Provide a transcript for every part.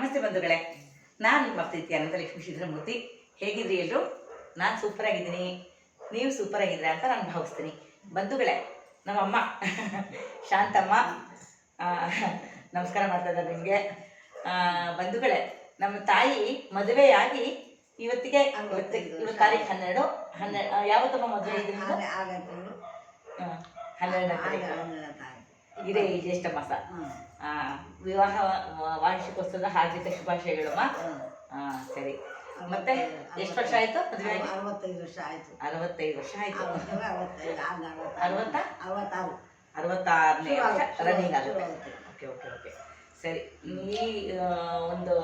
ನಮಸ್ತೆ ಬಂಧುಗಳೇ, ನಾನು ನಿಮ್ಮ ಪ್ರೀತಿಯ ಅನಂತಲಕ್ಷ್ಮಿ ಶ್ರೀಧರಮೂರ್ತಿ. ಹೇಗಿದ್ರಿ ಎಲ್ಲರೂ? ನಾನು ಸೂಪರ್ ಆಗಿದ್ದೀನಿ, ನೀವು ಸೂಪರ್ ಆಗಿದ್ರೆ ಅಂತ ನಾನು ಭಾವಿಸ್ತೀನಿ. ಬಂಧುಗಳೇ, ನಮ್ಮಮ್ಮ ಶಾಂತಮ್ಮ ನಮಸ್ಕಾರ ಮಾಡ್ತಾ ಇದ್ದಾರೆ ನಿಮಗೆ. ಬಂಧುಗಳೇ, ನಮ್ಮ ತಾಯಿ ಮದುವೆಯಾಗಿ ಇವತ್ತಿಗೆ ಇವತ್ತು ತಾರೀಕು 12 ಯಾವತ್ತಮ್ಮ ಮದುವೆ ಇದೆ? 12 ಇದೇ ಜ್ಯೇಷ್ಠ ಮಾಸ. ವಿವಾಹ ವಾರ್ಷಿಕೋತ್ಸವದ ಹಾರ್ದಿಕ ಶುಭಾಶಯಗಳಮ್ಮ. ಸರಿ, ಮತ್ತೆ ಎಷ್ಟು ವರ್ಷ ಆಯ್ತು ಮದುವೆ ಆಗಿ? 65 ವರ್ಷ ಆಯ್ತು. 65 ವರ್ಷ ಆಯ್ತು. 66ನೇ ವರ್ಷ ರನ್ನಿಂಗ್ ಆಗುತ್ತೆ. ಓಕೆ ಓಕೆ ಓಕೆ ಸರಿ. ಈ ಒಂದು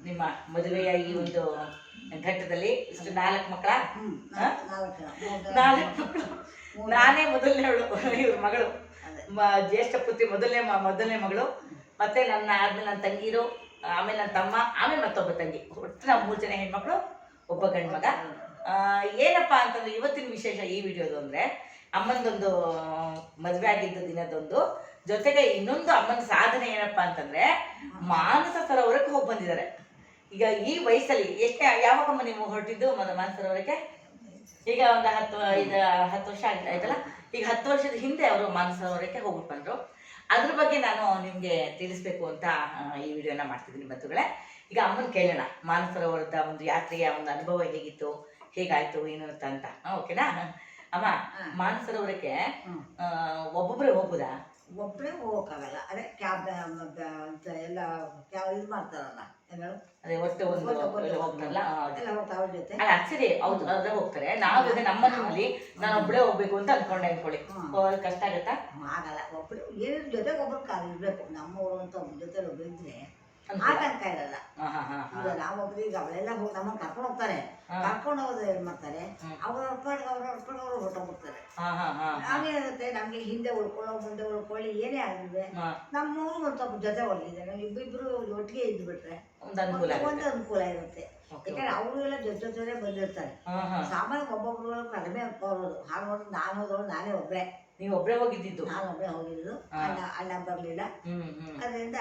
ನಿಮ್ಮ ಮದುವೆಯ ಈ ಒಂದು ಘಟ್ಟದಲ್ಲಿ ಇಷ್ಟು 4 ಮಕ್ಕಳ? 4 ಮಕ್ಕಳು. ನಾನೇ ಮೊದಲನೇವಳು, ಇವ್ರ ಮಗಳು ಜ್ಯೇಷ್ಠ ಪುತ್ರಿ, ಮೊದಲನೇ ಮಗಳು. ಮತ್ತೆ ನನ್ನ ಆದ್ಮೇಲೆ ನನ್ನ ತಂಗಿರು, ಆಮೇಲೆ ನನ್ನ ತಮ್ಮ, ಆಮೇಲೆ ಮತ್ತೊಬ್ಬ ತಂಗಿ. ಒಟ್ಟು ನಾವು 3 ಜನ ಹೆಣ್ಮಕ್ಳು, ಒಬ್ಬ ಗಂಡು ಮಗ. ಏನಪ್ಪ ಅಂತಂದ್ರೆ ಇವತ್ತಿನ ವಿಶೇಷ ಈ ವಿಡಿಯೋದು ಅಂದರೆ ಅಮ್ಮನದೊಂದು ಮದುವೆ ಆಗಿದ್ದ ದಿನದೊಂದು, ಜೊತೆಗೆ ಇನ್ನೊಂದು ಅಮ್ಮನ ಸಾಧನೆ ಏನಪ್ಪ ಅಂತಂದ್ರೆ ಮಾನಸ ಸರೋವರಕ್ಕೆ ಹೋಗಿ ಬಂದಿದ್ದಾರೆ. ಈಗ ಈ ವಯಸ್ಸಲ್ಲಿ ಯಾವಾಗಮ್ಮ ನೀವು ಹೊರಟಿದ್ದು ಮಾನಸ ಸರೋವರಕ್ಕೆ? ಈಗ ಒಂದು 10 ವರ್ಷ ಆಯ್ತಲ್ಲ. ಈಗ 10 ವರ್ಷದ ಹಿಂದೆ ಅವರು ಮಾನಸ ಸರೋವರಕ್ಕೆ ಹೋಗ್ಬಿಟ್ಟು ಬಂದರು. ಅದ್ರ ಬಗ್ಗೆ ನಾನು ನಿಮಗೆ ತಿಳಿಸ್ಬೇಕು ಅಂತ ಈ ವಿಡಿಯೋನ ಮಾಡ್ತಿದ್ದೀನಿ ಬಂಧುಗಳೇ. ಈಗ ಅಮ್ಮನ ಕೇಳೋಣ, ಮಾನಸ ಸರೋವರದ ಒಂದು ಯಾತ್ರೆಯ ಒಂದು ಅನುಭವ ಹೇಗಿತ್ತು, ಹೇಗಾಯ್ತು, ಏನು ಅಂತ. ಓಕೆನಾ ಅಮ್ಮ? ಮಾನಸ ಸರೋವರಕ್ಕೆ ಒಬ್ಬೊಬ್ಬರೇ ಹೋಗ್ಬೋದಾ? ಒಬ್ಬರೇ ಹೋಗೋಕ್ಕಾಗಲ್ಲ. ಅದೇ ಕ್ಯಾಬ್ ಎಲ್ಲ ಕ್ಯಾಬ್ ಇದು ಮಾಡ್ತಾರಲ್ಲ, ಅದೇ ಒಟ್ಟು ಒಂದು ಹೋಗ್ತಾರಲ್ಲ ಅವ್ರ ಜೊತೆ. ಸರಿ, ಹೌದು, ಅದ್ರ ಹೋಗ್ತಾರೆ. ನಾವು ನಮ್ಮಲ್ಲಿ ನಾನು ಒಬ್ಬಳೇ ಹೋಗ್ಬೇಕು ಅಂತ ಅನ್ಕೊಂಡೆ ಕಷ್ಟ ಆಗತ್ತಾ? ಆಗಲ್ಲ. ಒಬ್ಬರು ಏನ ಜೊತೆಗೆ ಒಬ್ಬರು ಕಾಲು ಇರ್ಬೇಕು. ನಮ್ಮವರು ಅಂತ ಒಬ್ಬರ ಜೊತೆ ಒಬ್ಬರು ಇದ್ರೆ ಆತಂಕ ಇರಲ್ಲ. ಈಗ ನಾವೊಬ್ರು ಈಗ ಅವರೆಲ್ಲ ಹೋಗಿ ನಮ್ಮನ್ನು ಕರ್ಕೊಂಡು ಹೋಗ್ತಾರೆ. ಕರ್ಕೊಂಡು ಹೋದ್ರೆ ಏನ್ ಮಾಡ್ತಾರೆ, ಅವ್ರ ಹೊರಟೋಗ್ಬಿಡ್ತಾರೆ. ನಾವೇನಾಗುತ್ತೆ, ನಮ್ಗೆ ಹಿಂದೆ ಉಳ್ಕೊಳ್ಳೋ ಮುಂದೆ ಉಳ್ಕೊಳ್ಳಿ ಏನೇ ಆಗಿದ್ರೆ ನಮ್ಮೂರು ಒಂದು ಸ್ವಲ್ಪ ಜೊತೆ ಹೋಗಿದ್ದಾರೆ. ಇಬ್ಬಿಬ್ರು ಒಟ್ಟಿಗೆ ಇದ್ದು ಬಿಟ್ರೆ ಒಂದು ಅನುಕೂಲ ಇರುತ್ತೆ. ಯಾಕಂದ್ರೆ ಅವರು ಎಲ್ಲ ಜೊತೆ ಬಂದಿರ್ತಾರೆ. ಸಾಮಾನ್ಯ ಒಬ್ಬೊಬ್ರು ಕಡಿಮೆ ಬರೋದು. ಹಾಗೆ ನೋಡಿ ನಾನು ಹೋದವಳು ನಾನೇ ಒಬ್ಬರೇ. ನೀವು ಒಬ್ಬರೇ ಹೋಗಿದ್ದು? ನಾನು ಒಬ್ಬರೇ ಹೋಗಿದ್ದು. ಅಣ್ಣ ಬರಲಿಲ್ಲ. ಅದರಿಂದ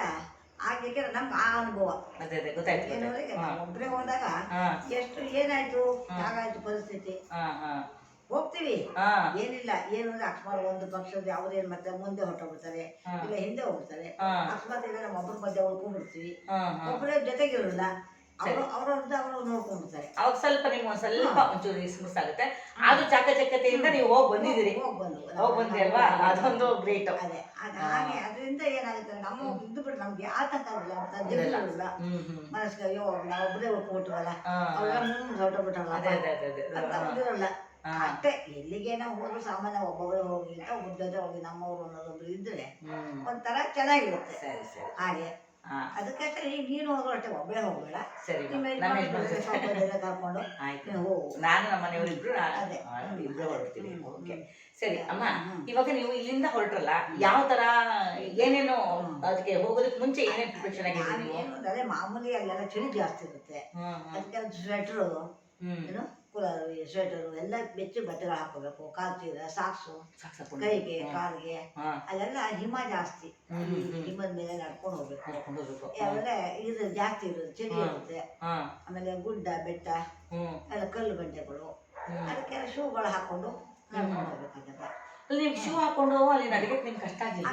ಹಾಗೆ ನಮ್ಗೆ ಆ ಅನುಭವ ಏನಂದ್ರೆ ಒಬ್ಬರೇ ಹೋದಾಗ ಎಷ್ಟು ಏನಾಯ್ತು ಹಾಗಾಯ್ತು ಪರಿಸ್ಥಿತಿ. ಹೋಗ್ತೀವಿ, ಏನಿಲ್ಲ ಏನು ಅಂದ್ರೆ ಅಕಸ್ಮಾತ್ ಒಂದು ಪಕ್ಷದ ಅವ್ರೇನ್ ಮಾಡ್ತಾರೆ, ಮುಂದೆ ಹೊರಟೋಗ್ಬಿಡ್ತಾರೆ, ಇಲ್ಲ ಹಿಂದೆ ಹೋಗ್ತಾರೆ. ಅಕಸ್ಮಾತ್ ಇಲ್ಲ ನಮ್ಮ ಒಬ್ಬರ ಮಧ್ಯೆ ಉಳ್ಕೊಂಡ್ಬಿಡ್ತೀವಿ. ಒಬ್ಬರೇ ಜೊತೆಗಿರಲ್ಲ, ಅವ್ರವ್ರದ್ದು ಅವರು ನೋಡ್ಕೊಂಡ್ಬಿಡ್ತಾರೆ. ಅವಾಗ ಸ್ವಲ್ಪ ನಿಮ್ಗೆ ಸ್ವಲ್ಪ ಒಂಚೂರು ಮಿಸ್ ಆಗುತ್ತೆ. ಆದ್ರೂ ಚಾಕಚಕ್ಯತೆಯಿಂದ ನೀವು ಹೋಗಿ ಬಂದಿದ್ದೀರಿ, ಹೋಗಿ ಬಂದ್ರಿ ಅಲ್ವಾ? ಅದೊಂದು ಗ್ರೇಟ್. ಅದೇ ಹಾಗೆ ಅದರಿಂದ ಏನಾಗುತ್ತೆ, ನಮ್ಮ ಇದ್ದು ಬಿಟ್ಟು ನಮ್ಗೆ ಆತಂಕ ಇರಲ್ಲ, ಮನಸ್ಸಿಗೆ ಅಯ್ಯೋ ನಾವೊಬ್ಬರೇ ಉಳ್ಕೊಬಿಟ್ರಲ್ಲ, ಅವೆಲ್ಲ ಮುಂದೆ ಹೊರಟೋಗ್ಬಿಟ್ರಲ್ಲ ಅಷ್ಟೇ. ಎಲ್ಲಿಗೆ ನಾವು ಹೋದ್ರು ಸಾಮಾನ್ಯ ಒಬ್ಬೊಬ್ಬರೇ ಹೋಗಿ ಒಬ್ಬರ ಜೊತೆ ಹೋಗಿ ನಮ್ಮವ್ರು ಅನ್ನೋದೊಬ್ರು ಇದ್ರೆ ಒಂಥರ ಚೆನ್ನಾಗಿರುತ್ತೆ. ಹಾಗೆ ಅದಕ್ಕೆ ನೀನು ಹೋದ್ರು ಅಷ್ಟೇ, ಒಬ್ಬಳೇ ಹೋಗ್ಬೇಡ. ಕರ್ಕೊಂಡು ನಾನು ನಮ್ಮ ಮನೆಯವರಿಬ್ರು ಹೊರಡ್ತೀನಿ. ಓಕೆ ಸರಿ ಅಮ್ಮ. ಇವಾಗ ನೀವು ಇಲ್ಲಿಂದ ಹೊರಟ್ರಲ್ಲ, ಯಾವ ತರ ಏನೇನು ಅದಕ್ಕೆ ಹೋಗೋದಕ್ಕೆ ಮುಂಚೆ ಏನೇನು ಪ್ರಿಪರೇಷನ್ ಆಗಿದೆ? ಅದೇ ಮಾಮೂಲಿ ಅಲ್ಲೆಲ್ಲ ಚಳಿ ಜಾಸ್ತಿ ಇರುತ್ತೆ. ಅದಕ್ಕೆ ಸ್ವೆಟ್ರು, ಏನು ಸ್ವೆಟರು ಎಲ್ಲ ಬೆಚ್ಚ ಬಟ್ಟೆಗಳು ಹಾಕೋಬೇಕು. ಕಾಲ್ ಚೀಲ, ಸಾಕ್ಸು, ಕೈಗೆ ಕಾಲಿಗೆ, ಅಲ್ಲೆಲ್ಲ ಹಿಮ ಜಾಸ್ತಿ. ಹಿಮದ ಮೇಲೆ ನಡ್ಕೊಂಡು ಹೋಗ್ಬೇಕು. ಅವೆಲ್ಲ ಇದು ಜಾಸ್ತಿ ಇರುತ್ತೆ, ಚಳಿ ಇರುತ್ತೆ. ಆಮೇಲೆ ಗುಡ್ಡ ಬೆಟ್ಟ ಎಲ್ಲ ಕಲ್ಲು ಬಂಡೆಗಳು, ಅದಕ್ಕೆಲ್ಲ ಶೂಗಳು ಹಾಕೊಂಡು ನಡ್ಕೊಂಡು ಹೋಗ್ಬೇಕಾಗತ್ತೆ. ನೀವು ಶೂ ಹಾಕೊಂಡು ಅಲ್ಲಿ ನಡಿಗೆ ನಿಮ್ಗೆ ಕಷ್ಟ ಆಗಿಲ್ಲ?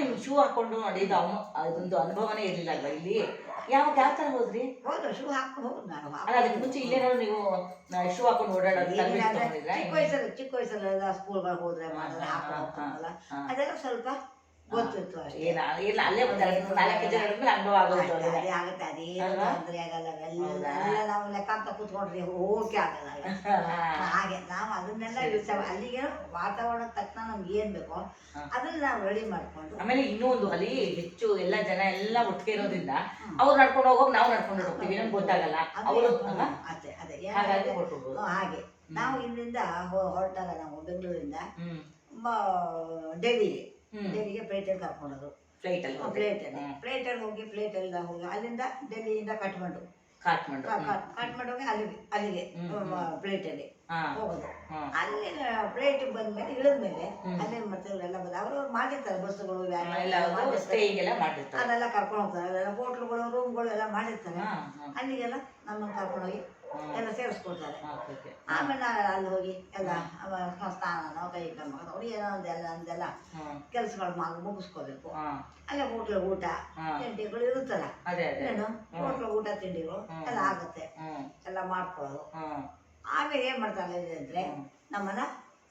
ನಿಮ್ಗೆ ಶೂ ಹಾಕೊಂಡು ನಡೆಯೋದು ಅದೊಂದು ಅನುಭವನೇ ಇರಲಿಲ್ಲ ಅಲ್ವಾ? ಇಲ್ಲಿ ಯಾವ ತರ ಹೋದ್ರಿ? ಹೌದು, ಶೂ ಹಾಕೊಂಡು ಹೋಗುದು ನಾನು. ಅದಕ್ಕೆ ಮುಂಚೆ ಇಲ್ಲೇನಾದ್ರು ನೀವು ಶೂ ಹಾಕೊಂಡು ಓಡಾಡೋದು? ಚಿಕ್ಕ ವಯಸ್ಸಲ್ಲೆಲ್ಲ ಸ್ಕೂಲ್ಗಳಿಗೆ ಹೋದ್ರೆ ಹಾಕೊಂಡ್ಲ್ಲ, ಅದೆಲ್ಲ ಸ್ವಲ್ಪ ಗೊತ್ತಿತ್ತು ಅಷ್ಟೇ. ಅಲ್ಲೇ ಒಂದು 4 ಜನ ಅನುಭವ ಆಗೋದು. ಅದೇ ಆಗುತ್ತೆ, ಅದೇನು ತೊಂದರೆ ಆಗಲ್ಲ. ಎಲ್ಲ ನಾವು ಲೆಕ್ಕ ಅಂತ ಕೂತ್ಕೊಂಡ್ರಿ ಹೋಗಕ್ಕೆ ಆಗಲ್ಲ. ಹಾಗೆ ನಾವು ಅದನ್ನೆಲ್ಲ ಅಲ್ಲಿಗೆ ವಾತಾವರಣ ತಕ್ಕ ನಮ್ಗೆ ಏನ್ ಬೇಕೋ ಅದನ್ನ ನಾವು ರೆಡಿ ಮಾಡ್ಕೊಂಡು. ಆಮೇಲೆ ಇನ್ನೂ ಒಂದು, ಅಲ್ಲಿ ಹೆಚ್ಚು ಎಲ್ಲ ಜನ ಎಲ್ಲ ಒಟ್ಟಿಗೆ ಇರೋದ್ರಿಂದ ಅವ್ರು ನಡ್ಕೊಂಡು ಹೋಗೋಕೆ ನಾವು ನಡ್ಕೊಂಡು ಹೋಗ್ತೀವಿ, ನಮ್ಗೆ ಗೊತ್ತಾಗಲ್ಲ. ಅದೇ ಹಾಗೆ ನಾವು ಇಲ್ಲಿಂದ ಹೊರಟಾಗ ನಾವು ಬೆಂಗಳೂರಿಂದ ಡೆಲ್ಲಿಗೆ ಫ್ಲೈಟಲ್ಲಿ ಕರ್ಕೊಂಡೋದು. ಫ್ಲೈಟಲ್ಲಿ ಹೋಗಿ ಅಲ್ಲಿಂದ ಡೆಲ್ಲಿಯಿಂದ ಕಾಠ್ಮಂಡು ಹೋಗಿ ಅಲ್ಲಿಗೆ ಫ್ಲೈಟಲ್ಲಿ ಹೋಗೋದು. ಅಲ್ಲಿ ಪ್ಲೇಟ್ ಬಂದ್ಮೇಲೆ ಇಳಿದ್ಮೇಲೆ ಅಲ್ಲೇನ್ ಮಾಡ್ತಾರೆ ಎಲ್ಲ ಬಂದು ಅವ್ರವ್ರು ಮಾಡಿರ್ತಾರೆ ಬಸ್ಸುಗಳು ಅದೆಲ್ಲ ಕರ್ಕೊಂಡು ಹೋಗ್ತಾರೆ. ಅಲ್ಲೆಲ್ಲ ಹೋಟ್ಲುಗಳು ರೂಮ್ಗಳು ಎಲ್ಲ ಮಾಡಿರ್ತಾರೆ. ಅಲ್ಲಿಗೆಲ್ಲ ನಮ್ಮನ್ನು ಕರ್ಕೊಂಡೋಗಿ ಎಲ್ಲ ಸೇರಿಸ್ಕೊಡ್ತಾರೆ. ಆಮೇಲೆ ಅಲ್ಲಿ ಹೋಗಿ ಎಲ್ಲ ಸ್ನಾನ ಕೈ ಅವ್ರು ಏನೋ ಒಂದೆಲ್ಲ ಕೆಲಸಗಳು ಮುಗಿಸ್ಕೋಬೇಕು. ಅಲ್ಲೇ ಹೋಟ್ಲ ಊಟ ತಿಂಡಿಗಳು ಇರುತ್ತಲ್ಲ, ಏನು ಹೋಟ್ಲ ಊಟ ತಿಂಡಿಗಳು ಎಲ್ಲ ಆಗುತ್ತೆ, ಎಲ್ಲ ಮಾಡ್ಕೊಳ್ಳೋದು. ಆಮೇಲೆ ಏನ್ ಮಾಡ್ತಾರೆ ಅಂದ್ರೆ ನಮ್ಮನ್ನ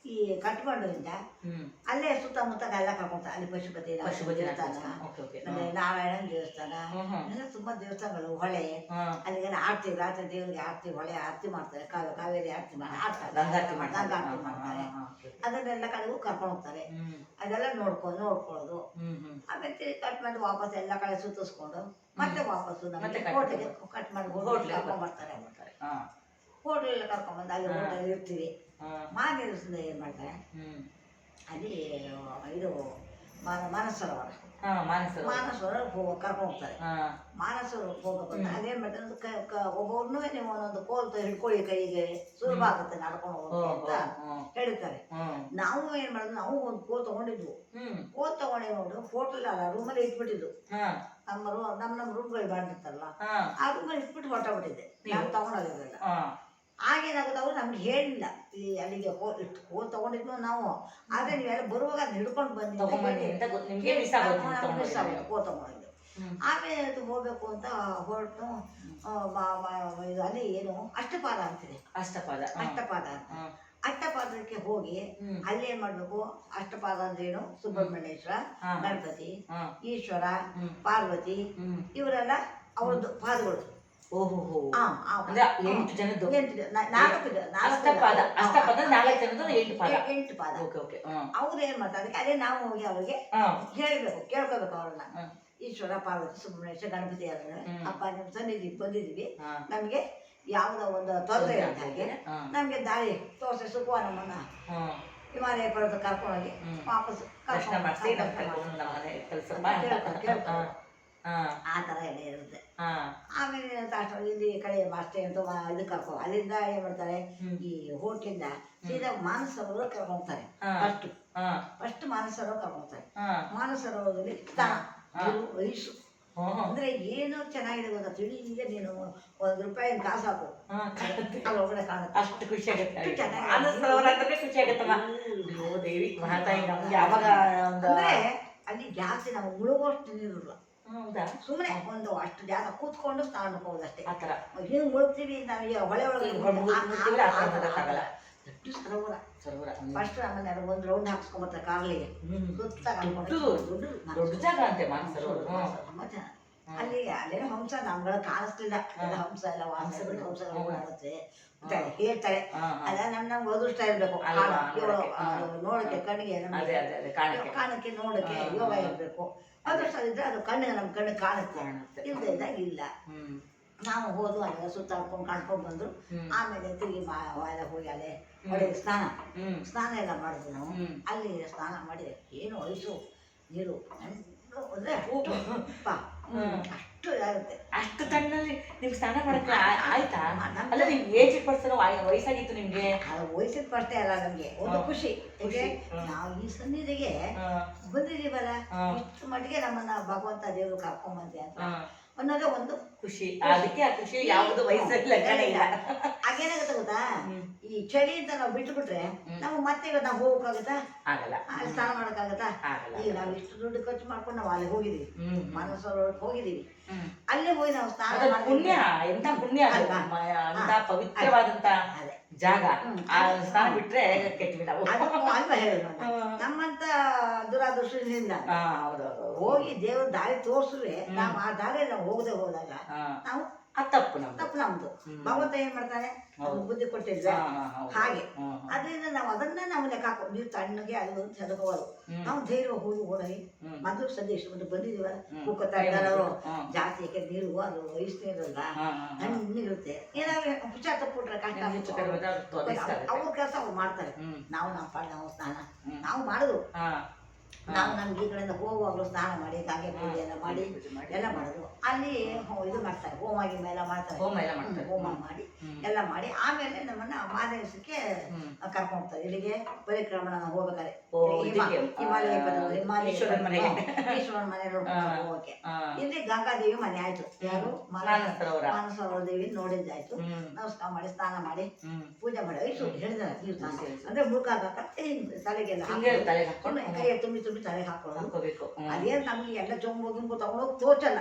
ಈ ಕಟ್ಕೊಂಡ್ರಿಂದ ಅಲ್ಲೇ ಸುತ್ತಮುತ್ತ ಎಲ್ಲ ಕರ್ಕೊಂತಾರೆ. ಅಲ್ಲಿ ಪಶುಪತಿ ದೇವಸ್ಥಾನ, ಮತ್ತೆ ನಾರಾಯಣನ ದೇವಸ್ಥಾನ, ಎಲ್ಲ ತುಂಬಾ ದೇವಸ್ಥಾನಗಳು, ಹೊಳೆ, ಅಲ್ಲಿಗೆಲ್ಲ ಆರ್ತಿ, ರಾತ್ರಿ ದೇವರಿಗೆ ಆರ್ತಿ, ಹೊಳೆ ಆರ್ತಿ ಮಾಡ್ತಾರೆ, ಕಾವೇರಿ ಆರ್ತಿ ಗಂಗಾರತಿ ಮಾಡ್ತಾರೆ. ಅದನ್ನೆಲ್ಲ ಕಡೆಗೂ ಕರ್ಕೊಂಡು ಹೋಗ್ತಾರೆ. ಅದೆಲ್ಲ ನೋಡ್ಕೊಳ್ಳೋದು. ಆಮೇಲೆ ಕಟ್ ಮಾಡಿ ವಾಪಸ್ ಎಲ್ಲ ಕಡೆ ಸುತ್ತಿಸ್ಕೊಂಡು ಮತ್ತೆ ವಾಪಸ್ಸು ಹೋಟೆಲ್ಗೆ ಕಟ್ ಮಾಡಿ ಕರ್ಕೊಂಡ್ ಬರ್ತಾರೆ. ಹೋಟೆಲ್ ಕರ್ಕೊಂಡ್ಬಂದು ಅಲ್ಲಿ ಹೋಟೆಲ್ ಇರ್ತೀವಿ. ಮಾರನೇ ದಿವಸದಿಂದ ಏನ್ ಮಾಡ್ತಾರೆ, ಅಲ್ಲಿ ಇದು ಮಾನಸರೋವರ ಕರ್ಕೊಂಡು ಹೋಗ್ತಾರೆ. ಮಾನಸರೋವರಕ್ಕೆ ಹೋಗ್ಬೇಕು ಅಂತ ಅದೇನ್ ಮಾಡ್ತಾರೆ, ಒಬ್ಬೊಬ್ರು ನೀವು ಒಂದೊಂದು ಕೋಲ್ ಹಿಡ್ಕೊಳ್ಳಿ ಕೈಗೆ, ಸುಲಭ ಆಗುತ್ತೆ ನಡ್ಕೊಂಡು ಹೋಗೋಕೆ ಅಂತ ಹೇಳ್ತಾರೆ. ನಾವು ಏನ್ ಮಾಡಿದ್ವಿ, ನಾವು ಒಂದು ಕೋಲ್ ತಗೊಂಡಿದ್ವು. ಕೋಲ್ ತಗೊಂಡೇ ನೋಡು ಹೋಟೆಲ್ ಅಲ್ಲ ರೂಮಲ್ಲಿ ಇಟ್ಬಿಟ್ಟಿದ್ವು. ನಮ್ಮ ರೂಮ್ಗಳು ಮಾಡಿರ್ತಾರಲ್ಲ, ಆ ರೂಮಲ್ಲಿ ಇಟ್ಬಿಟ್ಟು ಹೊರಟೋಗ್ಬಿಟ್ಟಿದ್ದೆ. ನಾನು ತಗೊಂಡೋಗಿರಲಿಲ್ಲ. ಆಗೇನಾಗುತ್ತೆ, ಅವ್ರು ನಮ್ಗೆ ಹೇಳಿಲ್ಲ ಈ ಅಲ್ಲಿಗೆ ಕೋಲ್ ತಗೊಂಡಿದ್ನು ನಾವು. ಆದ್ರೆ ನೀವೆಲ್ಲ ಬರುವಾಗ ಅದನ್ನ ಹಿಡ್ಕೊಂಡು ಬಂದಿದ್ದು ಕೋಲ್ ತಗೊಂಡಿದ್ದು. ಆಮೇಲೆ ಅದು ಹೋಗ್ಬೇಕು ಅಂತ ಹೊರಟು ಇದು ಅಲ್ಲಿ ಏನು ಅಷ್ಟಪಾದ ಅಂತಿದೆ, ಅಷ್ಟಪಾದ ಅಷ್ಟಪಾದಕ್ಕೆ ಹೋಗಿ ಅಲ್ಲಿ ಏನ್ ಮಾಡ್ಬೇಕು, ಅಷ್ಟಪಾದ ಅಂದ್ರೇನು, ಸುಬ್ರಹ್ಮಣ್ಯೇಶ್ವರ, ಗಣಪತಿ, ಈಶ್ವರ, ಪಾರ್ವತಿ, ಇವರೆಲ್ಲ ಅವ್ರದ್ದು ಪಾದಗಳು. ಎಂಟು ಪಾದ. ಅವ್ರು ಏನ್ ಮಾಡ್ತಾರೆ, ಅದೇ ನಾವು ಹೋಗಿ ಅವ್ರಿಗೆ ಹೇಳ್ಬೇಕು, ಕೇಳ್ಕೋಬೇಕು ಅವ್ರನ್ನ. ಈಶ್ವರ, ಪಾರ್ವತಿ, ಸುಬ್ರಹ್ಮಣ್ಯೇಶ್ವರ, ಗಣಪತಿ ಅಪ್ಪ ನಿಮ್ ಸನ್ನಿಧಿ ಬಂದಿದೀವಿ, ನಮ್ಗೆ ಯಾವ್ದೋ ಒಂದು ತೊಂದರೆ ಇರುತ್ತೆ, ಹಾಗೆ ನಮ್ಗೆ ದಾರಿ ತೋರಿಸಿ ಸುಖವ ನಮ್ಮನ್ನ ಹಿಮಾಲಯ ಪರ್ವತ ಕರ್ಕೊಂಡೋಗಿ ವಾಪಸ್ ಆ ತರ ಎಲ್ಲ ಇರುತ್ತೆ. ಆಮೇಲೆ ಇಲ್ಲಿ ಕಡೆ ಅಷ್ಟೇ ಅಂತ ಇದು ಕರ್ಕೊ ಅಲ್ಲಿಂದ ಏನ್ ಮಾಡ್ತಾರೆ, ಈ ಹೋಟ್ಲಿಂದ ಸೀದಾ ಮಾನಸರೋವರ ಕರ್ಕೊಂತಾರೆ. ಫಸ್ಟ್ ಮಾನಸರೋವರ ಕರ್ಕೊಂತಾರೆ. ಮಾನಸರೋವರದಲ್ಲಿ ಸ್ನಾನ, ವಯಸ್ಸು ಅಂದ್ರೆ ಏನು ಚೆನ್ನಾಗಿದೆ ಗೊತ್ತಾ, ತಿಳಿಗೆ ನೀನು ₹1 ಕಾಸು ಹಾಕು, ಅಲ್ಲೊಳಗಡೆ ಕಾಣುತ್ತೆ. ಅಷ್ಟು ಖುಷಿ ಆಗುತ್ತೆ, ಅಂದ್ರೆ ಅಲ್ಲಿ ಜಾಸ್ತಿ ನಾವು ಮುಳುಗೋಷ್ಟು ನೀರಿಲ್ಲ. ಸುಮ್ಮನೆ ಒಂದು ಅಷ್ಟು ಜಾಗ ಕೂತ್ಕೊಂಡು ಸ್ನಾನ ಮಾಡ್ಕೋಬೋದು ಅಷ್ಟೇ. ಹಿಂಗ್ ಮುಳುಗ್ತೀವಿ ನಾವು ಹೊಳೆ ಒಳಗೆ ಸರೋವರ. ಫಸ್ಟ್ ಆಮೇಲೆ ಒಂದು ರೌಂಡ್ ಹಾಕ್ಸ್ಕೊಂಬರ್ತಾರೆ ಕಾರ್ಲಿಗೆ, ಸುತ್ತ ದೊಡ್ಡ ಜಾಗ ಅಂತೆ ತುಂಬಾ ಚೆನ್ನಾಗಿ. ಅಲ್ಲಿ ಅಲ್ಲೇನೋ ಹಂಸ ನಮ್ಗಳ ಕಾಣಿಸ್ಲಿಲ್ಲ, ಹಂಸ ಎಲ್ಲ ಹಂಸಗಳು ಓಡಾಡುತ್ತೆ ಹೇಳ್ತಾರೆ. ಅದ ನಮ್ಗೆ ಅದೃಷ್ಟ ಇರ್ಬೇಕು ನೋಡಕ್ಕೆ, ಕಣ್ಣಿಗೆ ಕಾಣಕ್ಕೆ ನೋಡಕ್ಕೆ ಯೋಗ ಇರ್ಬೇಕು. ಅದೃಷ್ಟ ಇದ್ರೆ ಅದು ಕಣ್ಣಿಗೆ ನಮ್ಮ ಕಣ್ಣಿಗೆ ಕಾಣುತ್ತೆ, ಇಲ್ಲದೆ ಇದ್ದಾಗ ಇಲ್ಲ. ನಾವು ಹೋದ್ವು, ಅಲ್ಲೆಲ್ಲ ಸುತ್ತಾಡ್ಕೊಂಡು ಕಾಣ್ಕೊಂಡು ಬಂದ್ರು. ಆಮೇಲೆ ತಿರುಗಿ ಎಲ್ಲ ಹೋಗಿ ಅಲ್ಲೇ ಒಳಗೆ ಸ್ನಾನ ಎಲ್ಲ ಮಾಡಿದ್ವಿ ನಾವು. ಅಲ್ಲಿ ಸ್ನಾನ ಮಾಡಿದೆ, ಏನು ವಯಸ್ಸು ನೀರು ಅಂದ್ರೆ ಅಷ್ಟು ಇದಾಗುತ್ತೆ. ಅಷ್ಟು ತಣ್ಣಲ್ಲಿ ನಿಮ್ಗೆ ಸ್ನಾನ ಮಾಡಕ್ಕೆ ಆಯ್ತಾ? ಅಲ್ಲ ನಿಮ್ ಏಜ್ ಪರ್ಸನ್ ವಯಸ್ಸಾಗಿತ್ತು ನಿಮ್ಗೆ? ವಯಸ್ಸಿನ ಪರ್ಸೆ ಅಲ್ಲ, ನಮ್ಗೆ ಒಂದು ಖುಷಿ. ನಾವು ಈ ಸನ್ನಿಧಿಗೆ ಬಂದಿದೀವಲ್ಲ, ಇಷ್ಟು ಮಟ್ಟಿಗೆ ನಮ್ಮನ್ನ ಭಗವಂತ ದೇವರು ಕರ್ಕೊಂಬಂತೆ ಅಂತ ಅನ್ನೋದೇ ಒಂದು ಖುಷಿ. ಅದಕ್ಕೆ ಆ ಖುಷಿ ಯಾವ್ದು ವಯಸ್ಸಲ್ಲಿ ಹಾಗೇನಾಗುತ್ತೆ ಗೊತ್ತಾ, ಈ ಚಳಿ ಅಂತ ನಾವು ಬಿಟ್ಟು ಬಿಟ್ರೆ ನಮ್ಗೆ ಮತ್ತೆ ನಾವು ಹೋಗಕ್ಕಾಗತ್ತಾ? ಆಗಲ್ಲ. ಅಲ್ಲಿ ಸ್ನಾನ ಮಾಡಕ್ಕಾಗತ್ತಾ? ಈಗ ನಾವು ಇಷ್ಟು ದುಡ್ಡು ಖರ್ಚು ಮಾಡ್ಕೊಂಡು ನಾವು ಅಲ್ಲಿ ಹೋಗಿದೀವಿ, ಮಾನಸರೋವರಕ್ಕೆ ಹೋಗಿದೀವಿ. ಅಲ್ಲೇ ಹೋಗಿ ನಾವು ಸ್ನಾನ ಪುಣ್ಯ, ಎಂತ ಪುಣ್ಯ ಅಲ್ವಾ, ಅಂತ ಪವಿತ್ರವಾದಂತ ಜಾಗ. ಸ್ನಾನ ಬಿಟ್ರೆ ಕೆಟ್ಟಿಲ್ಲ ಅಲ್ವಾ ಹೇಳು. ನಮ್ಮಂತ ದುರಾದೃಷ್ಟದಿಂದ ಹೋಗಿ ದೇವ್ರ ದಾರಿ ತೋರ್ಸುವೆ, ನಾವು ಆ ದಾರಿಯಲ್ಲಿ ನಾವು ಹೋಗದೆ ಹೋದಾಗ ನಾವು ತಪ್ಪು ನಮ್ದು. ಭಗವಂತ ಏನ್ ಮಾಡ್ತಾನೆ, ಬುದ್ಧಿ ಕೊಟ್ಟಿಲ್ಲ ಹಾಗೆ. ಅದರಿಂದ ನಾವು ಅದನ್ನ ನಾವು ಲೆಕ್ಕ ಹಾಕೋ, ನೀವು ತಣ್ಣಗೆ ಅದು ಚದಕೋದು. ನಾವು ಧೈರ್ಯ ಹೋಗಿ ಓಡಾಡಿ ಮೊದಲು ಸದ್ಯ ಇಷ್ಟು ಬಂದು ಬಂದಿದೀವಲ್ಲ, ಕುಕ್ಕತ್ತಾರೆ ಅವರು ಜಾಸ್ತಿ, ಯಾಕೆ ನೀರು ಅದು ವಯಸ್ಸು ನೀರಲ್ಲ, ಹಣ್ಣಿರುತ್ತೆ. ಏನಾದ್ರು ಹುಷಾರ್ ತಪ್ಪಿಟ್ರೆ ಕಷ್ಟ, ಅವ್ರ ಕೆಲಸ ಅವ್ರು ಮಾಡ್ತಾರೆ. ನಾವು ನಮ್ಮ ಪಾಡ ನಾವು ಸ್ನಾನ ನಾವು ಮಾಡುದು ನಾವು ನಮ್ಗೆ ಈ ಕಡೆಯಿಂದ ಹೋಗುವಾಗಲೂ ಸ್ನಾನ ಮಾಡಿ ಗಂಗೆ ಪೂಜೆ ಎಲ್ಲ ಮಾಡಿ ಎಲ್ಲ ಮಾಡೋದು. ಅಲ್ಲಿ ಇದು ಮಾಡ್ತಾರೆ, ಹೋಮಾಗಿ ಎಲ್ಲ ಮಾಡ್ತಾರೆ, ಹೋಮ ಎಲ್ಲ ಮಾಡ್ತಾರೆ. ಹೋಮ ಮಾಡಿ ಎಲ್ಲ ಮಾಡಿ ಆಮೇಲೆ ನಮ್ಮನ್ನ ಮಾರನೇ ದಿವಸಕ್ಕೆ ಕರ್ಕೊಂಡು ಹೋಗ್ತಾರೆ. ಇಲ್ಲಿಗೆ ಪರಿಕ್ರಮಣ ಹೋಗ್ಬೇಕಾದ್ರೆ ಹಿಮಾಲಯ ಈಶ್ವರನ ಮನೆಗೆ ನೋಡ್ಕೊಂಡು ಹೋಗಕ್ಕೆ. ಇಲ್ಲಿ ಗಂಗಾದೇವಿ ಮನೆ ಆಯ್ತು. ಯಾರು ಮಾನಸರೋವರ ದೇವಿ ನೋಡಿದ್ದಾಯ್ತು. ನಮಸ್ಕಾರ ಮಾಡಿ ಸ್ನಾನ ಮಾಡಿ ಪೂಜೆ ಮಾಡಿ ಐಸು ಹೇಳಿದಾರೆ ತೀರ್ಥ ಅಂದ್ರೆ ಮುಳುಕಾಕ ತಲೆಗೆಲ್ಲ ಹಾಕೊಂಡು ಕೈ ತುಂಬಿ ತುಂಬಿ ತಲೆಗೆ ಹಾಕೊಳ್ಳೋದು. ಅದೇನ್ ನಮ್ಗೆ ಎಲ್ಲ ಜೊಂಬು ಗಿಂಬು ತಗೊಂಡೋಗಿ ತೋಚಲ್ಲ,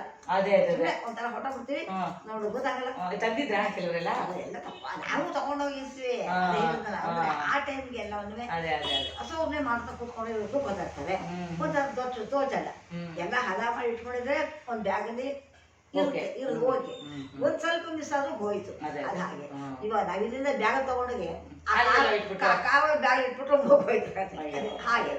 ಒಂಥರ ಹೊಟ್ಟ ಬಿಡ್ತೀವಿ ನೋಡು ಗೊತ್ತಾಗಲ್ಲ. ತಂದಿದ್ರ ಕೆಲವರೆಲ್ಲ ಎಲ್ಲ ತಪ್ಪ ನಾವು ತಗೊಂಡೋಗಿರ್ತೀವಿ. ಆ ಟೈಮ್ಗೆ ಎಲ್ಲ ಒಂದೇ ಹಸವನ್ನೇ ಮಾಡ್ತಾ ಕೂತ್ಕೊಂಡು ಇರೋದು ಗೊತ್ತಾಗ್ತದೆ. ತೋಚಲ್ಲ. ಎಲ್ಲ ಹಲ ಮಾಡಿ ಇಟ್ಕೊಂಡಿದ್ರೆ ಒಂದ್ ಬ್ಯಾಗಲ್ಲಿ ಇರೋದು ಹೋಗಿ ಒಂದ್ ಸ್ವಲ್ಪ ಮಿಸ್ ಆದ್ರೂ ಹೋಯ್ತು. ಅದ್ ಹಾಗೆ ಇವಾಗ ನಾವ್ ಇಲ್ಲಿಂದ ಬ್ಯಾಗ್ ತಗೊಂಡೋಗಿ ಕಾವಲ್ ಬ್ಯಾಗ್ ಇಟ್ಬಿಟ್ಟು ಹೋಗ್ಬೋಯ್ತು ಹಾಗೆ.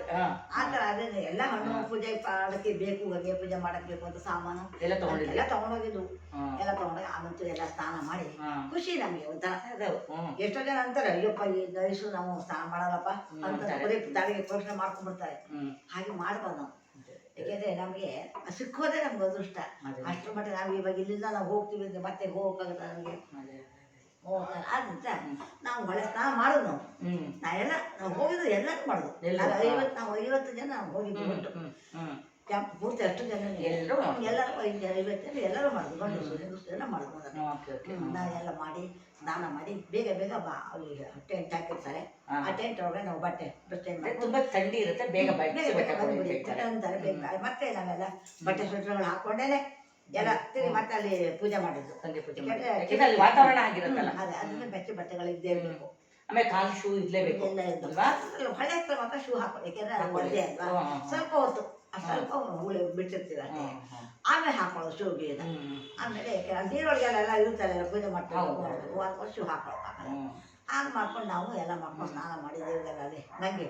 ಆತರ ಅದೇ ಎಲ್ಲ ಹಣ್ಣು ಪೂಜೆ ಮಾಡಕ್ಕೆ ಬೇಕು, ಗಂಗೆ ಪೂಜೆ ಮಾಡಕ್ ಬೇಕು ಅಂತ ಸಾಮಾನು ಎಲ್ಲ ತಗೊಂಡೋಗಿದ್ವು. ಎಲ್ಲ ತಗೊಂಡೋಗಿ ಆಮಂತೂ ಎಲ್ಲ ಸ್ನಾನ ಮಾಡಿ ಖುಷಿ ನಮ್ಗೆ ಒಂಥರ. ಎಷ್ಟೋ ಜನ ಅಂತಾರೆ ಅಯ್ಯಪ್ಪ ಈ ನೈಸು ನಾವು ಸ್ನಾನ ಮಾಡಲ್ಲಪ್ಪ ಅಂತ ಬರೀ ತಲೆಗೆ ಪ್ರಶ್ನೆ ಮಾಡ್ಕೊಂಡ್ಬಿಡ್ತಾರೆ. ಹಾಗೆ ಮಾಡ್ಬಾರ್ದು ನಾವು. ಯಾಕೆಂದ್ರೆ ನಮ್ಗೆ ಸಿಕ್ಕೋದೇ ನಮ್ಗೆ ಅದೃಷ್ಟ. ಅಷ್ಟ್ರ ಮಟ್ಟ ನಾವು ಇವಾಗ ಇಲ್ಲಿಂದ ನಾವು ಹೋಗ್ತೀವಿ ಅಂದ್ರೆ ಮತ್ತೆ ಹೋಗಕ್ಕಾಗತ್ತ ನಮ್ಗೆ ಆದ್ರಿಂದ ನಾವು ಹೊಳೆ ಸ್ನಾನ ಮಾಡೋದು. ನಾವೆಲ್ಲ ನಾವು ಹೋಗಿದ್ದು ಎಲ್ಲರೂ ಮಾಡೋದು. ನಾವು 50 ಜನ ಹೋಗಿದ್ವಿ ಒಟ್ಟು ಪೂರ್ತಿ ಅಷ್ಟು ಜನ ಎಲ್ಲರೂ 50 ಜನ ಎಲ್ಲರೂ ಮಾಡೋದು. ಗಂಡಸರು ಹೆಂಗಸರು ಎಲ್ಲ ಮಾಡೋದು. ನಾವೆಲ್ಲ ಮಾಡಿ ಸ್ನಾನ ಮಾಡಿ ಬೇಗ ಬೇಗ ಅಲ್ಲಿ ಟೆಂಟ್ ಹಾಕಿರ್ತಾರೆ. ಆ ಟೆಂಟ್ ಒಳಗಡೆ ನಾವು ಬಟ್ಟೆ ತುಂಬಾ ಥಂಡಿ ಇರುತ್ತೆ, ಬೇಗ ಅಂತಾರೆ ಬೇಗ. ಮತ್ತೆ ನಾವೆಲ್ಲ ಬಟ್ಟೆ ಸ್ವೆಟರ್ಗಳು ಹಾಕೊಂಡೇನೆ ಎಲ್ಲ ತಿರುಗಿ ಮತ್ತೆ ಅಲ್ಲಿ ಪೂಜೆ ಮಾಡಿದ್ದು. ವಾತಾವರಣ ಆಗಿರುತ್ತಲ್ಲ, ಅದನ್ನ ಬೆಚ್ಚ ಬಟ್ಟೆಗಳು ಇದ್ದೇ ಇರಬೇಕು. ಆಮೇಲೆ ಕಾಲು ಶೂ ಇರ್ಲೇಬೇಕು. ಹೊಳೆ ಹತ್ರ ಮಾತ್ರ ಶೂ ಹಾಕೋದು, ಯಾಕೆಂದ್ರೆ ಅದು ಒಳ್ಳೆ ಅಲ್ವಾ. ಸ್ವಲ್ಪ ಹೊತ್ತು ಸ್ವಲ್ಪ ಹುಳಿ ಬಿಟ್ಟಿರ್ತೀವಿ ಅಷ್ಟೇ, ಆಮೇಲೆ ಹಾಕೊಳ್ಳೋದು ಶೂ ಬೀದ. ಆಮೇಲೆ ನೀರೊಳಗೆಲ್ಲ ಇರುತ್ತಲ್ಲ ಪೂಜೆ ಮಾಡ್ಕೊಂಡು ಶೂ ಹಾಕೊಳ್ಳೋ ಹಾಗೆ ಮಾಡ್ಕೊಂಡು ನಾವು ಎಲ್ಲ ಮಾಡ್ಕೊಂಡು ಸ್ನಾನ ಮಾಡಿ ದೇವ್ರಿಗೆಲ್ಲ ಅದೇ ನಂಗೆ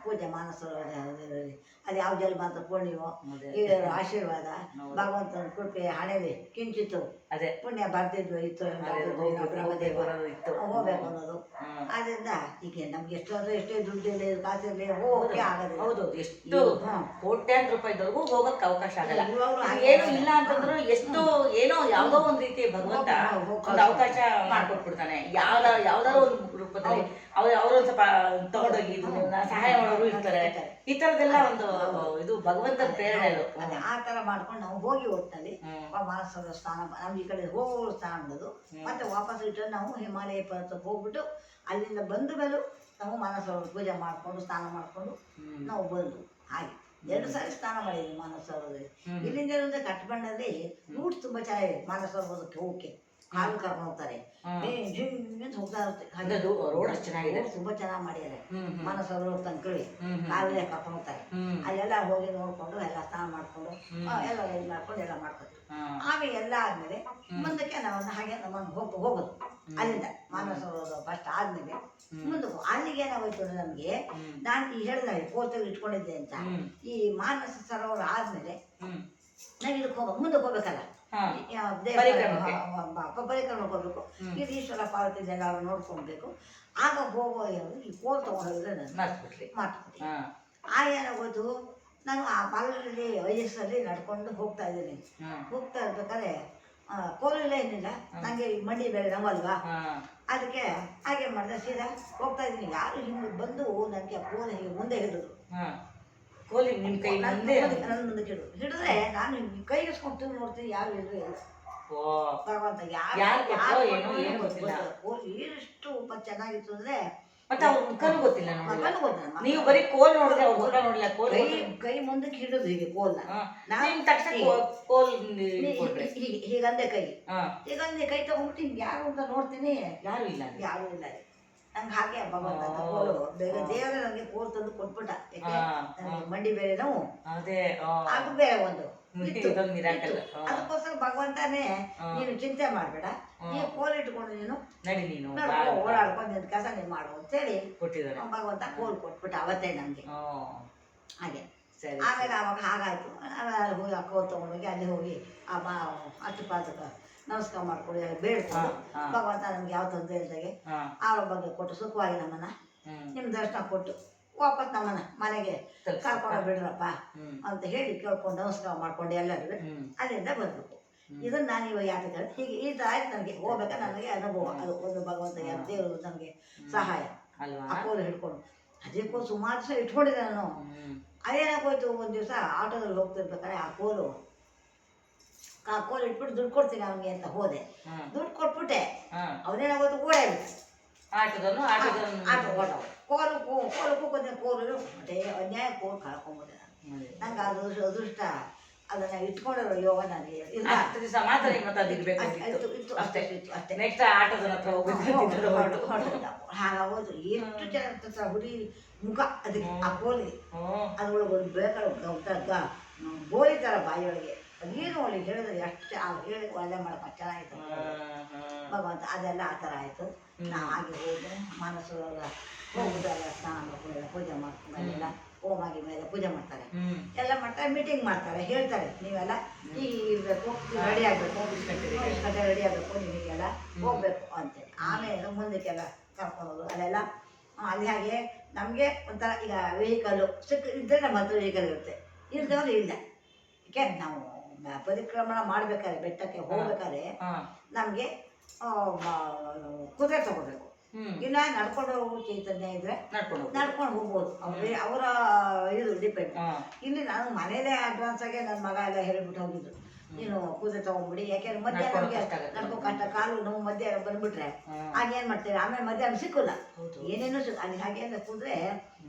ಪೂಜೆ ಮಾನಸರೋವರದಲ್ಲಿ ಅದು ಯಾವ ಜಲ್ ಬಂತ ಪೂರ್ಣಿಮೋ ಹಿರಿಯರ ಆಶೀರ್ವಾದ ಭಗವಂತನ ಕೃಪೆ ಹಣೆಲಿ ಕಿಂಚಿತ್ತು ಅದೇ ಪುಣ್ಯ ಬರ್ತಿದ್ವು ಇತ್ತು ಹೋಗ್ಬೇಕು ಅನ್ನೋದು. ಆದ್ರಿಂದ ಈಗ ನಮ್ಗೆ ಎಷ್ಟೇ ದುಡ್ಡಿರಲಿ ಕಾಸಿರಲಿ ಹೋಗಕ್ಕೆ ಆಗಲ್ಲ. ಹೌದು, ಎಷ್ಟು ಕೋಟ್ಯಾಂತರ ರೂಪಾಯಿದವರೆಗೂ ಹೋಗಕ್ಕೆ ಅವಕಾಶ ಆಗಲ್ಲ. ಏನು ಇಲ್ಲ ಅಂತಂದ್ರು ಎಷ್ಟು ಏನೋ ಯಾವ್ದೋ ಒಂದ್ ರೀತಿ ಭಗವಂತ ಒಂದು ಅವಕಾಶ ಮಾಡ್ಕೊಟ್ಬಿಡ್ತಾನೆ. ಯಾವ್ದಾರೋ ಒಂದು ರೂಪದಲ್ಲಿ ಅವ್ರೊಂದ್ ಸ್ವಲ್ಪ ತಗೊಂಡೋಗಿ ಸಹಾಯ ಮಾಡೋರು ಇರ್ತಾರೆ. ಈ ತರದೆಲ್ಲ ಒಂದು ಇದು ಭಗವಂತನ ಪ್ರೇರಣೆ. ಆ ತರ ಮಾಡ್ಕೊಂಡು ನಾವು ಹೋಗಿ ಒಟ್ಟಿನಲ್ಲಿ ಮಾನಸರೋವರ ಸ್ನಾನ ನಮ್ಗೆ ಈ ಕಡೆ ಹೋಗೋರು ಸ್ನಾನ ಮಾಡೋದು. ಮತ್ತೆ ವಾಪಸ್ ರಿಟರ್ನ್ ನಾವು ಹಿಮಾಲಯ ಪರ್ವತಕ್ಕೆ ಹೋಗ್ಬಿಟ್ಟು ಅಲ್ಲಿಂದ ಬಂದ ಮೇಲೂ ನಾವು ಮಾನಸರೋವರ ಪೂಜೆ ಮಾಡ್ಕೊಂಡು ಸ್ನಾನ ಮಾಡ್ಕೊಂಡು ನಾವು ಬಂದು ಹಾಗೆ 2 ಸಾರಿ ಸ್ನಾನ ಮಾಡಿದ್ವಿ ಮಾನಸರೋವರದಲ್ಲಿ. ಇಲ್ಲಿಂದ ಕಟ್ಬಂಡಲ್ಲಿ ರೂಟ್ ತುಂಬಾ ಚೆನ್ನಾಗಿದೆ ಮಾನಸರೋವರಕ್ಕೆ ಹೋಗಕ್ಕೆ. ಕಾಲು ಕರ್ಕೊಂಡು ಹೋಗ್ತಾರೆ, ಹೋಗ್ತಾ ಇರುತ್ತೆ. ರೋಡ್ ಚೆನ್ನಾಗಿದೆ, ತುಂಬಾ ಚೆನ್ನಾಗಿ ಮಾಡಿದ್ದಾರೆ. ಮಾನಸರೋವರ ತನಕಳಿ ಕಾಲಲ್ಲೇ ಕರ್ಕೊಂಡು ಹೋಗ್ತಾರೆ. ಅಲ್ಲೆಲ್ಲ ಹೋಗಿ ನೋಡ್ಕೊಂಡು ಎಲ್ಲ ಸ್ನಾನ ಮಾಡ್ಕೊಂಡು ಎಲ್ಲ ಇದು ಮಾಡ್ಕೊಂಡು ಎಲ್ಲ ಮಾಡ್ಕೊತೀವಿ. ಆಮೇಲೆ ಎಲ್ಲ ಆದ್ಮೇಲೆ ಮುಂದಕ್ಕೆ ನಾವು ಹಾಗೆ ನಮ್ಮನ್ನು ಹೋಗೋದು ಅಲ್ಲಿಂದ ಮಾನಸರೋವರ ಫಸ್ಟ್ ಆದ್ಮೇಲೆ ಮುಂದಕ್ಕೆ ಅಲ್ಲಿಗೆ ಏನಾಗೋಯ್ತು ಅಂದ್ರೆ ನಮ್ಗೆ ನಾನು ಈ ಹೇಳಿದ ಕೋರ್ತಲ್ಲಿ ಇಟ್ಕೊಂಡಿದ್ದೆ ಅಂತ ಈ ಮಾನಸ ಸರೋವರ ಆದ್ಮೇಲೆ ನಾವು ಇದಕ್ಕೆ ಮುಂದಕ್ಕೆ ಹೋಗ್ಬೇಕಲ್ಲ, ಪರಿಕ್ರಮ ಹೋಗ್ಬೇಕು. ಇದು ಈಶ್ವರ ಪಾರ್ವತಿ ಎಲ್ಲ ನೋಡ್ಕೊಳ್ಬೇಕು. ಆಗ ಹೋಗೋ ಈ ಕೋಲ್ ತಗೊಂಡೋಗಿದ್ರೆ ಮಾತಾಡ್ತೀನಿ. ಏನಾಗೋಯ್ತು, ನಾನು ಆ ಪಾಲಲ್ಲಿ ವಯಸ್ಸಲ್ಲಿ ನಡ್ಕೊಂಡು ಹೋಗ್ತಾ ಇದ್ದೀನಿ. ಹೋಗ್ತಾ ಇರ್ಬೇಕಾದ್ರೆ ಕೋಲಿಲ್ಲ ಏನಿಲ್ಲ, ನಂಗೆ ಮಂಡಿ ಬೇರೆ ನಮ್ಮಲ್ವಾ, ಅದಕ್ಕೆ ಹಾಗೆ ಮಾಡಿದೆ. ಸೀದಾ ಹೋಗ್ತಾ ಇದ್ದೀನಿ, ಯಾರು ಹಿಂದೆ ಬಂದು ನನಗೆ ಕೋಲ್ ಹೀಗೆ ಮುಂದೆ ಹಿಡಿದ್ರು. ನಿಮ್ ಕೈ ನನ್ನ ಮುಂದೆ ಹಿಡಿದ್ರೆ ನಾನು ಕೈಗಿಸ್ಕೊಂಡು ನೋಡ್ತೀನಿ, ಯಾರು ಇಲ್ಲವೇ ಇಲ್ಲ. ಭಗವಂತ ಎಷ್ಟು ಚೆನ್ನಾಗಿತ್ತು ಅಂದ್ರೆ ಮತ್ತೆ ಅವ್ರ ಮುಖನೂ ಗೊತ್ತಿಲ್ಲ. ನೀವು ಬರೀ ಕೋಲ್ ನೋಡಿದ್ರೆ ಅವ್ರ ಮುಖ ನೋಡಿಲ್ಲ. ಕೈ ಮುಂದಕ್ಕೆ ಹಿಡಿದು ಹೀಗೆ ಕೋಲ್ನ ಹೀಗಂದೆ ಕೈ ಹೀಗಂದೆ ಕೈ ತಗೊಂಡ್ಬಿಟ್ಟು ಹಿಂಗೆ ಯಾರು ಅಂತ ನೋಡ್ತೀನಿ, ಯಾರು ಇಲ್ಲ ನಂಗೆ ಹಾಗೆ ಭಗವಂತ ಕೋಲು ದೇವರ ನನಗೆ ಕೋಲ್ ತಂದು ಕೊಟ್ಬಿಟ್ಟ. ಯಾಕೆ ನನಗೆ ಮಂಡಿ ಬೇರೆ ನೋವು, ಅದು ಬೇರೆ ಒಂದು ಅದಕ್ಕೋಸ್ಕರ ಭಗವಂತನೇ ನೀನು ಚಿಂತೆ ಮಾಡ್ಬೇಡ, ನೀವು ಕೋಲ್ ಇಟ್ಕೊಂಡು ನೀನು ಓಡಾಡ್ಕೊಂಡು ನಿನ್ ಕೆಲಸ ನೀನು ಮಾಡು ಅಂತೇಳಿ ಭಗವಂತ ಕೋಲ್ ಕೊಟ್ಬಿಟ್ಟ ಅವತ್ತೇ ನಮ್ಗೆ. ಹಾಗೆ ಆಮೇಲೆ ಅವಾಗ ಹಾಗಾಯ್ತು. ಆಮೇಲೆ ಹೋಗಿ ಆ ಕೋಲ್ ತಗೊಂಡೋಗಿ ಅಲ್ಲಿ ಹೋಗಿ ಆ ಅಷ್ಟಪಾದಕ ನಮಸ್ಕಾರ ಮಾಡ್ಕೊಂಡು ಬೇಡ್ಕೊಂಡು ಭಗವಂತ ನಮ್ಗೆ ಯಾವ ತೊಂದರೆ ಇಲ್ದಾಗೆ ಅವ್ರ ಬಗ್ಗೆ ಕೊಟ್ಟು ಸುಖವಾಗಿ ನಮ್ಮನ್ನ ನಿಮ್ ದರ್ಶನ ಕೊಟ್ಟು ವಾಪಸ್ ನಮ್ಮನ್ನ ಮನೆಗೆ ಕರ್ಕೊಂಡು ಬಿಡ್ರಪ್ಪ ಅಂತ ಹೇಳಿ ಕೇಳ್ಕೊಂಡು ನಮಸ್ಕಾರ ಮಾಡ್ಕೊಂಡು ಎಲ್ಲರಿಗೂ ಅಲ್ಲಿಂದ ಬರ್ಬೇಕು. ಇದನ್ನ ನಾನು ಇವಾಗ ಯಾಕೆ ಹೇಳಿ ಹೀಗೆ ಈ ಥರ ಆಯ್ತು ನನಗೆ ಹೋಗ್ಬೇಕಾದ್ರೆ ನನಗೆ ಅನುಭವ. ಅದು ಒಂದು ಭಗವಂತನಿಗೆ ದೇವರು ನನಗೆ ಸಹಾಯ ಆ ಕೋಲು ಹಿಡ್ಕೊಂಡು ಅದೇ ಕೋಲು ಸುಮಾರು ದಿವಸ ಇಟ್ಕೊಂಡಿದ್ದೆ ನಾನು. ಅದೇನಾಗೋಯ್ತು, ಒಂದು ದಿವಸ ಆಟೋದಲ್ಲಿ ಹೋಗ್ತಿರ್ಬೇಕಾದ್ರೆ ಆ ಕೋಲು ಇಟ್ಬಿಟ್ಟು ದುಡ್ಡು ಕೊಡ್ತೀನಿ ಅವನಿಗೆ ಅಂತ ಹೋದೆ. ದುಡ್ಡು ಕೊಟ್ಬಿಟ್ಟೆ, ಅವನೇನಾಗೋದು ಓಡಾಡ್ಬಿಟ್ಟೆ. ಆಟೋ ಓಡಾವ ಕೋಲು ಮತ್ತೆ ಅನ್ಯಾಯ ಕೋಲು ಕಳ್ಕೊಂಬಿಟ್ಟೆ ನಾನು. ನಂಗೆ ಅದು ಅದೃಷ್ಟ ಅದನ್ನ ಇಟ್ಕೊಂಡಿರೋ ಯೋಗ ನನಗೆ ಹಾಗಾಗೋದು. ಎಷ್ಟು ಜನ ಹುಡಿ ಮುಖ ಅದಕ್ಕೆ ಆ ಕೋಲಿಗೆ ಅದ್ರೊಳಗೆ ಒಂದು ಬೇಕಾದ ಗೋಲಿ ಥರ ಬಾಯಿಯೊಳಗೆ ಏನು ಒಳ್ಳೆ ಹೇಳಿದ್ರೆ ಎಷ್ಟು ಹೇಳಿ ಒಳ್ಳೆ ಮಾಡಕ್ಕೆ ಚೆನ್ನಾಗಿತ್ತು ಭಗವಂತ. ಅದೆಲ್ಲ ಆ ಥರ ಆಯಿತು. ನಾವು ಹಾಗೆ ಹೋದ್ರೆ ಮನಸ್ಸು ಹೋಗುದಲ್ಲ, ಸ್ನಾನ ಮಾಡ್ಕೊಂಡೆಲ್ಲ ಪೂಜೆ ಮಾಡ್ಕೊಂಡೆಲ್ಲ ಹೋಮಾಗಿ ಮೇಲೆ ಪೂಜೆ ಮಾಡ್ತಾರೆ, ಎಲ್ಲ ಮಾಡ್ತಾರೆ, ಮೀಟಿಂಗ್ ಮಾಡ್ತಾರೆ, ಹೇಳ್ತಾರೆ ನೀವೆಲ್ಲ ಈಗ ಇರಬೇಕು, ರೆಡಿ ಆಗಬೇಕು, ಗಂಟೆ ರೆಡಿ ಆಗಬೇಕು, ನಿಮಗೆಲ್ಲ ಹೋಗ್ಬೇಕು ಅಂತೇಳಿ. ಆಮೇಲೆ ಮುಂದಕ್ಕೆಲ್ಲ ಕರ್ಕೊಂಡು ಅಲ್ಲೆಲ್ಲ ಅಲ್ಲಿ ಹಾಗೆ ನಮಗೆ ಒಂಥರ ಈಗ ವೆಹಿಕಲ್ಲು ಇದ್ದರೆ ನಮ್ಮ ಹತ್ರ ವೆಹಿಕಲ್ ಇರುತ್ತೆ, ಇಲ್ದವ್ರು ಇಲ್ಲ. ಯಾಕೆ ನಾವು ಪರಿಕ್ರಮಣ ಮಾಡ್ಬೇಕಾದ್ರೆ ಬೆಟ್ಟಕ್ಕೆ ಹೋಗ್ಬೇಕಾದ್ರೆ ನಮಗೆ ಕುದುರೆ ತಗೋಬೇಕು, ಇಲ್ಲ ನಡ್ಕೊಂಡು ಹೋಗೋ ಚೈತನ್ಯ ಇದ್ರೆ ನಡ್ಕೊಂಡು ಹೋಗ್ಬೋದು. ಅವರ ಇದು ಡಿಪೆಂಡ್. ಇಲ್ಲಿ ನಾನು ಮನೇಲೇ ಅಡ್ವಾನ್ಸ್ ಆಗಿ ನನ್ನ ಮಗ ಎಲ್ಲ ಹೇಳ್ಬಿಟ್ಟು ಹೋಗಿದ್ದು, ನೀನು ಕುದುರೆ ತಗೊಂಡ್ಬಿಡಿ, ಯಾಕೆಂದ್ರೆ ಮಧ್ಯಾಹ್ನ ನಮಗೆ ನಡ್ಕೋ ಕಷ್ಟ, ಕಾಲು ನೋವು ಮಧ್ಯಾಹ್ನ ಬಂದ್ಬಿಟ್ರೆ ಆಗೇನು ಮಾಡ್ತೀವಿ, ಆಮೇಲೆ ಮಧ್ಯಾಹ್ನ ಸಿಕ್ಕಲ್ಲ, ಏನೇನೋ ಅಲ್ಲಿ ಹಾಗೆ ಅಂದ್ರೆ ಕುದುರೆ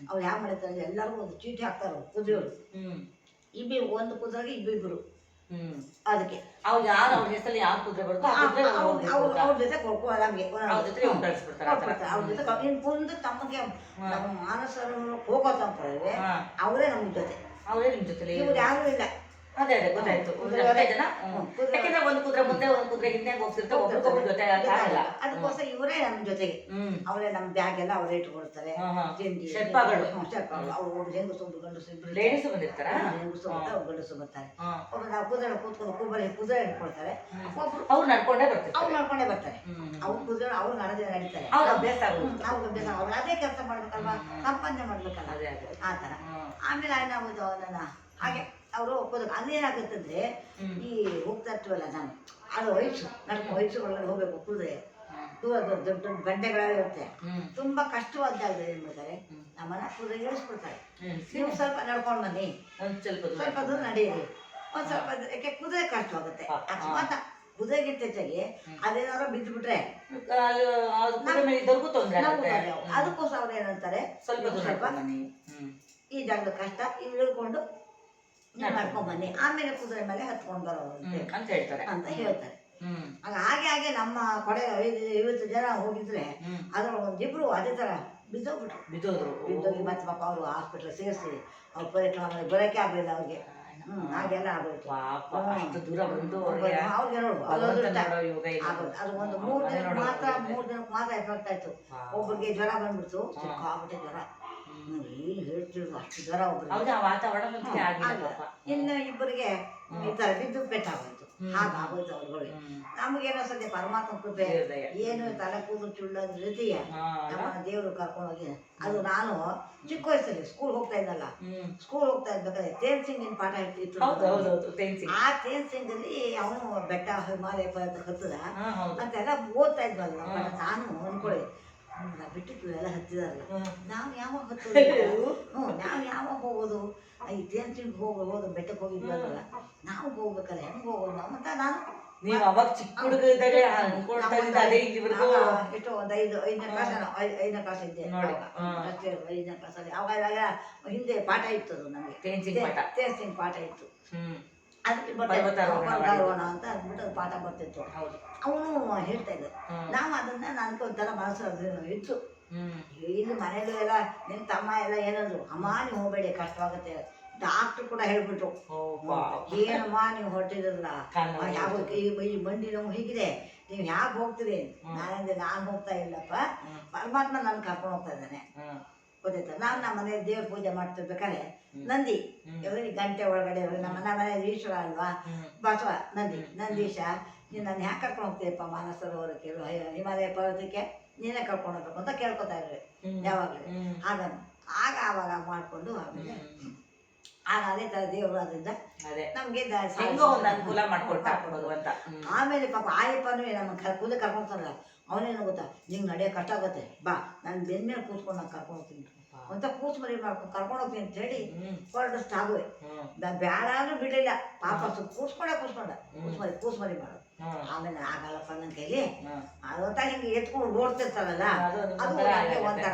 ಅವ್ರು ಯಾವ ಮಾಡ್ತಾರೆ, ಎಲ್ಲರಿಗೂ ಒಂದು ಚೀಟಿ ಹಾಕ್ತಾರೆ ಕುದುರೆಯವರು, ಇಬ್ಬರು ಒಂದು ಕುದುರೆಗೆ ಇಬ್ಬಿಬ್ರು. ಅದಕ್ಕೆ ಅವ್ರು ಯಾರು ಅವ್ರ ಹೆಸರಲ್ಲಿ ಯಾವ ಕುದುರೆ ಬರುತ್ತೋ ಅವ್ರ ಜೊತೆ ನಮಗೆ ಅವ್ರ ಜೊತೆ ಇನ್ನು ಮುಂದೆ ತಮಗೆ ನಮ್ಮ ಮಾನಸರು ಹೋಗೋದು ಅಂತ ಹೇಳಿದ್ರೆ ಅವರೇ ನಮ್ಮ ಜೊತೆ, ಅವರೇ ನಿಮ್ ಜೊತೆ, ಇವ್ರು ಯಾರು ಇಲ್ಲ. ಅದೇ ಗೊತ್ತಾಯ್ತು. ಯಾಕಂದ್ರೆ ಒಂದು ಕುದುರೆ ಮುಂದೆ ಒಂದು ಕುದುರೆ ಹಿಂದೆ ಹೋಗ್ತಿರ್ತಾರೆ, ಒಬ್ರಿಗೊಬ್ರು ಜೊತೆ ಆಗಲ್ಲ. ಅದಕ್ಕೋಸ್ಕರ ಇವರೇ ನಮ್ಮ ಜೊತೆಗೆ, ಅವರೇ ನಮ್ಮ ಬ್ಯಾಗ್ ಎಲ್ಲ ಅವರೇ ಇಟ್ಕೊಡ್ತಾರೆ. ತಿಂಡಿ ಶೆರ್ಪಾಗಳು ಅವ್ರು ಒಬ್ರು ಹೆಂಗಸು ಒಬ್ರು ಗಂಡಸು ಇಬ್ರು ಲೇಡೀಸ್ ಬಂದಿರ್ತಾರ, ಹೆಂಗಸು ಬರ್ತಾರೆ, ಅವ್ರು ಗಂಡಸು ಬರ್ತಾರೆ. ಒಬ್ರು ನಾವು ಕುದುರೆ ಕೂತ್ಕೊಂಡು ಕುದುರೆ ಇಟ್ಕೊಳ್ತಾರೆ, ಒಬ್ರು ಅವ್ರು ನಡ್ಕೊಂಡೇ ಬರ್ತಾರೆ, ಅವ್ರು ನಡ್ಕೊಂಡೇ ಬರ್ತಾರೆ. ಅವ್ರು ಕುದುರೆ ಅವ್ರು ನಡೀತಾರೆ, ಅವ್ರ ಅಭ್ಯಾಸ ಆಗೋದು, ನಾವು ಅಭ್ಯಾಸ ಅವ್ರು ಅದೇ ಕೆಲಸ ಮಾಡ್ಬೇಕಲ್ವಾ, ಸಂಪಾದನೆ ಮಾಡ್ಬೇಕಲ್ಲ, ಆ ಥರ. ಆಮೇಲೆ ಏನಾಗೋದು ನನ್ನ ಹಾಗೆ ಅವರು ಒಪ್ಪೋದಕ್ಕೆ ಅಲ್ಲೇನಾಗುತ್ತಂದ್ರೆ ಈ ಹೋಗ್ತಾ ಇರ್ತೀವಲ್ಲ ನಾನು, ಅದು ವಯಸ್ಸು ನಡ್ಕೊಂಡು ವಯಸ್ಸುಗಳಲ್ಲಿ ಹೋಗ್ಬೇಕು ಕುದುರೆ, ದೂರ ದೊಡ್ಡ ದೊಡ್ಡ ಗಂಟೆಗಳೆಲ್ಲ ಇರುತ್ತೆ, ತುಂಬಾ ಕಷ್ಟವಾದಾಗ ಏನ್ ಮಾಡ್ತಾರೆ ನಮ್ಮನ್ನ ಕುದುರೆ ಇಳಿಸ್ಬಿಡ್ತಾರೆ, ನೀವು ಸ್ವಲ್ಪ ನಡ್ಕೊಂಡು ಬನ್ನಿ, ಸ್ವಲ್ಪ ದೂರ ನಡೆಯಿರಿ, ಒಂದ್ ಸ್ವಲ್ಪ ಯಾಕೆ ಕುದುರೆ ಕಷ್ಟವಾಗುತ್ತೆ. ಅಕಸ್ಮಾತ್ ಕುದುರೆಗಿಂತ ಹೆಚ್ಚಾಗಿ ಅದೇನಾದ್ರು ಬಿದ್ದು ಬಿಟ್ರೆ ಅದಕ್ಕೋಸ್ಕರ ಅವ್ರು ಏನಂತಾರೆ ಸ್ವಲ್ಪ ಈ ಜಾಗದ ಕಷ್ಟ ಇಳ್ಕೊಂಡು ನಡ್ಕೊಂಡ್ ಬನ್ನಿ, ಆಮೇಲೆ ಕುದುರೆ ಮೇಲೆ ಹತ್ಕೊಂಡ್ ಬರೋರು ಅಂತ ಹೇಳ್ತಾರೆ ಅಂತ ಹೇಳ್ತಾರೆ. ಹಾಗೆ ಹಾಗೆ ನಮ್ಮ ಕೊಡೆ 50 ಜನ ಹೋಗಿದ್ರೆ ಅದ್ರೊಳಗೆ ಒಂದಿಬ್ರು ಅದೇ ತರ ಬಿದ್ದೋಗಿ ಮತ್ತೆ ಪಾಪ ಅವರು ಹಾಸ್ಪಿಟ್ಲ್ ಸೇರಿಸಿ ಅವ್ರ ಪರಿಕ್ರಮ ಬರೋಕೆ ಆಗ್ಲಿಲ್ಲ ಅವ್ರಿಗೆ. ಹಾಗೆಲ್ಲ ಆಗೋಯ್ತು. ಅವ್ರಿಗೆ ನೋಡು ಅದು ಒಂದು 3 ದಿನಕ್ಕೆ ಮಾತ್ರ ಎಫೆಕ್ಟ್ ಆಯ್ತು. ಒಬ್ಬರಿಗೆ ಜ್ವರ ಬಂದ್ಬಿಡ್ತು, ಸಿಕ್ಕಾಬಿಟ್ಟೆ ಜ್ವರ, ಏನು ಹೇಳ್ತಿದ್ರು ಅಷ್ಟು ಜ್ವರ ಒಬ್ಬರಿಗೆ. ಇನ್ನು ಇಬ್ಬರಿಗೆ ಈ ತರ ಬಿದ್ದು ಪೆಟ್ಟಾಗೋಯ್ತು, ಹಾಗಾಗೋಯ್ತು ಅವ್ರುಗಳಿಗೆ. ನಮಗೇನೋ ಸದ್ಯ ಪರಮಾತ್ಮ ಕೃಪೆ, ಏನು ತಲೆ ಕೂದಲು ಚುಳ್ಳೋದ್ ರೀತಿಯ ನಮ್ಮ ದೇವರು ಕರ್ಕೊಂಡೋಗಿ. ಅದು ನಾನು ಚಿಕ್ಕ ವಯಸ್ಸಲ್ಲಿ ಸ್ಕೂಲ್ ಹೋಗ್ತಾ ಇದ್ದಲ್ಲ, ಸ್ಕೂಲ್ ಹೋಗ್ತಾ ಇರ್ಬೇಕಾದ್ರೆ ತೇನ್ ಸಿಂಗಿನ ಪಾಠ ಇರ್ತಿತ್ತು. ಆ ತೇನ್ ಸಿಂಗ್ ಅಲ್ಲಿ ಅವನು ಬೆಟ್ಟ ಹಿಮಾಲಯ ಪರ್ವತ ಹತ್ತದ ಅಂತೆಲ್ಲ ಓದ್ತಾ ಇದ್ವಲ್ಲ. ನಾನು ಅನ್ಕೊಳ್ಳಿ ಬಿಟ್ಟಿತ್ತು ಎಲ್ಲ ಹತ್ತಿದಾರಲ್ಲ, ನಾವು ಯಾವಾಗ ಹತ್ತೋದು, ನಾವು ಯಾವಾಗ ಹೋಗೋದು, ಈ ತೇನ್ ಸಿಂಗ್ ಹೋಗೋದು ಬೆಟ್ಟಕ್ಕೆ ಹೋಗಿದ್ವಲ್ಲ, ನಾವು ಹೋಗ್ಬೇಕಲ್ಲ, ಹೆಂಗ್ ಹೋಗೋದು ನಾವು ಅಂತ ನಾನು. ನೀವು ಅವಾಗ ಚಿಕ್ಕ ಹುಡುಗ ಇದ್ದಾಗ ಎಷ್ಟೋ ಒಂದು 5ನೇ ಕ್ಲಾಸ್ ಇದ್ದೆ, 5ನೇ ಕ್ಲಾಸಲ್ಲಿ. ಅವಾಗ ಹಿಂದೆ ಪಾಠ ಇತ್ತು ಅದು ನಮಗೆ, ತೇನ್ ಸಿಂಗ್ ಪಾಠ ಇತ್ತು. ಅದಕ್ಕೆ ಪರ್ವತಾರೋಹಣ ಅಂತ ಅಂದ್ಬಿಟ್ಟು ಅದು ಪಾಠ ಬರ್ತಿತ್ತು. ಅವನು ಹೇಳ್ತಾ ಇದ್ದ, ನಾವು ಅದನ್ನ ನನ್ಗೆ ಒಂಥರ ಮನಸ್ಸು ಇತ್ತು. ಇಲ್ಲಿ ಮನೇಲಿ ಎಲ್ಲ ನಿನ್ ತಮ್ಮ ಎಲ್ಲ ಏನಂದ್ರು, ಅಮ್ಮ ನೀವು ಹೋಗ್ಬೇಡಿ ಕಷ್ಟವಾಗುತ್ತೆ. ಡಾಕ್ಟ್ರು ಕೂಡ ಹೇಳ್ಬಿಟ್ರು, ಏನಮ್ಮ ನೀವು ಹೊರಟಿದ್ರಲ್ಲ, ಯಾವ ಈ ಮಂಡಿ ನೋವು ಹೀಗಿದೆ, ನೀವು ಯಾಕೆ ಹೋಗ್ತೀರಿ? ನಾನಂದ್ರೆ ನಾನು ಹೋಗ್ತಾ ಇಲ್ಲಪ್ಪ, ಪರಮಾತ್ಮ ನಾನು ಕರ್ಕೊಂಡು ಹೋಗ್ತಾ ಇದ್ದಾನೆ, ಗೊತ್ತಾಯ್ತು. ನಾನು ನಮ್ಮ ಮನೇಲಿ ದೇವ್ರ ಪೂಜೆ ಮಾಡ್ತಿರ್ಬೇಕಾದ್ರೆ ನಂದಿ ಗಂಟೆ ಒಳಗಡೆ ನಮ್ಮ ಮನೇಲಿ ಈಶ್ವರ ಅಲ್ವಾ, ಬಸವ ನಂದೀಶ, ನೀನು ನಾನು ಯಾಕೆ ಕರ್ಕೊಂಡು ಹೋಗ್ತೀಯಪ್ಪ ಮಾನಸ ಸರೋವರಕ್ಕೆ, ಹಿಮಾಲಯ ಪರ್ವತಕ್ಕೆ ನೀನೇ ಕರ್ಕೊಂಡು ಹೋಗ್ಬೇಕು ಅಂತ ಕೇಳ್ಕೊತಾ ಇರ್ರಿ ಯಾವಾಗಲೂ. ಆಗ ಆಗ ಆವಾಗ ಮಾಡಿಕೊಂಡು ಆಮೇಲೆ ಆಗ ಅದೇ ಥರ ದೇವರು ಅದರಿಂದ ಅದೇ ನಮಗೆ ಹೆಂಗೋ ಒಂದು ಅನುಕೂಲ ಮಾಡ್ಕೊಟ್ಟ ಭಗವಂತ. ಆಮೇಲೆ ಪಾಪ ಆಯಪ್ಪನೂ ನಮ್ಮ ಕೂದಲು ಕರ್ಕೊಂತಾರಲ್ಲ, ಅವನೇನು ಗೊತ್ತಾ, ನಿಂಗೆ ನಡೆಯೋಕೆ ಕಷ್ಟ ಆಗುತ್ತೆ, ಬಾ ನಾನು ಬೆನ್ನ ಮೇಲೆ ಕೂತ್ಕೊಂಡು ನಾನು ಕರ್ಕೊಂಡು ಹೋಗ್ತೀನಿ ಅಂತ ಕೂಸು ಮರಿ ಮಾಡ್ಕೊಂಡು ಕರ್ಕೊಂಡು ಹೋಗ್ತೀನಿ ಅಂತ ಹೇಳಿ ಹೊರಡಷ್ಟು ಆಗುವೆ. ಬೇಡ ಅಂದ್ರೂ ಬಿಡಲಿಲ್ಲ ಪಾಪ, ಕೂಸ್ಕೊಂಡ ಕೂಸು ಮರಿ ಮಾಡೋದು. ಆಮೇಲೆ ಆಗಲ್ಲಪ್ಪ ನನ್ನ ಕೈಲಿ ಅದೊಂತ ಹಿಂಗೆ ಎತ್ಕೊಂಡು ಓಡ್ತಿರ್ತಾರಲ್ಲ, ಅದು ನನಗೆ ಒಂಥರ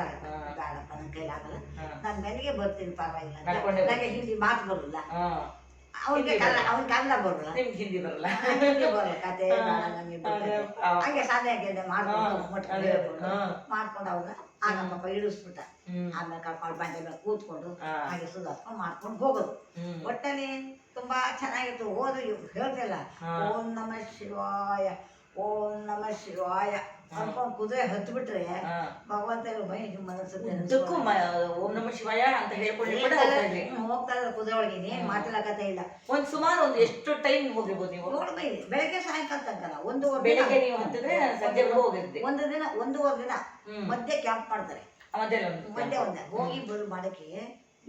ಬೇಡಪ್ಪ ನನ್ನ ಕೈಲಿ ಆಗಲ್ಲ, ನಾನು ಮನೆಗೆ ಬರ್ತೀನಿ ಪರವಾಗಿಲ್ಲ ಅಂತ. ನನಗೆ ಹಿಂದಿ ಮಾತು ಬರಲ್ಲ, ಅವ್ನಿಗೆ ಕನ್ನಡ ಬರಲ್ಲ, ಹಿಂದಿ ಬರಲ್ಲ, ಹಿಂದಿ ಬರಲ್ಲ, ಕತೆ ಬೇಡ ನನಗೆ ಹಂಗೆ ಸಾಧನೆ ಮಾಡ್ಕೊಂಡು ಅವ್ರನ್ನ ಆಗ ಪಾಪ ಇಳಿಸ್ಬಿಟ್ಟ. ಆಮೇಲೆ ಕರ್ಕೊಂಡು ಬಂಡೆ ಮೇಲೆ ಕೂತ್ಕೊಂಡು ಹಾಗೆ ಸುಧಾರಿಸ್ಕೊಂಡು ಮಾಡ್ಕೊಂಡು ಹೋಗೋದು. ಒಟ್ಟಲ್ಲಿ ತುಂಬಾ ಚೆನ್ನಾಗಿತ್ತು. ಹೋದ್ರೆ ಹೇಳ್ತಿಲ್ಲ ಓಂ ನಮ ಶಿವಾಯ ಓಂ ನಮ ಶಿವಾಯ ಅನ್ಕೊಂಡು ಕುದುರೆ ಹತ್ತು ಬಿಟ್ರೆ ಭಗವಂತ ಮೈ ಮನಸ್ಸು ಓಂ ನಮ ಶಿವಾಯ ಅಂತ ಹೇಳ್ಕೊಂಡು ಹೋಗ್ತಾ ಇದ್ರೆ ಕುದುರೆ ಒಳಗೆ ಇನ್ನೇನ್ ಮಾತಾಡಕತೆ ಇಲ್ಲ. ಒಂದ್ ಸುಮಾರು ಒಂದು ಎಷ್ಟು ಟೈಮ್ ಹೋಗಿರ್ಬೋದು ನೀವು? ನೋಡ್ಬೈ ಬೆಳಗ್ಗೆ ಸಾಯಂಕಾಲ ತನಕ ಬೆಳಗ್ಗೆ ನೀವು ಹತ್ತಿದ್ರೆ ಸಂಜೆ ಹೋಗಿರ್ತೀವಿ. ಒಂದೂವರೆ ದಿನ ಮಧ್ಯೆ ಕ್ಯಾಂಪ್ ಮಾಡ್ತಾರೆ. ಮಧ್ಯೆ ಒಂದ ಹೋಗಿ ಬರು ಮಾಡಕ್ಕೆ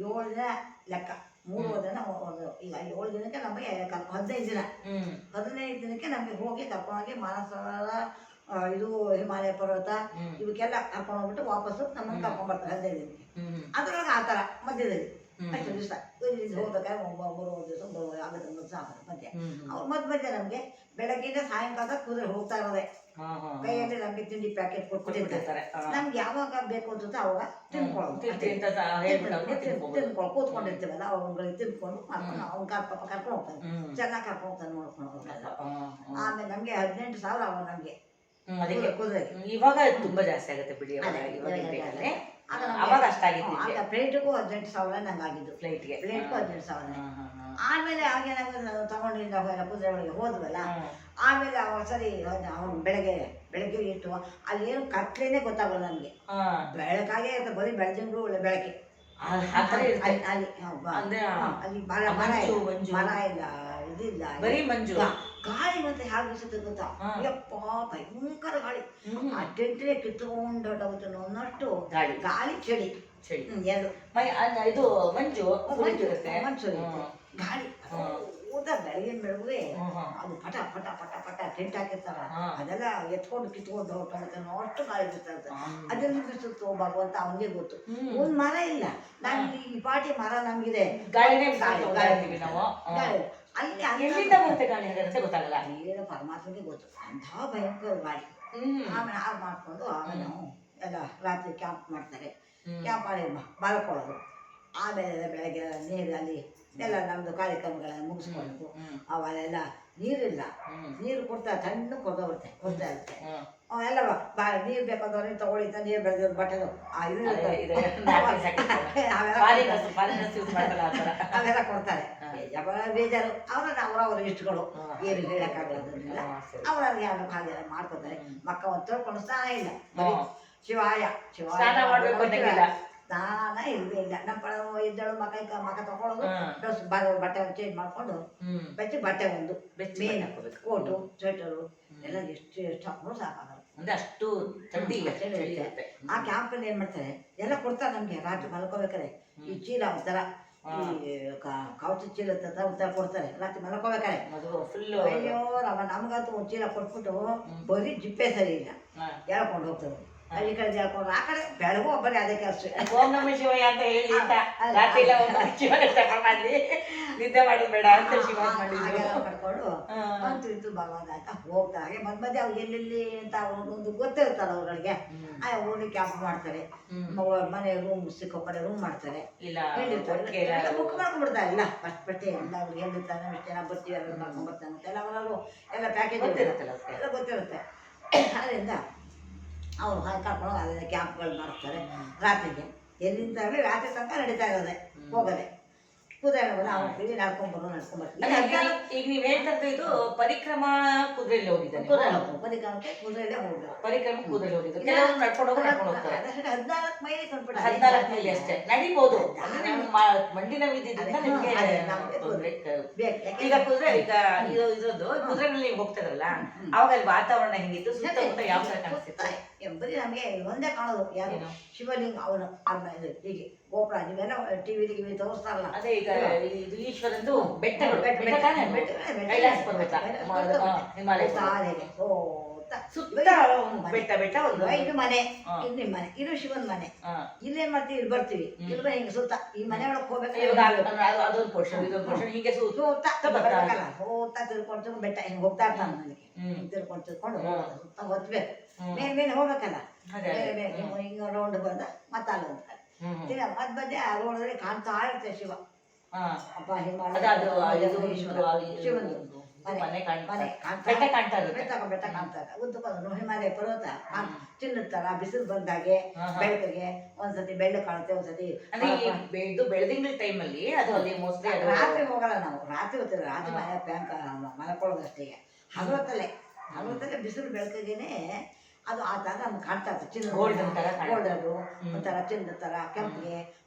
7 ದಿನ ಲೆಕ್ಕ. 3 ದಿನ ಈಗ 7 ದಿನಕ್ಕೆ ನಮಗೆ 15 ದಿನ. 15 ದಿನಕ್ಕೆ ನಮಗೆ ಹೋಗಿ ಕರ್ಕೊಂಡೋಗಿ ಮಾನಸರೋವರ, ಇದು ಹಿಮಾಲಯ ಪರ್ವತ ಇವಕ್ಕೆಲ್ಲ ಕರ್ಕೊಂಡು ಹೋಗ್ಬಿಟ್ಟು ವಾಪಸ್ಸು ನಮ್ಮನ್ನು ಕರ್ಕೊಂಡ್ ಬರ್ತಾರೆ 15 ದಿನಕ್ಕೆ. ಅದ್ರೊಳಗೆ ಆ ಥರ ಮಧ್ಯದಲ್ಲಿ ಅಷ್ಟು ದಿವಸ ಹೋಗ್ಬೇಕಾದ್ರೆ 3 ದಿವಸ ಆಗುತ್ತೆ ಸಾಕು ಮಧ್ಯೆ. ಅವ್ರು ಮಧ್ಯೆ ನಮಗೆ ಬೆಳಗ್ಗೆಯಿಂದ ಸಾಯಂಕಾಲ ಕುದುರೆ ಹೋಗ್ತಾ ಇರೋದೆ. ಕೈಯಲ್ಲಿ ನಮ್ಗೆ ತಿಂಡಿ ಪ್ಯಾಕೆಟ್ ಕೊಟ್ಬಿಟ್ಟಿರ್ತಾರೆ. ನಮ್ಗೆ ಯಾವಾಗ ಬೇಕು ಅನ್ಸುತ್ತೆ ಅವಾಗ ತಿನ್ಕೊಳ್ಳೋದು, ತಿನ್ಕೊಂಡು ಕೂತ್ಕೊಂಡಿರ್ತೀವಲ್ಲ ಅವುಗಳಿಗೆ ತಿನ್ಕೊಂಡು ಮಾಡ್ಕೊಂಡು ಅವ್ನ ಕರ್ಕೊಂಡು ಹೋಗ್ತಾನೆ, ಚೆನ್ನಾಗಿ ಕರ್ಕೊಂಡು ಹೋಗ್ತಾನೆ ನೋಡ್ಕೊಂಡು ಹೋಗ್ತಾನೆ. ಆಮೇಲೆ ನಮ್ಗೆ 18,000 ಅವ ನಮ್ಗೆ ಕುದುರೆ. ಇವಾಗ ತುಂಬಾ ಜಾಸ್ತಿ ಆಗುತ್ತೆ ಬಿಡಿ. ಅವಾಗ ಅಷ್ಟಾಗಿತ್ತು. ಆಗ ಪ್ಲೇಟ್ಗೂ 18,000 ನಂಗೆ ಆಗಿದ್ದು, ಪ್ಲೇಟ್ಗೂ 18,000. ಆಮೇಲೆ ಹಾಗೆ ನಾವು ತಗೊಂಡಿದ್ದ ಕುದುರೆ ಒಳಗೆ ಹೋದ್ವಲ್ಲ, ಆಮೇಲೆ ಅವಾಗ ಸರಿ ಅವನು ಬೆಳಗ್ಗೆ ಇಟ್ಟು ಅಲ್ಲಿ ಏನು ಕತ್ಲೇನೆ ಗೊತ್ತಾಗಲ್ಲ ನಮ್ಗೆ. ಬೆಳಕಾಗೆ ಬರೀ ಬೆಳದಿಂಗಳು ಒಳ್ಳೆ ಬೆಳಕೆ ಅಲ್ಲಿ ಮರ ಇಲ್ಲ, ಇದಿಲ್ಲ, ಬರೀ ಮಂಜು. ಗಾಳಿ ಮತ್ತೆ ಹೇಗೆ ಬೀಸುತ್ತೆ ಗೊತ್ತಾ, ಯಪ್ಪ ಭಯಂಕರ ಗಾಳಿ. ಆ ಟೆಂಟ್ರೆ ಕಿತ್ಕೊಂಡು ಅನ್ನೋಷ್ಟು ಗಾಳಿ, ಚಳಿ ಎರಡು ಇದು ಮಂಜು ಮನ್ಸು ಗಾಳಿ. ಊಟ ಬೆಳಗಿನ ಬೆಳಗ್ಗೆ ಅದು ಪಟ ಪಟ ಪಟ ಪಟ ಟೆಂಟ್ ಹಾಕಿರ್ತಾರ, ಅದೆಲ್ಲ ಎತ್ಕೊಂಡು ಕಿತ್ಕೊಂಡು ಹೊರಟೋಗುತ್ತೆ ಅಷ್ಟು ಗಾಳಿ ಬಿಡ್ತಾ. ಅದೆಲ್ಲ ಬಿಸುತ್ತೋ ಭಗವಂತ ಅವನಿಗೆ ಗೊತ್ತು. ಒಂದ್ ಮರ ಇಲ್ಲ ನಮ್ಗೆ, ಈ ಪಾಟಿ ಮರ ನಮ್ಗಿದೆ, ಅಲ್ಲಿ ಪರಮಾತ್ಮಗೆ ಗೊತ್ತು, ಅಂಥ ಭಯಂಕರ ಗಾಳಿ. ಆಮೇಲೆ ಹಾಗೆ ಮಾಡ್ಕೊಂಡು ಆಮೇಲೆ ನಾವು ಎಲ್ಲ ರಾತ್ರಿ ಕ್ಯಾಂಪ್ ಮಾಡ್ತಾರೆ. ಕ್ಯಾಂಪ್ ಮಾಡಿ ಮಲ್ಕೊಳ್ಳೋದು. ಆಮೇಲೆ ಬೆಳಗ್ಗೆ ನೀರಲ್ಲಿ ಎಲ್ಲ ನಮ್ದು ಕಾರ್ಯಕ್ರಮಗಳನ್ನ ಮುಗಿಸ್ಕೊಂಡು ಅವೆಲ್ಲ ನೀರಿಲ್ಲ, ನೀರು ಕೊಡ್ತಾ ತಣ್ಣು ಕೊಡ್ತಾ ಇರುತ್ತೆ. ಅವೆಲ್ಲ ನೀರು ಬೇಕಾದವ್ರೆ ತಗೊಳ್ಳಿ, ನೀರು ಬೆಳೆದ ಬಟ್ಟೆದು ಅವೆಲ್ಲ ಕೊಡ್ತಾರೆ. ಬೇಜಾರು ಅವ್ರ ಇಷ್ಟಗಳು ಏನು ಹೇಳಕ್ಕಾಗಲ್ಲ. ಅವ್ರಿಗೆ ಹಾಗೆಲ್ಲ ಮಾಡ್ಕೊತಾರೆ. ಮಕ್ಕ ಒಂದು ತೊಳ್ಕೊಂಡು ಸ್ನಾನ ಇಲ್ಲ, ಶಿವಾಯ ಸ್ನಾನ ಇಲ್ಲವೇ ಇಲ್ಲ. ನಮ್ಮ ಇದ್ದಳು ಮಕ್ಕ ತಗೊಳ್ಳೋದು, ಬಟ್ಟೆ ಚೇಂಜ್ ಮಾಡ್ಕೊಂಡು ಬೆಚ್ಚಿ ಬಟ್ಟೆ ಒಂದು ಮೇನ್ ಕೋಟು ಸ್ವೆಟರು ಎಲ್ಲ ಎಷ್ಟು ಹಾಕೊಂಡು ಸಾಕಾಗಲ್ಲ, ಅಷ್ಟು ಥಂಡಿ ಇರುತ್ತೆ. ಆ ಕ್ಯಾಂಪಲ್ಲಿ ಏನ್ ಮಾಡ್ತಾರೆ ಎಲ್ಲ ಕೊಡ್ತಾರೆ ನಮ್ಗೆ. ರಾತ್ರಿ ಮಲ್ಕೋಬೇಕಾರೆ ಈ ಚೀಲ ಒಂಥರ, ಈ ಕವಚ ಚೀಲ ಒಂಥರ ಕೊಡ್ತಾರೆ ರಾತ್ರಿ ಮಲ್ಕೋಬೇಕಾರೆ. ಅಯ್ಯೋ ನಮ್ಗಂತೂ ಒಂದು ಚೀಲ ಕೊಟ್ಬಿಟ್ಟು ಬರೀ ಜಿಪ್ಪೆ ಸರಿ ಇಲ್ಲ, ಹೇಳ್ಕೊಂಡು ಹೋಗ್ತದೆ. ಈ ಕಡೆ ಹೇಳ್ಕೊಂಡು ಆ ಕಡೆ ಬೆಳಗು ಒಬ್ಬರೇ ಅದೇ ಕೆಲಸ. ಓಂ ನಮ ಶಿವಾಯ ಅಂತ ಹೇಳಿ ರಾತ್ರಿ ಎಲ್ಲ ಓಂ ನಮ ಶಿವಾಯ ಮಾಡಿ ನಿದ್ದೆ ಮಾಡೋದು ಬೇಡ ಅಂತ ಶಿವಾಯ ಕಟ್ಕೊಂಡು ಅಂತೂ ಇತ್ತು ಭಗವಂತ ಅಂತ ಹೋಗ್ತಾರೆ. ಹಾಗೆ ಮಧ್ಯೆ ಅವ್ರು ಎಲ್ಲೆಲ್ಲಿ ಅಂತ ಒಂದು ಗೊತ್ತಿರ್ತಾರೆ ಅವ್ರಿಗೆ. ಊರಿಗೆ ಕ್ಯಾಂಪ್ ಮಾಡ್ತಾರೆ, ಮನೆ ರೂಮ್ ಸಿಕ್ಕೋ ಕಡೆ ರೂಮ್ ಮಾಡ್ತಾರೆ, ಹೇಳಿರ್ತಾರೆ, ಬುಕ್ ಮಾಡ್ಕೊಂಡ್ಬಿಡ್ತಾರೆ. ಇಲ್ಲ ಫಸ್ಟ್ ಬಟ್ಟೆ ಎಲ್ಲ ಅವ್ರಿಗೆ ಹೇಳಿರ್ತಾರೆ, ನಾವು ಇಷ್ಟು ಜನ ಬರ್ತೀವಿ ಎಲ್ಲ ಮಾಡ್ಕೊಂಡ್ಬರ್ತಾನೆ ಅಂತ ಎಲ್ಲ ಅವರಲ್ಲೂ ಎಲ್ಲ ಪ್ಯಾಕೇಜ್ ಎಲ್ಲ ಗೊತ್ತಿರುತ್ತೆ. ಅದರಿಂದ ಅವ್ರು ಕರ್ಕೊಂಡು ಅದೇ ಕ್ಯಾಂಪ್ಗಳು ಮಾಡ್ತಾರೆ ರಾತ್ರಿಗೆ. ಎಲ್ಲಿಂದ ರಾತ್ರಿ ತನಕ ನಡೀತಾ ಇರೋದೆ ಹೋಗೋದೆ. ಕುದುರೆ ಹೋಗ್ತೀವಿ, ನಡ್ಕೊಂಡ್ಬರ್ತೀವಿ. ಈಗ ನೀವ್ ಹೇಳ್ತಾ ಇದು ಪರಿಕ್ರಮಾ ಕುದುರೆಯಲ್ಲಿ ಹೋಗಿದ್ದಾನೆ. ಪರಿಕ್ರಮಕ್ಕೆ ಕುದುರೆಯಲ್ಲೇ ಹೋಗ್ತಾರೆ. ಪರಿಕ್ರಮ ಕುದುರೆ ಹೋಗಿದ್ದು, ಕೆಲವರು ನಡ್ಕೊಂಡು ಹೋಗ್ತಾರೆ. 14 ಮೈಲಿ ತಂದ್ಬಿಟ್ಟು 14 ಮೈಲಿ ಅಷ್ಟೇ ನಡಿಬಹುದು. ಮಂಡಿನ ವಿದ್ಯುದ್ರಿಂದ ನಿಮ್ಗೆ ಈಗ ಕುದುರೆ ಈಗ ಇರೋದು ಕುದುರೆನಲ್ಲಿ ಹೋಗ್ತಾರಲ್ಲ, ಅವಾಗ ಅಲ್ಲಿ ವಾತಾವರಣ ಹೆಂಗಿತ್ತು, ಸುತ್ತಮುತ್ತ ಯಾವ ತರ ಕಾಣಿಸ್ತಿತ್ತು? ಬರೀ ನಮಗೆ ಒಂದೇ ಕಾಣೋದು ಯಾರು ಏನು? ಶಿವಲಿಂಗ ಅವನು ಇದು ಹೀಗೆ ಗೋಪುರ ನೀವೆಲ್ಲ ಟಿವಿಲಿ ತೋರಿಸ್ತಾರಲ್ಲ ಅದೇ ಈಗ ಇದು ಈಶ್ವರಂದು ಬೆಟ್ಟಗಳು ಬೆಟ್ಟ ತಾನೇ ಅದು? ಕೈಲಾಸ ಪರ್ವತ ಹಿಮಾಲಯ ಸುತ್ತ ಬೆಟ್ಟ ಬೆಟ್ಟ ಒಂದು ಇದು ಮನೆ ಇದು ನಿಮ್ಮ ಮನೆ ಇದು ಶಿವನ್ ಮನೆ. ಇಲ್ಲೇನ್ ಮಾಡ್ತೀವಿ, ಇಲ್ಲಿ ಬರ್ತೀವಿ, ಇಲ್ಲಿ ಬರೀ ಹಿಂಗೆ ಸುತ್ತ ಈ ಮನೆ ಒಳಗೆ ಇವಾಗ ಹೋಗ್ಬೇಕು, ಅದೊಂದು ಪೋರ್ಷನ್ ಇದೊಂದು ಪೋರ್ಷನ್ ಹೀಗೆ ಸುತ್ತ ಬರ್ಬೇಕಲ್ಲ, ಹೋಗ್ತಾ ತಿರ್ಕೊಂಡು ಬೆಟ್ಟ ಹಿಂಗೆ ಹೋಗ್ತಾ ಇರ್ತಾನೆ ನನಗೆ, ತಿರ್ಕೊಂಡು ಸುತ್ತ ಹೊತ್ಬೇಕು, ಮೇಲೆ ಮೇಲೆ ಹೋಗ್ಬೇಕಲ್ಲ, ಹಿಂಗ ರೌಂಡ್ ಬಂದ ಮತ್ತೆ ಅಲ್ಲಿ ಹೋಗ್ತಾರೆ. ಮದ್ ಮಧ್ಯೆ ಆ ರೋಡಲ್ಲಿ ಕಾಣ್ತಾ ಇರುತ್ತೆ ಶಿವ. ಅಪ್ಪ ಬೆಟ್ಟ ಕಾಣ್ತಾ ಇದೆ, ಉದ್ದಕ್ಕೊಂದು ಹಿಮಾಲಯ ಪರ್ವತ ಚಿನ್ನದ ಬಿಸಿಲು ಬಂದಾಗೆ ಬೆಳಕಿಗೆ ಒಂದ್ಸತಿ ಬೆಳ್ಳು ಕಾಣುತ್ತೆ, ಒಂದ್ಸತಿ ಇದು ಬೆಳದಿಂಗಳ ಟೈಮಲ್ಲಿ ಅದು ಅಲ್ಲಿ ಮೋಸ್ಟ್ಲಿ ರಾತ್ರಿ ಹೋಗಲ್ಲ ನಾವು, ರಾತ್ರಿ ಹೋಗ್ತೀವಿ, ರಾತ್ರಿ ಮನೆ ಬ್ಯಾಂಕ್ ಮಲ್ಕೊಳ್ಳೋದಷ್ಟೇ. ಹಗಲೊತ್ತಲ್ಲೇ ಬಿಸಿಲು ಬೆಳಕಿಗೆನೆ ಅದು ಆ ಥರ ನಮ್ಗೆ ಕಾಣ್ತಾ ಇರ್ತದೆ, ಚಿನ್ನ ಗೋಲ್ಡದು ಒಂಥರ ಚಿನ್ನದ ಥರ ಕೆಂಪಿಗೆ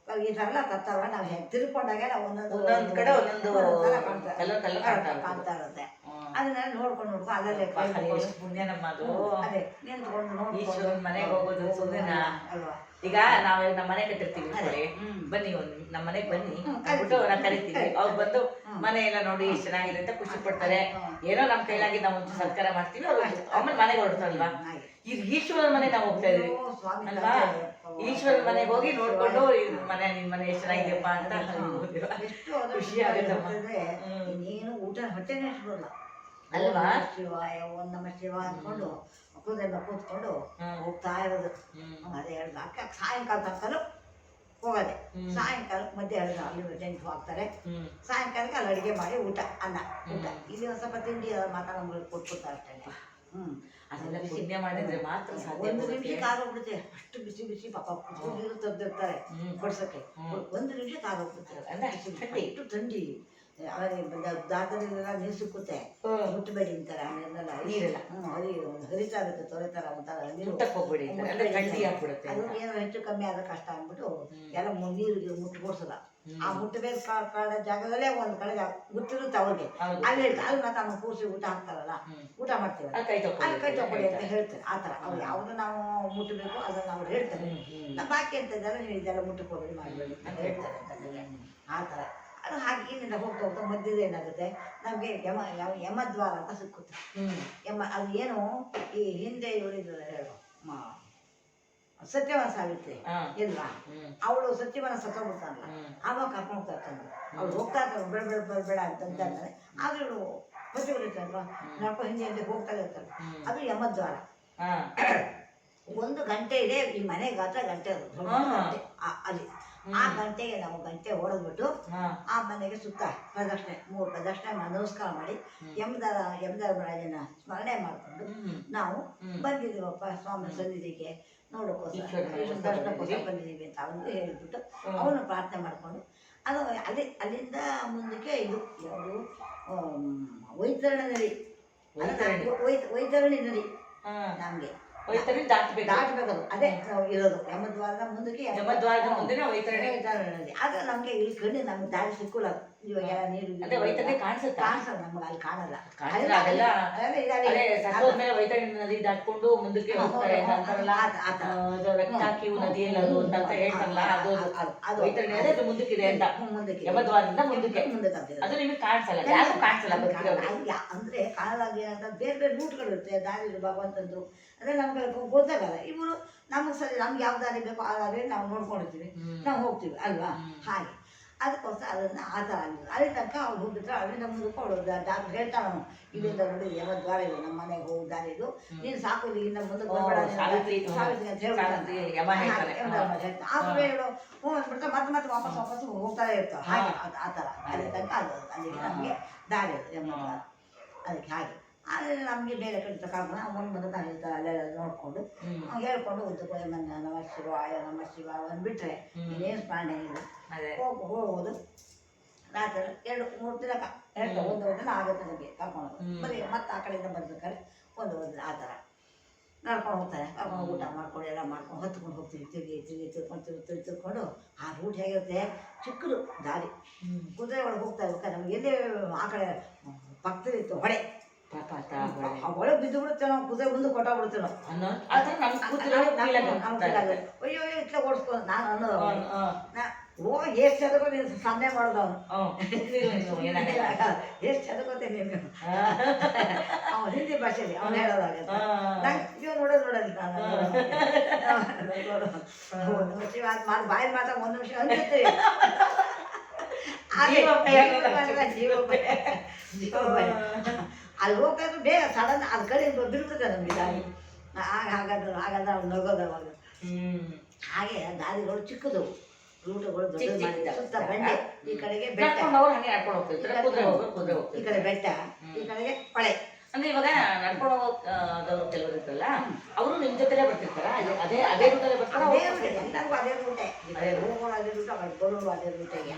ಈ ಥರ ಎಲ್ಲ ತರ್ತಾರ. ನಾವು ಹೆಂಗೆ ತಿರ್ಕೊಂಡಾಗ ಒಂದೊಂದು ಕಡೆ ಕಾಣ್ತಾ ಇರುತ್ತೆ. ಅದನ್ನೆಲ್ಲ ನೋಡ್ಕೊಂಡು ಅಲ್ಲಲ್ಲೇ ಪುಣ್ಯ ನಮ್ಮದು. ಅದೇ ನಿಂತ್ಕೊಂಡು ನೋಡ್ಕೊಂಡು ಮನೆಗೆ ಹೋಗೋದು ಸುಮ್ಮನೆ ಅಲ್ವಾ. ಈಗ ನಾವು ನಮ್ಮ ಮನೆ ಕಟ್ಟಿರ್ತೀವಿ, ಬನ್ನಿ ನಮ್ಮ ಮನೆಗೆ ಬನ್ನಿ ಅಂದ್ಬಿಟ್ಟು ನಾವು ಕರಿತೀವಿ. ಅವ್ರು ಬಂದು ಮನೆ ಎಲ್ಲ ನೋಡಿ ಎಷ್ಟು ಚೆನ್ನಾಗಿದೆ ಅಂತ ಖುಷಿ ಪಡ್ತಾರೆ. ಏನೋ ನಮ್ಮ ಕೈಲಾಗಿ ನಾವು ಒಂದು ಸತ್ಕಾರ ಮಾಡ್ತೀವಿ, ಅವ್ರು ಆಮೇಲೆ ಮನೆಗೆ ಹೊರಡ್ತಾರಲ್ವಾ. ಈಗ ಈಶ್ವರನ ಮನೆ ನಾವು ಹೋಗ್ತಾ ಇದೀವಿ ಅಲ್ವಾ, ಈಶ್ವರನ ಮನೆಗೆ ಹೋಗಿ ನೋಡ್ಕೊಂಡು ಮನೆ ನಿನ್ ಮನೆ ಎಷ್ಟು ಚೆನ್ನಾಗಿದೆಯಪ್ಪ ಅಂತ ಖುಷಿ ಆಗುತ್ತೆ. ಇನ್ನೇನು ಊಟ ಹೊಟ್ಟೆನೇ ಬರಲ್ಲ ಅಲ್ವಾ. ಶಿವಾಯ ಓಂ ನಮ ಶಿವ ಅಂದ್ಕೊಂಡು ಮಕ್ಕಳೆಲ್ಲ ಕೂತ್ಕೊಂಡು ಹೋಗ್ತಾ ಇರೋದು. ಅದೇ ಹೇಳ್ದ ಅಕ್ಕ ಸಾಯಂಕಾಲ ತನಕಲು ಹೋಗೋದೆ, ಸಾಯಂಕಾಲ ಮಧ್ಯೆ ಹೇಳಿದ ಅಲ್ಲಿ ಟೆಂಟ್ ಹಾಕ್ತಾರೆ, ಸಾಯಂಕಾಲಕ್ಕೆ ಅಲ್ಲಿ ಅಡುಗೆ ಮಾಡಿ ಊಟ ಅನ್ನ ಊಟ, ಇಲ್ಲಿ ಒಂದು ಸ್ವಲ್ಪ ತಿಂಡಿ ಮಾತ್ರ ನಮ್ಗೆ ಕೊಟ್ಬಿಡ್ತಾರೆ ಅಷ್ಟೇ. ಅದೆಲ್ಲ ಪುಣ್ಯ ಮಾಡಿದ್ರೆ ಮಾತ್ರ ಸಾಧ್ಯ. ಒಂದು ನಿಮಿಷ ಕಾರ್ ಹೋಗ್ಬಿಡುತ್ತೆ, ಅಷ್ಟು ಬಿಸಿ ಬಿಸಿ ಪಾಪ ಕುತ್ಕೊಂಡಿರೋ ತೆಗ್ದಿರ್ತಾರೆ ಕೊಡ್ಸಕ್ಕೆ, ಒಂದು ನಿಮಿಷ ಕಾರ್ ಹೋಗ್ಬಿಡ್ತಾರೆ, ಅಷ್ಟು ಥಂಡಿ. ದಾಟದಲ್ಲೆಲ್ಲ ನೀರು ಸಿಕ್ಕುತ್ತೆ, ಮುಟ್ಟಬೇಡಿ ಅಂತಾರೆ, ಆಮೇಲೆಲ್ಲ ನೀರೆಲ್ಲ ಹರಿತಾ ಇರುತ್ತೆ, ತೊರೆತಾರ ಒಂಥರ ನೀರು ಅದು ಏನೋ ಹೆಚ್ಚು ಕಮ್ಮಿ ಆದ ಕಷ್ಟ ಅಂದ್ಬಿಟ್ಟು ಎಲ್ಲ ನೀರಿಗೆ ಮುಟ್ಕೊಡ್ಸಲ್ಲ. ಆ ಮುಟ್ಟಬೇಕು ಕಾಡ ಜಾಗದಲ್ಲೇ ಒಂದ್ ಕಡೆ ಗೊತ್ತಿರುತ್ತೆ ಅವ್ರಿಗೆ, ಅಲ್ಲಿ ಹೇಳ್ತಾರೆ ಅಲ್ಲಿ ಮತ್ತೆ ಅವ್ನು ಕೂರಿಸಿ ಊಟ ಹಾಕ್ತಾರಲ್ಲ, ಊಟ ಮಾಡ್ತೀವಿ ಅಲ್ಲಿ ಕೈ ತಗೊಳ್ಳಿ ಅಂತ ಹೇಳ್ತಾರೆ. ಆ ಥರ ಅವ್ರು ಯಾವ್ದು ನಾವು ಮುಟ್ಟಬೇಕು ಅದನ್ನ ಅವ್ರು ಹೇಳ್ತಾರೆ. ನಮ್ಮ ಬಾಕಿ ಅಂತ ಇದ್ದಾರೆ, ನೀವು ಇದೆಲ್ಲ ಮುಟ್ಟಕೋಬೇಡಿ ಮಾಡಬೇಡಿ ಅಂತ ಹೇಳ್ತಾರೆ. ಆ ಥರ ಅದು ಹಾಗೆ ಇಲ್ಲಿಂದ ಹೋಗ್ತಾ ಹೋಗ್ತಾ ಮಧ್ಯದ ಏನಾಗುತ್ತೆ ನಮಗೆ ಯಮದ್ವಾರ ಅಂತ ಸಿಕ್ಕುತ್ತೆ. ಅದು ಏನು ಈ ಹಿಂದೆ ಇವಳಿದ್ದಾರೆ ಹೇಳು ಸತ್ಯವನ ಸಾವಿತ್ರಿ ಇಲ್ವಾ, ಅವಳು ಸತ್ಯವನ ಸತ್ತೋಗ್ಬಿಡ್ತಾರಲ್ಲ, ಆವಾಗ ಕರ್ಕೊಂಡು ಹೋಗ್ತಾ ಇರ್ತಾನೆ. ಅವ್ಳು ಹೋಗ್ತಾ ಇರ್ತಾರೆ ಬೇಡ ಅಂತ ಅಂತಾರೆ, ಆದ್ರೆ ಇವಳು ಪತಿವ್ರತಲ್ವಾ ನಡ್ಕೊ ಹಿಂದೆ ಹೋಗ್ತಾ ಇರ್ತಾರೆ. ಅದು ಯಮದ್ವಾರ. 1 ಗಂಟೆ ಇದೆ ಈ ಮನೆ ಗಾತ್ರ ಗಂಟೆ ಅದು ಅಲ್ಲಿ. ಆ ಗಂಟೆಗೆ ನಾವು ಗಂಟೆ ಹೊಡೆದ್ಬಿಟ್ಟು ಆ ಮನೆಗೆ ಸುತ್ತ ಪ್ರದಕ್ಷಿಣೆ 3 ಪ್ರದಕ್ಷಿಣೆ ನಮಸ್ಕಾರ ಮಾಡಿ ಯಮಧರ್ಮರಾಜನ ಸ್ಮರಣೆ ಮಾಡಿಕೊಂಡು ನಾವು ಬಂದಿದ್ದೀವಪ್ಪ ಸ್ವಾಮಿ ಸನ್ನಿಧಿಗೆ ನೋಡೋಕ್ಕೋಸ್ಕರ ದರ್ಶನಕ್ಕೋಸ್ಕರ ಬಂದಿದ್ದೀವಿ ಅಂತ ಅವನಿಗೆ ಹೇಳಿಬಿಟ್ಟು ಅವನು ಪ್ರಾರ್ಥನೆ ಮಾಡಿಕೊಂಡು ಅದು ಅಲ್ಲಿಂದ ಮುಂದಕ್ಕೆ ಇದು ಯಾವುದು ವೈತರಣಿ ನದಿ, ವೈತರಣಿ ನದಿ ನಮಗೆ ದಾಟಬೇಕದು. ಅದೇ ಇರೋದು ಯಮದ್ವಾರದ ಮುಂದಕ್ಕೆ, ಯಮದ್ವಾರದ ಮುಂದೆ ವೈತರಣಿ ನದಿ. ಆದ್ರೆ ನಮ್ಗೆ ಇಲ್ಲಿ ಕಣ್ಣು ನಮ್ಗೆ ದಾರಿ ಸಿಕ್ಕಲ್ಲ, ಇವಾಗ ನೀರು ಕಾಣಿಸಲ್ಲ ನಮ್ಗೆ, ಅಲ್ಲಿ ಕಾಣಲ್ಲ. ವೈತರಣಿ ನದಿ ದಾಟ್ಕೊಂಡು ಮುಂದಕ್ಕೆ ಹೋಗ್ತಾರೆ ಅಂತಾರಲ್ಲ, ನದಿ ಅಂತ ಹೇಳ್ತಾರಲ್ಲ, ಅದು ವೈತರಣಿ ನದಿ ಅದು ಮುಂದಕ್ಕಿದೆ ಅಂತ, ಮುಂದಕ್ಕೆ ಯಮದ್ವಾರದಿಂದ ಮುಂದಕ್ಕೆ ಅದು ನಿಮಗೆ ಕಾಣಿಸಲ್ಲ, ಯಾರು ಕಾಣಿಸಲ್ಲ. ಅಂದ್ರೆ ಕಾಣಲಾಗಿ ಏನಂತ ಬೇರೆ ಬೇರೆ ರೂಟ್ಗಳು ಇರುತ್ತೆ, ದಾರಿ ಭಗವಂತಂದ್ರು ಅದೇ ನಮ್ಗೆ ಗೊತ್ತಾಗಲ್ಲ. ಇವರು ನಮ್ಗೆ ಸರಿ ನಮ್ಗೆ ಯಾವ ದಾರಿ ಬೇಕೋ ಆ ದಾರಿ ನಾವು ನೋಡ್ಕೊಂಡಿರ್ತೀವಿ, ನಾವು ಹೋಗ್ತೀವಿ ಅಲ್ವಾ. ಹಾಗೆ ಅದಕ್ಕೋಸ್ಕರ ಅದನ್ನ ಆ ಥರ ಅಲ್ಲಿ ತನಕ ಅವ್ರು ಹೋಗಿದ್ರೆ ಅಲ್ಲಿಂದ ಮುಂದಕ್ಕೆ ಅವಳು ಡಾಕ್ಟರ್ ಹೇಳ್ತಾಳೆ, ಅವನು ಇಲ್ಲಿಂದ ನೋಡಿ ಯಮದ್ವಾರ ಇದು, ನಮ್ಮ ಮನೆಗೆ ಹೋಗಿ ದಾರಿ ಇದು, ನೀನು ಸಾಕು ಇಲ್ಲಿಂದ ಮುಂದಕ್ಕೆ ಹೋಗ್ಬೇಡ ಸಾವಿತ್ರಿ ಅಂತ ಹೇಳ್ತಾರೆ. ಆಮೇಲೆ ಹೇಳು ಹ್ಞೂ ಅಂದ್ಬಿಡ್ತಾ ಮತ್ತೆ ವಾಪಸ್ ಹೋಗ್ತಾನೆ ಇರ್ತಾವೆ. ಹಾಗೆ ಆ ಥರ ಅಲ್ಲಿ ತನಕ ಅದು ಅಲ್ಲಿಗೆ ನಮಗೆ ದಾರಿ ಅದು ಯಮದ್ವಾರ. ಅದಕ್ಕೆ ಹಾಗೆ ಆದರೆ ನಮಗೆ ಬೇರೆ ಕಡೆ ಕರ್ಕೊಂಡು ಅವನು ಬಂದು ನಾನು ಹೇಳ್ತಾರೆ ಅಲ್ಲೆಲ್ಲ ನೋಡಿಕೊಂಡು ಹೇಳ್ಕೊಂಡು ಉದ್ದಕ್ಕೂ ನಮ ಶಿವ ಅಂದ್ಬಿಟ್ರೆ ಇನ್ನೇನು ಸ್ಮರಣೆ ಇಲ್ಲ. ಹೋಗೋದು ರಾತ್ರಿ 2-3 ದಿನ ಹೇಳ್ತಾರೆ, 1 ದಿನ ಆಗುತ್ತೆ ನಮಗೆ ಕರ್ಕೊಂಡು ಬರೀ ಮತ್ತೆ ಆ ಕಡೆಯಿಂದ ಬರ್ಬೇಕಾದ್ರೆ 1 ದಿನ ಆ ಥರ ನಡ್ಕೊಂಡು ಹೋಗ್ತಾರೆ. ಕರ್ಕೊಂಡು ಊಟ ಮಾಡ್ಕೊಂಡು ಎಲ್ಲ ಮಾಡ್ಕೊಂಡು ಹೊತ್ಕೊಂಡು ಹೋಗ್ತೀವಿ, ತಿರ್ಕೊಂಡು ಆ ರೂಟ್ ಹೇಗಿರುತ್ತೆ ಚಿಕ್ಕದು ದಾರಿ, ಕುದುರೆ ಒಳಗೆ ಹೋಗ್ತಾ ಇರ್ಬೇಕಾದ್ರೆ ನಮ್ಗೆ ಎಲ್ಲೇ ಆ ಕಡೆ ಪಕ್ಕದಲ್ಲಿತ್ತು ಹೊಳೆ, ಒಳಗೆ ಬಿದ್ದು ಬಿಡುತ್ತೆ ನಾವು ಕುದುರೆ ಮುಂದೆ ಕೊಟ್ಟಾಗ್ಬಿಡ್ತೀವಿ ನಾವು ಅನ್ನೋ ಆ ಥರ ನಮ್ಗೆ ಕೂತಿರೋ ಅಯ್ಯೋ ಇಟ್ಲ ಓಡಿಸ್ಕೊ ನಾನು ಅನ್ನೋದು ಓ ಎಷ್ಟು ಚದಕೋ ನೀನು ಸನ್ನೆ ಮಾಡೋದು ಅವನು ಎಷ್ಟು ಚದಕೋತೆ ನೀನು ಅವನು ಹಿಂದಿ ಭಾಷೆಯಲ್ಲಿ ಅವನು ಹೇಳೋದಾಗ ನಂಗೆ ಇವ್ ನೋಡೋದು ನಾನು ಬಾಯಿ ಮಾತಾಗ ಒಂದು ನಿಮಿಷ ಅನ್ಸುತ್ತೆ ಅಲ್ಲಿ ಹೋಗ್ಬೇಕು ಬೇಗ ಸಡನ್ ಅದ್ ಕಡೆ ಬಿಡ್ಬಿಡ್ತಾರೆ ನಮ್ಗೆ ದಾರಿ ಹಾಗಾದ್ರೆ ಅವ್ನು ನಗೋದು ಅವಾಗ ಹಾಗೆ ದಾರಿಗಳು ಚಿಕ್ಕದವು ರೂಟುಗಳು ದೊಡ್ಡ ಸುತ್ತ ಬಂಡೆ ಈ ಕಡೆಗೆ ಬೆಟ್ಟ ಈ ಕಡೆ ಬೆಟ್ಟ ಈ ಕಡೆಗೆ ಹೊಳೆ ಅಂದ್ರೆ ಇವಾಗ ನಡ್ಕೊಂಡು ಹೋಗೋದವ್ರು ಕೆಲವರು ಇರ್ತಲ್ಲ ಅವರು ನಿಮ್ ಜೊತೆಲೆ ಬರ್ತಿರ್ತಾರ ಅದೇ ಅದೇ ರೂಟಲ್ಲೇ ಬರ್ತಾರ ಎಲ್ಲರಿಗೂ ಅದೇ ರೂಟೆ ಹೋಗೋರು ಅದೇ ರೂಟ ಬರೋರು ಅದೇ ರೂಟೆಗೆ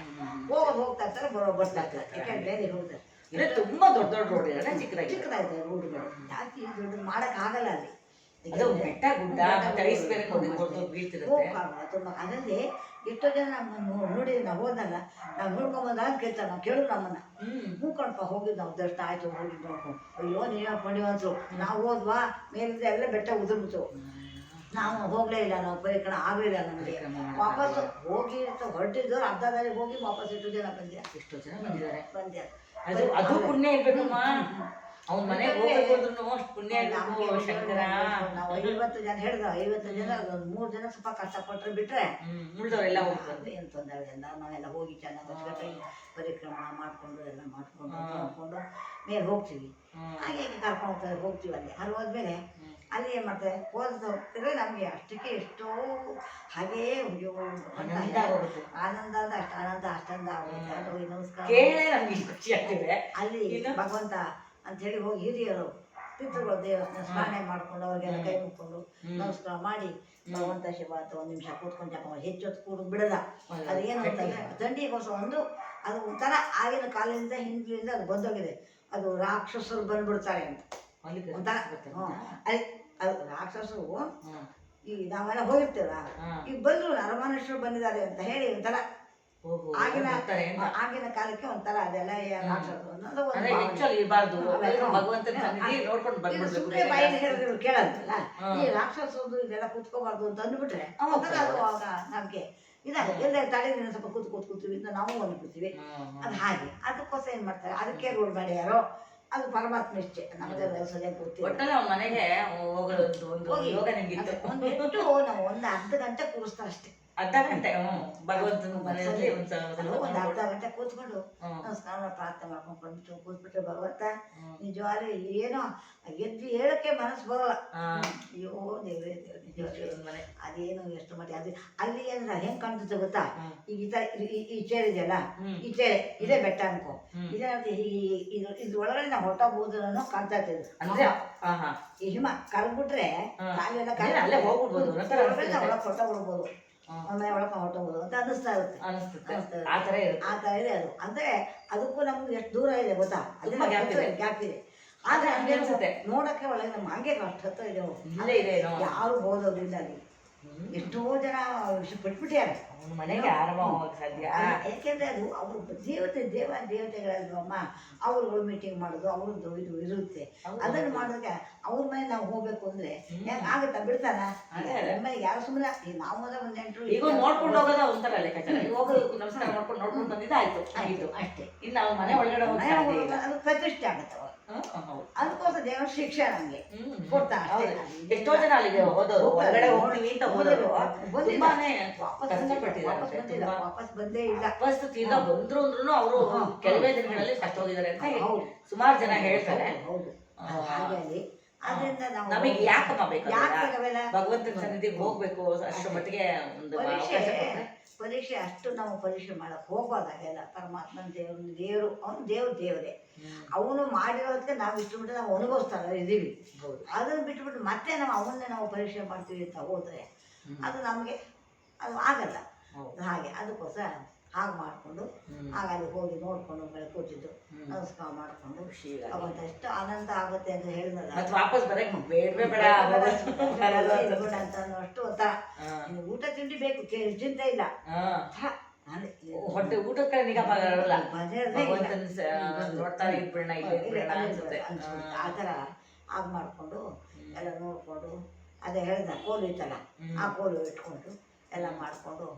ಹೋಗೋದು ಹೋಗ್ತಾ ಇರ್ತಾರೆ ಬರೋ ಬರ್ತಾ ಇರ್ತಾರೆ ಯಾಕಂದ್ರೆ ಬೇರೆ ಹೋಗ್ತಾರೆ ಅಂದ್ರೆ ತುಂಬಾ ದೊಡ್ಡ ದೊಡ್ಡ ರೋಡ್ ಇದೆ ಚಿಕ್ಕದಾಯ್ತದೆ ರೋಡ್ಗಳು ಜಾಸ್ತಿ ದೊಡ್ಡ ಮಾಡಕ್ ಆಗಲ್ಲ ಅಲ್ಲಿ ಅದು ಬೆಟ್ಟ ಗುಡ್ಡ ಮತ್ತೆ ಐಸ್ ಬೇರೆ ಬೀಳ್ತಿರುತ್ತೆ ತುಂಬಾ ಅದರಲ್ಲಿ ಎಷ್ಟೋ ಜನ ನಮ್ಮನ್ನು ನೋಡಿ ನಾವು ಹೋದಲ್ಲ ನಾವು ನೋಡ್ಕೊಂಬಂದ ಅಂತ ಕೇಳ್ತಾರೆ ನಾವು ಕೇಳಿದ್ರು ನಮ್ಮನ್ನ ಹೂ ಕಣಪ್ಪ ಹೋಗಿದ್ದು ನಾವು ದರ್ಶನ ಆಯ್ತು ಹೋಗಿದ್ದು ನೋಡ್ಕೊಂಡು ಅಯ್ಯೋ ನೀವೇ ಪಂಡಿವಂತರು ನಾವು ಹೋದ್ವಾ ಮೇಲಿಂದ ಎಲ್ಲ ಬೆಟ್ಟ ಉದುರ್ಬಿಟ್ಟು ನಾವು ಹೋಗ್ಲೇ ಇಲ್ಲ ನಾವು ಪರಿಕ್ರಮ ಆಗಲಿಲ್ಲ ನಮಗೆ ವಾಪಸ್ ಹೋಗಿ ಹೊರಟಿದ್ದು ಅರ್ಧ ದಾರಿ ಹೋಗಿ ವಾಪಸ್ ಎಷ್ಟು ಜನ ಬಂದಿದ್ದಾರೆ ಅದು ಪುಣ್ಯ ಇರ್ಬೇಕಮ್ಮ ಅವ್ನ ಮನೆಗೆ ಹೋಗ್ಬೇಕು ಅಂದ್ರೂ ಅಷ್ಟು ಪುಣ್ಯ ಇರ್ಬೇಕು ಶಂಕರ. ನಾವು 50 ಜನ ಹೇಳಿದ 50 ಜನ 3 ಜನ ಸ್ವಲ್ಪ ಕಷ್ಟಪಟ್ಟರೆ ಬಿಟ್ರೆ ಉಳಿದವರೆಲ್ಲ ಹೋಗ್ತಾರೆ ಏನು ತೊಂದರೆ ಇಲ್ಲ. ನಾವೆಲ್ಲ ಹೋಗಿ ಚೆನ್ನಾಗಿ ಪರಿಕ್ರಮ ಮಾಡಿಕೊಂಡು ಎಲ್ಲ ಮಾಡ್ಕೊಂಡು ಮೇಲೆ ಹೋಗ್ತೀವಿ. ಹಾಗೆ ಕರ್ಕೊಂಡು ಹೋಗ್ತಾರೆ, ಹೋಗ್ತೀವಿ. ಅಲ್ಲಿ ಹೋದ್ಮೇಲೆ ಅಲ್ಲಿ ಏನು ಮಾಡ್ತಾರೆ, ಹೋದ್ರೆ ನಮಗೆ ಅಷ್ಟಕ್ಕೆ ಎಷ್ಟೋ ಹಾಗೇ ಆನಂದ ಅಂದ್ರೆ ಅಷ್ಟು ಆನಂದ ಅಷ್ಟಂದ ಆಗುತ್ತೆ. ನಮಸ್ಕಾರ ಅಲ್ಲಿ ಭಗವಂತ ಅಂತ ಹೇಳಿ ಹೋಗಿ ಹಿರಿಯರು ಪಿತೃಗಳು ದೇವಸ್ಥಾನ ಸ್ನಾನ ಮಾಡ್ಕೊಂಡು ಅವ್ರಿಗೆಲ್ಲ ಕೈ ಮುಕ್ಕೊಂಡು ನಮಸ್ಕಾರ ಮಾಡಿ ಭಗವಂತ ಶಿವ ಅಂತ 1 ನಿಮಿಷ ಕೂತ್ಕೊಂಡು ಜಪ ಮಾಡಿ ಹೆಚ್ಚು ಹೊತ್ತು ಕೂಡು ಬಿಡಲ್ಲ. ಅದು ಏನು ಅಂತಂದ್ರೆ ದಂಡಿಗೋಸ್ಕರ ಅದು ಒಂಥರ ಆಗಿನ ಕಾಲದಿಂದ ಹಿಂದಿನಿಂದ ಅದು ಬಂದೋಗಿದೆ. ಅದು ರಾಕ್ಷಸರು ಬಂದ್ಬಿಡ್ತಾರೆ ಅಂತ ಒಂಥರ. ಅದು ರಾಕ್ಷಸರು ಈ ನಾವೆಲ್ಲ ಹೋಗಿರ್ತೇವ, ಈಗ ಬಂದ್ರು ಅರಮಾನುಷರು ಬಂದಿದ್ದಾರೆ ಅಂತ ಹೇಳಿ ಒಂಥರ ಆಗಿನ ಕಾಲಕ್ಕೆ ಒಂಥರ ಅದೆಲ್ಲ ಬಾಯಲ್ಲಿ ಹೇಳಿದ್ರು ಕೇಳಂತಲ್ಲ, ಈ ರಾಕ್ಷಸರು ಇದೆಲ್ಲ ಕುತ್ಕೋಬಾರ್ದು ಅಂತ ಅಂದ್ಬಿಟ್ರೆ ಅದು ಆಗ ನಮ್ಗೆ ಇದಾಗುತ್ತೆ. ಎಲ್ಲ ತಲೆದಿನ ಸ್ವಲ್ಪ ಕೂತೀವಿ, ನಾವು ಅನ್ಕೋತೀವಿ. ಅದು ಹಾಗೆ ಅದಕ್ಕೋಸ್ಕರ ಏನ್ ಮಾಡ್ತಾರೆ, ಅದಕ್ಕೆ ರೂಲ್ ಮಾಡ್ಯಾರೋ ಅದು ಪರಮಾತ್ಮ ಇಷ್ಟೇ. ನಮ್ಗೆ ಸರಿಯಾಗಿ ಗೊತ್ತಿಲ್ಲ. ಒಂದಿಟ್ಟು ನಾವು ಒಂದು ಅರ್ಧ ಗಂಟೆ ಕೂರಿಸ್ತಾರೆ ಅಷ್ಟೇ. ಅರ್ಧ ಗಂಟೆ ಭಗವಂತನ ಮನೆಯಲ್ಲಿ ಒಂದು ಅರ್ಧ ಗಂಟೆ ಕೂತ್ಕೊಂಡು ನಮಸ್ಕಾರ ಪ್ರಾರ್ಥನೆ ಮಾಡ್ಕೊಂಡು ಕೂತ್ಬಿಟ್ರೆ ಭಗವಂತ ನಿಜವಾಗ್ಲೂ ಏನೋ ಎದ್ದು ಹೇಳಕ್ಕೆ ಮನಸ್ಸು ಬರಲ್ಲ. ಅಯ್ಯೋ ದೇವ್ರೇ ಮನೆ ಅದೇನು ಎಷ್ಟು ಮಟ್ಟ ಅದು ಅಲ್ಲಿ ಏನ ಹೆಂಗ್ ಕಾಣ್ತದೆ ಗೊತ್ತಾ, ಈಗ ಈ ಚೇರ್ ಇದೆಯಲ್ಲ, ಈ ಚೇರ್ ಇದೇ ಬೆಟ್ಟ ಅನ್ಕೋ, ಇದ್ರ ಒಳಗಡೆ ನಾವು ಹೊಟ್ಟಬಹುದು ಅನ್ನೋ ಕಾಣ್ತಾ ಇರ್ತದೆ. ಈ ಹಿಮ ಕರ್ಬಿಟ್ರೆ ಕಾಲೆಲ್ಲ ಹೋಗ್ಬಿಡ್ಬೋದು, ಒಳಗೆ ಹೊಟ್ಟಬಿಡ್ಬೋದು, ಒಮ್ಮೆ ಒಳಗೆ ಹೊಟ್ಟಬಹುದು ಅಂತ ಅನ್ನಿಸ್ತಾ ಇರುತ್ತೆ. ಆ ತರ ಇದೆ ಅದು. ಅಂದ್ರೆ ಅದಕ್ಕೂ ನಮ್ಗೆ ಎಷ್ಟು ದೂರ ಇದೆ ಗೊತ್ತಾ, ಗ್ಯಾಪ್ ಇದೆ. ಆದ್ರೆ ಹಂಗೆ ಅನ್ಸುತ್ತೆ ನೋಡಕ್ಕೆ ಒಳಗೆ ನಮ್ಗೆ ಹಂಗೆ ಅಷ್ಟು ಇದೆ, ಯಾರು ಹೋಗೋದ್ರಿಂದ ಅಲ್ಲಿ ಎಷ್ಟೋ ಜನ ಬಿಟ್ಬಿಟ್ಟಿದ್ದಾರೆ ಮನೆಗೆ ಆರಾಮ ಹೋಗಕ್ಕೆ ಸಾಧ್ಯ. ಯಾಕೆಂದ್ರೆ ಅದು ಅವ್ರು ದೇವತೆಗಳಲ್ವಮ್ಮ, ಅವ್ರುಗಳು ಮೀಟಿಂಗ್ ಮಾಡೋದು ಅವ್ರದ್ದು ಇದು ಇರುತ್ತೆ. ಅದನ್ನು ಮಾಡೋದಕ್ಕೆ ಅವ್ರ ಮನೆ ನಾವು ಹೋಗ್ಬೇಕು ಅಂದ್ರೆ ಹೆಂಗ್ ಆಗುತ್ತಾ, ಬಿಡ್ತಾರ ನಮ್ಮನೆ ಯಾರು ಸುಮ್ಮನೆ ನಾವು ಒಂದ್ ನೆಂಟರು ಈಗ ನೋಡ್ಕೊಂಡು ಹೋಗೋದ ಒಂಥರ ಲೆಕ್ಕಾಚಾರ. ಹೋಗೋದು ನಮಸ್ಕಾರ ನೋಡ್ಕೊಂಡು ಬಂದಿದ್ದ ಆಯ್ತು ಅಷ್ಟೇ. ಇನ್ನು ಅವ್ರ ಮನೆ ಒಳಗಡೆ ಅದು ಪ್ರತಿಷ್ಠೆ ಆಗುತ್ತೆ. ಅದಕ್ಕೋಸ್ಕರ ದೇವರ ಶಿಕ್ಷೆ ನಮ್ಗೆ ಕೊಡ್ತಾರೆ. ಎಷ್ಟೋ ಜನ ಅಲ್ಲಿಗೆ ಹೋದವರು ಹೊರಗಡೆ ಹೋಗ್ತೀವಿ ಅಂತ ಹೋದವರು ವಾಪಸ್ ಬಂದೇ ಇಲ್ಲ. ಪರಿಸ್ಥಿತಿಯಿಂದ ಬಂದ್ರು ಅಂದ್ರೂ ಅವರು ಕೆಲವೇ ದಿನಗಳಲ್ಲಿ ಕಷ್ಟ ಹೋಗಿದ್ದಾರೆ ಅಂತ ಸುಮಾರು ಜನ ಹೇಳ್ತಾರೆ. ಹಾಗಾಗಿ ಅದರಿಂದ ನಾವು ನಮಗೆ ಯಾಕಮ್ಮ ಬೇಕು, ಭಗವಂತನ ಸನ್ನಿಧಿಗೆ ಹೋಗ್ಬೇಕು ಅಷ್ಟರ ಮಟ್ಟಿಗೆ ಒಂದು ಪರೀಕ್ಷೆ ಅಷ್ಟು ನಾವು ಪರೀಕ್ಷೆ ಮಾಡಕ್ ಹೋಗೋದಾಗೆಲ್ಲ ಪರಮಾತ್ಮನ ದೇವರು ಅವನು ದೇವರೇ. ಅವನು ಮಾಡಿರೋದಕ್ಕೆ ನಾವು ಇಷ್ಟು ಬಿಟ್ಟು ನಾವು ಅನುಭವಿಸ್ತಾ ಇದೀವಿ. ಅದನ್ನ ಬಿಟ್ಬಿಟ್ಟು ಮತ್ತೆ ನಾವು ಅವನ್ನೇ ನಾವು ಪರೀಕ್ಷೆ ಮಾಡ್ತೀವಿ ಅಂತ ಹೋದ್ರೆ ಅದು ನಮಗೆ ಅದು ಆಗಲ್ಲ. ಹಾಗೆ ಅದಕ್ಕೋಸ್ಕರ ಹಾಗೆ ಮಾಡಿಕೊಂಡು ಆಗ ಅಲ್ಲಿ ಹೋಗಿ ನೋಡ್ಕೊಂಡು ಮೇಲೆ ಕೂತಿದ್ದು ನಮಸ್ಕಾರ ಮಾಡಿಕೊಂಡು ಅವಂತ ಎಷ್ಟು ಆನಂದ ಆಗುತ್ತೆ ಅಂತ ಹೇಳಿದ್ನಲ್ಲ, ವಾಪಸ್ ಬರಕ್ಕೆ ಬೇಡವೇ ಬೇಡ ಅಂತ ಅಷ್ಟು ಒಂಥರ. ಊಟ ತಿಂಡಿ ಬೇಕು, ಚಿಂತೆ ಇಲ್ಲ. ಹೊಟ್ಟೆ ಊಟದ ಕಡೆ ನಿಗಾ ಬರಲ್ಲ, ನೋಡ್ತಾರೆ ಆ ಥರ ಆಗ ಮಾಡಿಕೊಂಡು ಎಲ್ಲ ನೋಡಿಕೊಂಡು ಅದೇ ಹೇಳಿದ ಕೋಲು ಇತ್ತಲ್ಲ ಆ ಕೋಲು ಇಟ್ಕೊಂಡು ಎಲ್ಲ ಮಾಡಿಕೊಂಡು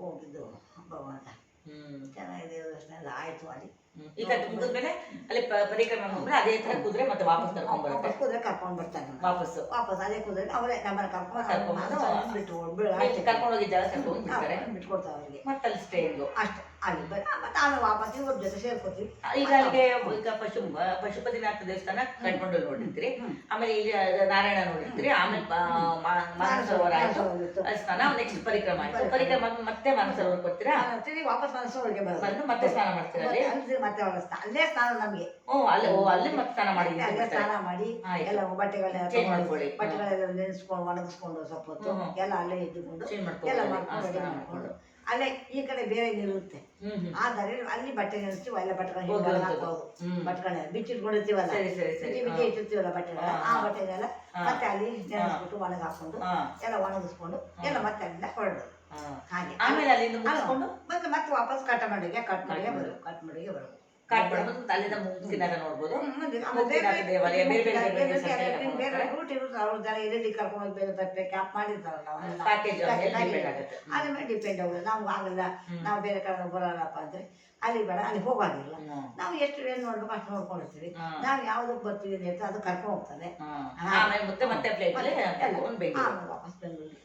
ಹೋಗಿದ್ದು ಭಗವಂತ. ಚೆನ್ನಾಗಿದೆ ದರ್ಶನ ಎಲ್ಲ ಆಯಿತು. ಅಲ್ಲಿ ಈಗ ಮುಗಿದ್ಮೇಲೆ ಅಲ್ಲಿ ಪರಿಕ್ರಮೆ ಮುಗಿದ್ರೆ ಅದೇ ತರ ಕುದುರೆ ಮತ್ತೆ ವಾಪಸ್ ಕರ್ಕೊಂಡ್ ಬರುತ್ತೆ. ಕುದುರೆ ಕರ್ಕೊಂಡು ಬರ್ತಾನೆ ವಾಪಸ್ ಅದೇ ಕುದುರೆ ಅವರೇ ನಮ್ಮನ್ನ ಕರ್ಕೊಂಡು ಕರ್ಕೊಂಡು ಹೋಗಿ ಜಾಗ ಕರ್ಕೊಂಡು ಬಿಡ್ತಾರೆ, ಬಿಟ್ಕೊಡ್ತಾರೆ ಅವ್ರಿಗೆ. ಮತ್ತೆ ಅಲ್ಲಿ ಸ್ಟೇಯಿಂಗು ಅಷ್ಟೇ ಅಲ್ಲಿ ಮತ್ತೆ ಆಮೇಲೆ ವಾಪಸ್ ಇವ್ರ ಜೊತೆ ಸೇರ್ಕೊತೀವಿ. ಈಗ ಅಲ್ಲಿಗೆ ಈಗ ಪಶುಪತಿನಾಥ ದೇವಸ್ಥಾನ ಕಟ್ಕೊಂಡು ನೋಡಿರ್ತೀರಿ, ಆಮೇಲೆ ಇಲ್ಲಿ ನಾರಾಯಣ ನೋಡಿರ್ತೀರಿ, ಆಮೇಲೆ ಮಾನಸರೋವರ ಆಯ್ತು ಸ್ನಾನ, ನೆಕ್ಸ್ಟ್ ಪರಿಕ್ರಮ ಆಯ್ತು. ಪರಿಕ್ರಮ ಮತ್ತೆ ಮಾನಸರೋವರ ಬರ್ತೀರಾ, ವಾಪಸ್ ಮನಸ್ಸೋರಿಗೆ ಬಂದು ಮತ್ತೆ ಸ್ನಾನ ಮಾಡ್ತೀರಾ ಅಲ್ಲಿ ಮತ್ತೆ ಅಲ್ಲೇ ಸ್ನಾನ ನಮ್ಗೆ. ಅಲ್ಲಿ ಮತ್ತೆ ಸ್ನಾನ ಮಾಡಿ ಅಲ್ಲೇ ಸ್ನಾನ ಮಾಡಿ ಎಲ್ಲ ಬಟ್ಟೆಗಳೆಲ್ಲ ಚೇಂಜ್ ಮಾಡ್ಕೊಳ್ಳಿ, ಬಟ್ಟೆಗಳೆಲ್ಲ ನೆನೆಸ್ಕೊಂಡು ಒಣಗಿಸ್ಕೊಂಡು ಸ್ವಲ್ಪ ಹೊತ್ತು ಎಲ್ಲ ಅಲ್ಲೇ ಇದ್ದುಕೊಂಡು ಎಲ್ಲ ಮಾಡ್ಕೊಂಡು ಅಲ್ಲೇ ಈ ಕಡೆ ಬೇರೆ ನೀರುತ್ತೆ ಆ ದಾರಿ ಅಲ್ಲಿ ಬಟ್ಟೆ ನೆನೆಸ್ತೀವಿ. ಎಲ್ಲ ಬಟ್ಟೆಗಳು ಬಟ್ಟೆಗಳನ್ನ ಬಿಚ್ಚಿಟ್ಕೊಂಡಿರ್ತೀವಲ್ಲ, ಬಿಚ್ಚಿ ಇಟ್ಟಿರ್ತೀವಲ್ಲ ಬಟ್ಟೆಗಳ, ಆ ಬಟ್ಟೆನೆಲ್ಲ ಮತ್ತೆ ಅಲ್ಲಿ ನೆನೆಸ್ಬಿಟ್ಟು ಒಣಗಿ ಹಾಕೊಂಡು ಎಲ್ಲ ಒಣಗಿಸ್ಕೊಂಡು ಎಲ್ಲ ಮತ್ತೆ ಅಲ್ಲಿಂದ ಹೊರಡು. ಹಾಗೆ ಆಮೇಲೆ ಅಲ್ಲಿಂದ ಮುಗಿಸ್ಕೊಂಡು ಮತ್ತೆ ವಾಪಸ್ ಕಟ್ಟಮಡಿಗೆ ಬರೋದು. ಅಲ್ಲಿಂದ ಮುಗಿಸಿದಾಗ ನೋಡ್ಬೋದು ಬೇರೆ ರೂಟ್ ಇರುತ್ತೆ ಅವ್ರದ್ದೆಲ್ಲ ಎಲ್ಲಿ ಕರ್ಕೊಂಡು ಹೋಗಿ ಬೇರೆ ತಪ್ಪೆ ಕ್ಯಾಪ್ ಮಾಡಿರ್ತಾರಲ್ಲ ಪ್ಯಾಕೇಜ್ ಅದ್ರ ಮೇಲೆ ಡಿಪೆಂಡ್ ಆಗೋದು. ನಮ್ಗೆ ಆಗಲ್ಲ, ನಾವು ಬೇರೆ ಕಡೆ ಬರೋಲ್ಲಪ್ಪ ಅಂದ್ರೆ ಅಲ್ಲಿ ಬೇಡ, ಅಲ್ಲಿ ಹೋಗಾಗಿಲ್ಲ. ನಾವು ಎಷ್ಟು ಏನ್ ನೋಡ್ಬೇಕು ಅಷ್ಟು ನೋಡ್ಕೊಂಡಿರ್ತೀವಿ. ನಾವು ಯಾವ್ದಕ್ಕೆ ಬರ್ತೀವಿ ಅಂತ ಅದು ಕರ್ಕೊಂಡು ಹೋಗ್ತಾರೆ. ವಾಪಸ್ ಬೆಂಗಳೂರಿಗೆ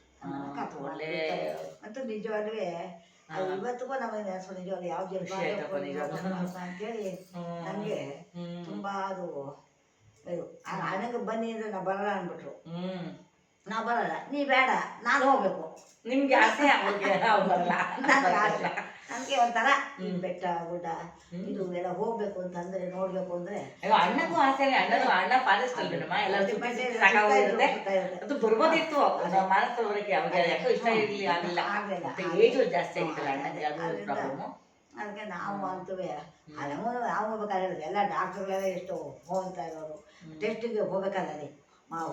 ಮತ್ತು ನಿಜವಾಗ್ಲೂ ಇವತ್ತಿಗೂ ನಮಗೆ ನೆನೆಸೋ ನಿಜವಾಗ್ಲೂ ಯಾವ ಅಂತೇಳಿ ನನಗೆ ತುಂಬಾ ಅದು ನನಗೆ ಬನ್ನಿ ಅಂದ್ರೆ ನಾ ಬರಲ್ಲ ಅಂದ್ಬಿಟ್ರು. ನಾ ಬರಲ್ಲ, ನೀ ಬೇಡ, ನಾನು ಹೋಗ್ಬೇಕು. ನಿಮ್ಗೆ ಆಸೆ ಬರಲ್ಲ, ನನಗೆ ಆಸೆ. ನನಗೆ ಒಂಥರ ಬೆಟ್ಟ ಗುಡ್ಡ ಇದು ಎಲ್ಲ ಹೋಗ್ಬೇಕು ಅಂತಂದ್ರೆ ನೋಡ್ಬೇಕು ಅಂದ್ರೆ ಅಣ್ಣಗೂ ಆಸೆ. ಅಣ್ಣ ಫಾರೆಸ್ಟ್ ಅಲ್ವೇನಮ್ಮ, ಅದು ಬರ್ಬೋದಿತ್ತು ಮಾನಸರೋವರಕ್ಕೆ, ಅವಾಗ ಯಾಕೋ ಇಷ್ಟ ಇರ್ಲಿ ಆಗಲಿಲ್ಲ, ಏಜ್ ಜಾಸ್ತಿ ಆಗಿತ್ತಲ್ಲ ಅಣ್ಣಗೆ, ಅದು ಪ್ರಾಬ್ಲಮ್. ಅದಕ್ಕೆ ನಾವು ಅಂತೂ ನಾವು ಹೋಗ್ಬೇಕಾದ್ರೆ ಹೇಳಿದ್ರೆ ಎಲ್ಲ ಡಾಕ್ಟರ್ಗಳೆಲ್ಲ ಎಷ್ಟು ಹೋಗ್ತಾ ಇರೋರು ಟೆಸ್ಟಿಗೆ ಹೋಗ್ಬೇಕಾದ್ರೆ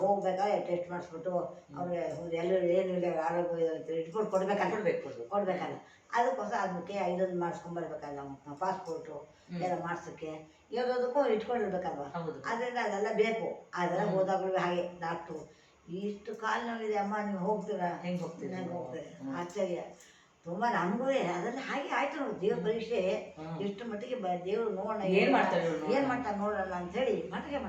ಹೋಗ್ಬೇಕಾದ್ರೆ ಟೆಸ್ಟ್ ಮಾಡಿಸ್ಬಿಟ್ಟು ಅವ್ರಿಗೆ ಎಲ್ಲರೂ ಏನಿಲ್ಲ ಆರೋಗ್ಯ ಇಟ್ಕೊಂಡು ಕೊಡ್ಬೇಕಲ್ಲ. ಅದಕ್ಕೋಸ್ಕರ ಅದಕ್ಕೆ ಇದೊಂದು ಮಾಡಿಸ್ಕೊಂಡ್ಬರ್ಬೇಕಲ್ಲ, ನಮ್ಮ ಪಾಸ್ಪೋರ್ಟು ಎಲ್ಲ ಮಾಡ್ಸೋಕ್ಕೆ ಇರೋದಕ್ಕೂ ಇಟ್ಕೊಂಡಿರ್ಬೇಕಲ್ವ. ಅದರಿಂದ ಅದೆಲ್ಲ ಬೇಕು. ಅದೆಲ್ಲ ಹೋದಾಗಲೂ ಹಾಗೆ ಡಾಕ್ಟ್ರು ಇಷ್ಟು ಕಾಲು ನೋವಿದೆ ಅಮ್ಮ, ನೀವು ಹೋಗ್ತೀರಾ? ಹೆಂಗೆ ಹೋಗ್ತೀರಿ? ಆಶ್ಚರ್ಯ ತುಂಬ. ನಮಗೂ ಅದೆಲ್ಲ ಹಾಗೆ ಆಯ್ತು ನೋಡಿ. ದೇವ್ರ ಪರೀಕ್ಷೆ ಎಷ್ಟು ಮಟ್ಟಿಗೆ ದೇವ್ರು ನೋಡೋಣ ಏನು ಮಾಡ್ತಾರೆ ನೋಡೋಣ ಅಂಥೇಳಿ ಮಟ್ಟಿಗೆ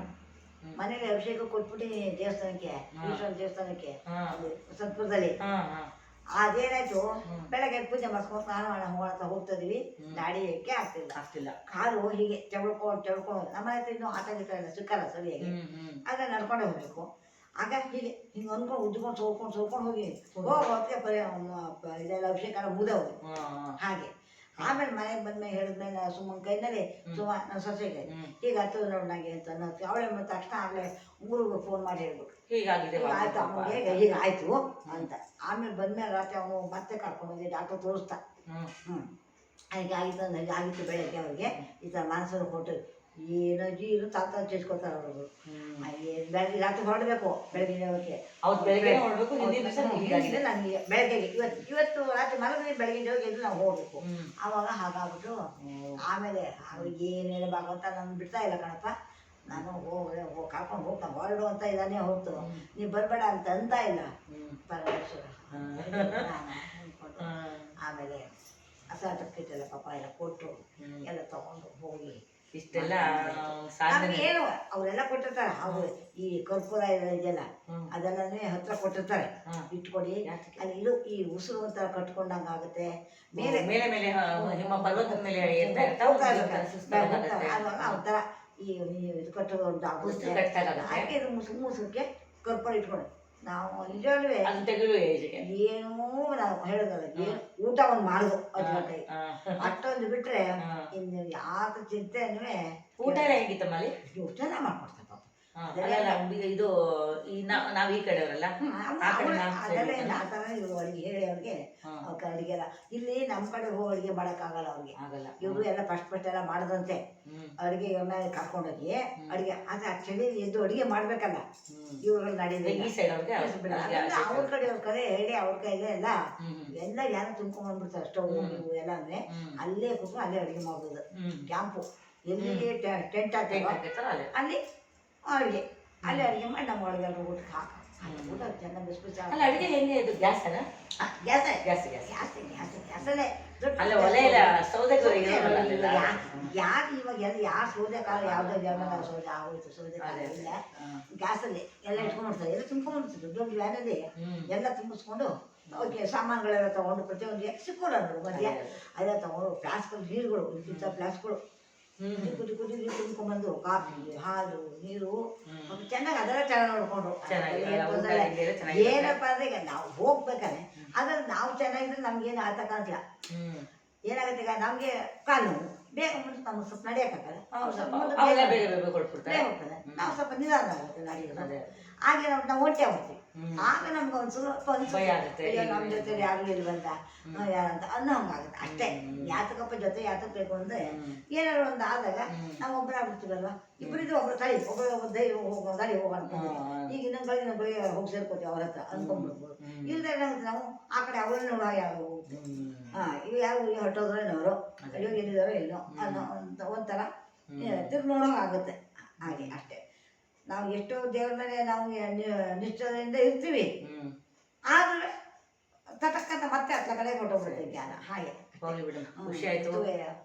ಮನೆಗೆ ಅಭಿಷೇಕ ಕೊಟ್ಬಿಟ್ಟು ದೇವಸ್ಥಾನಕ್ಕೆ, ಈಶ್ವರ ದೇವಸ್ಥಾನಕ್ಕೆ ಸತ್ಪುರದಲ್ಲಿ. ಅದೇನಾಯ್ತು, ಬೆಳಗ್ಗೆ ಪೂಜೆ ಮಾಡ್ಕೊಂಡು ಸ್ನಾನ ಹೋಗೋಣ ಹೋಗ್ತಾ ಇದೀವಿ, ಗಾಡಿಯಕ್ಕೆ ಆಗ್ತಿಲ್ಲ. ಕಾಲು ಹೀಗೆ ಚಳ್ಕೊಂಡು ನಮ್ಮ ಹತ್ರ ಇನ್ನೂ ಆಟ ಗೀಟ ಇಲ್ಲ ಸಿಕ್ಕಲ್ಲ ಸರಿಯಾಗಿ, ಆಗ ನಡ್ಕೊಂಡೆ ಹೋಗ್ಬೇಕು. ಆಗ ಹೀಗೆ ಹಿಂಗೆ ಅಂದ್ಕೊಂಡು ಉದ್ಕೊಂಡು ಸೋಳ್ಕೊಂಡು ಹೋಗಿ ಹೋಗೋಕ್ಕೆ ಇದೆಲ್ಲ ಅಭಿಷೇಕ ಮುಗಿದವು ಹಾಗೆ. ಆಮೇಲೆ ಮನೆಗೆ ಬಂದ್ಮೇಲೆ ಹೇಳಿದ್ಮೇಲೆ ಸುಮ್ಮನೆ ಕೈನಲ್ಲಿ ನನ್ನ ಸೊಸೆಗೆ ಹೀಗಾಗ್ತದೆ ನೋಡಿ ನನಗೆ ಅಂತ ಅನ್ನೋದು ಅವಳೆ ಮತ್ತೆ ತಕ್ಷಣ ಆಗಲೇ ಊರಿಗೆ ಫೋನ್ ಮಾಡಿ ಹೇಳ್ಬಿಟ್ಟು ಆಯ್ತು ಅಮ್ಮಗೆ ಹೀಗಾಯ್ತು ಅಂತ. ಆಮೇಲೆ ಬಂದ್ಮೇಲೆ ರಾತ್ರಿ ಅವನು ಮತ್ತೆ ಕರ್ಕೊಂಡು ಹೋಗಿ ಡಾಕ್ಟರ್ ತೋರಿಸ್ತಾ ಹಾಗೆ ಆಗಿತ್ತು ಬೆಳಗ್ಗೆ ಅವ್ರಿಗೆ ಈ ಥರ ಮಾನಸರ ಕೊಟ್ಟು ಏನೋ ಜೀರು ತಾತ ಚೇಸ್ಕೊತಾರೆ ಅವರು. ಬೆಳಗ್ಗೆ ರಾತ್ರಿ ಹೊರಡಬೇಕು, ಬೆಳಗ್ಗೆ ನನಗೆ ಬೆಳಗ್ಗೆಗೆ ಇವತ್ತು ರಾತ್ರಿ ಮಲಗಿ ಬೆಳಗ್ಗೆ ಹೋಗಿ ನಾವು ಹೋಗ್ಬೇಕು. ಆವಾಗ ಹಾಗಾಗ್ಬಿಟ್ಟು ಆಮೇಲೆ ಅವ್ರಿಗೆ ಏನೇನು ಭಾಗವತ ನಾನು ಬಿಡ್ತಾ ಇಲ್ಲ ಕಣಪ್ಪ, ನಾನು ಕರ್ಕೊಂಡು ಹೋಗ್ತಾನೆ ಹೊರಡು ಅಂತ ಇದ್ದಾನೆ ಹೊರತು ನೀವು ಬರಬೇಡ ಅಂತ ಇಲ್ಲ ಪರಮೇಶ್ವರ. ಆಮೇಲೆ ಸರ್ಟಿಫಿಕೇಟ್ ಎಲ್ಲ ಪಾಪ ಎಲ್ಲ ಕೊಟ್ಟು ಎಲ್ಲ ತಗೊಂಡು ಹೋಗಿ ಇಷ್ಟೆಲ್ಲ ಏನು ಅವರೆಲ್ಲ ಕೊಟ್ಟಿರ್ತಾರೆ. ಅವರು ಈ ಕರ್ಪೂರ ಇದೆಯಲ್ಲ ಅದೆಲ್ಲನೇ ಹತ್ರ ಕೊಟ್ಟಿರ್ತಾರೆ, ಇಟ್ಕೊಡಿ ಅಲ್ಲಿ ಇದು ಈ ಉಸಿರು ಒಂಥರ ಕಟ್ಕೊಂಡಂಗೆ ಆಗುತ್ತೆ. ಮೇಲೆ ಮೇಲೆ ಮೇಲೆ ಪರ್ವತದ ಮೇಲೆ ಒಂಥರ ಈ ಇದು ಕಟ್ಟೋದಾಗುತ್ತೆ. ಹಾಗೆ ಇದು ಮುಸುಕ್ಕೆ ಕರ್ಪೂರ ಇಟ್ಕೊಂಡು ನಾವು ನಿಜವಾಗ್ಲೂ ಏನೂ ನಾವು ಹೇಳೋದಲ್ಲ, ಏನು ಊಟ ಒಂದು ಮಾಡೋದು ಅಜ್ಜಿ ಅಷ್ಟೊಂದು ಬಿಟ್ರೆ ಇನ್ನು ಯಾವ ಚಿಂತೆ ಊಟ ಎಲ್ಲ ಹೇಗಿತ್ತಮ್ಮ ಅಲ್ಲಿ? ಊಟನ ಮಾಡ್ಕೊಡ್ತಾರೆ ಇದು ನಾವ್ ಈ ಕಡೆಯವರಲ್ಲ ಅದೆಲ್ಲ ಆ ಥರ ಇವರು ಅಡುಗೆ ಹೇಳಿ ಅವ್ರಿಗೆ ಅಡುಗೆ ಎಲ್ಲ ಇಲ್ಲಿ ನಮ್ಮ ಕಡೆ ಹೋಗಿ ಅಡುಗೆ ಮಾಡೋಕ್ಕಾಗಲ್ಲ ಅವ್ರಿಗೆ. ಇವರು ಎಲ್ಲ ಫಸ್ಟ್ ಎಲ್ಲ ಮಾಡದಂತೆ ಅಡುಗೆ ಮೇಲೆ ಕರ್ಕೊಂಡೋಗಿ ಅಡುಗೆ ಆದರೆ ಚಳಿ ಎದ್ದು ಅಡುಗೆ ಮಾಡ್ಬೇಕಲ್ಲ ಇವ್ರುಗಳು ನಡೆಯೋದು. ಅವ್ರ ಕಡೆಯವ್ರ ಕಡೆ ಹೇಳಿ ಅವ್ರ ಕೈಲೇ ಎಲ್ಲ ಯಾರು ತುಂಬ್ಕೊಂಡ್ಬಂದ್ಬಿಡ್ತಾರೆ ಸ್ಟವ್ ಇವು ಎಲ್ಲ ಅಂದರೆ ಅಲ್ಲೇ ಕೂತ್ಕೊಂಡು ಅಲ್ಲೇ ಅಡುಗೆ ಮಾಡೋದು. ಕ್ಯಾಂಪು ಎಲ್ಲಿ ಟೆಂಟ್ ಹಾಕ್ತಾರೋ ಅಲ್ಲಿ ಅಡುಗೆ ಅಲ್ಲಿ ಅಡುಗೆ ಮಾಡಿ ನಮ್ಮ ಒಳಗೆಲ್ಲ ಊಟಕ್ಕೆ ಹಾಕ ಊಟ ಚೆನ್ನಾಗಿ ಬಿಸಿ ಅಲ್ಲ ಅಡುಗೆ ಹೆಂಗೆ ಇದು ಗ್ಯಾಸ್ ಅಲ್ಲ gas gas gas gas gas ಗ್ಯಾಸಲ್ಲೇ ಅಲ್ಲ ಒಲೆ ಇಲ್ಲ ಸೌದೆಗೆ ಯಾರು ಇವಾಗ ಎಲ್ಲ ಯಾರು ಸೌದೆ ಕಾಲ ಯಾವುದೋ ಜನ ಸೌದೆ ಆಗೋಯ್ತು ಸೌದೆ ಕಾಲ ಇಲ್ಲ ಗ್ಯಾಸಲ್ಲಿ ಎಲ್ಲ ಇಟ್ಕೊಂಡ್ಬಿಡ್ತಾರೆ ಎಲ್ಲ ತುಂಬ್ಕೊಂಡ್ಬಿಡ್ತಾರೆ ದೊಡ್ಡ ವ್ಯಾನಲ್ಲಿ ಎಲ್ಲ ತುಂಬಿಸ್ಕೊಂಡು ಓಕೆ ಸಾಮಾನುಗಳೆಲ್ಲ ತೊಗೊಂಡು ಪ್ರತಿಯೊಂದು ಸಿಕ್ಕೋಲ್ಲ ನೋಡು ಮಧ್ಯ ಅದೆಲ್ಲ ತೊಗೊಂಡು ಫ್ಲಾಸ್ಕ್ಗಳು ನೀರುಗಳು ಇಂಥ ಫ್ಲಾಸ್ಕ್ಗಳು ಕುದಿ ಕುದಿ ನೀರು ತುಂಬ್ಕೊಂಡ್ಬಂದು ಕಾಫಿ ಹಾಲು ನೀರು ಚೆನ್ನಾಗಿ ಅದೆಲ್ಲ ಚೆನ್ನಾಗಿ ನೋಡ್ಕೊಂಡು ಏನಪ್ಪ ಅಂದ್ರೆ ಈಗ ನಾವು ಹೋಗ್ಬೇಕಾದ್ರೆ ಅದ್ರಲ್ಲಿ ನಾವು ಚೆನ್ನಾಗಿದ್ರೆ ನಮ್ಗೇನು ಆತ ಕಾಣಿಲ್ಲ ಏನಾಗುತ್ತೆ ಈಗ ನಮಗೆ ಕಾಲು ನೋವು ಬೇಗ ಮುಂದೆ ನಮ್ಗೆ ಸ್ವಲ್ಪ ನಡೆಯೋಕ್ಕಾಗಲ್ಲ ಹೋಗ್ತದೆ ನಾವು ಸ್ವಲ್ಪ ನಿಧಾನ ಆಗುತ್ತೆ ನಡೆಯೋದು ಹಾಗೆ ನಾವು ಹೊಟ್ಟೆ ಹೋಗ್ತೀವಿ ಆಗ ನಮ್ಗೆ ಒಂದು ಸ್ವಲ್ಪ ನಮ್ಮ ಜೊತೆ ಯಾರು ಇಲ್ವಂತ ಯಾರಂತ ಅನ್ನೋ ಹಂಗಾಗುತ್ತೆ ಅಷ್ಟೇ ಯಾತಕಪ್ಪ ಜೊತೆ ಯಾತಕ್ಕೆ ಬೇಕು ಅಂದರೆ ಏನಾದ್ರು ಒಂದು ಆದಾಗ ನಾವು ಒಬ್ಬರಾಗ್ಬಿಡ್ತೀವಲ್ವ ಇಬ್ಬರಿದ್ದು ಒಬ್ಬರು ತಳಿ ಒಬ್ಬರು ಧೈರ್ಯ ಹೋಗೋ ಗಾಡಿ ಹೋಗೋಣ ಈಗ ಇನ್ನೊಂದು ಗಳಿಗೆ ಹೋಗಿ ಸೇರ್ಕೋತೀವಿ ಅವ್ರ ಹತ್ರ ಅನ್ಕೊಂಡ್ಬಿಡ್ಬೋದು ಇಲ್ಲದೆ ಏನಾಗುತ್ತೆ ನಾವು ಆ ಕಡೆ ಅವ್ರನ್ನ ನೋಡೋ ಯಾರು ಇವು ಯಾರು ಹೊಟ್ಟೋದ್ರೇನವರು ಅಯ್ಯೋ ಎಲ್ಲಿದ್ದಾರೋ ಏನೋ ಅನ್ನೋ ಒಂಥರ ತಿರ್ಗಿ ನೋಡೋಂಗೆ ಆಗುತ್ತೆ ಹಾಗೆ ಅಷ್ಟೇ ನಾವು ಎಷ್ಟೋ ದೇವ್ರ ಮೇಲೆ ನಾವು ನಿಷ್ಠದಿಂದ ಇರ್ತೀವಿ ಆದ್ರೆ ತಟಕ್ಕಂತ ಮತ್ತೆ ಹತ್ತ ಕಡೆ ಕೊಟ್ಟೋಗ್ಬಿಡುತ್ತೆ ಜ್ಞಾನ ಹಾಗೆ ಹೋಗ್ಲಿ ಬಿಡು ಖುಷಿ ಆಯ್ತು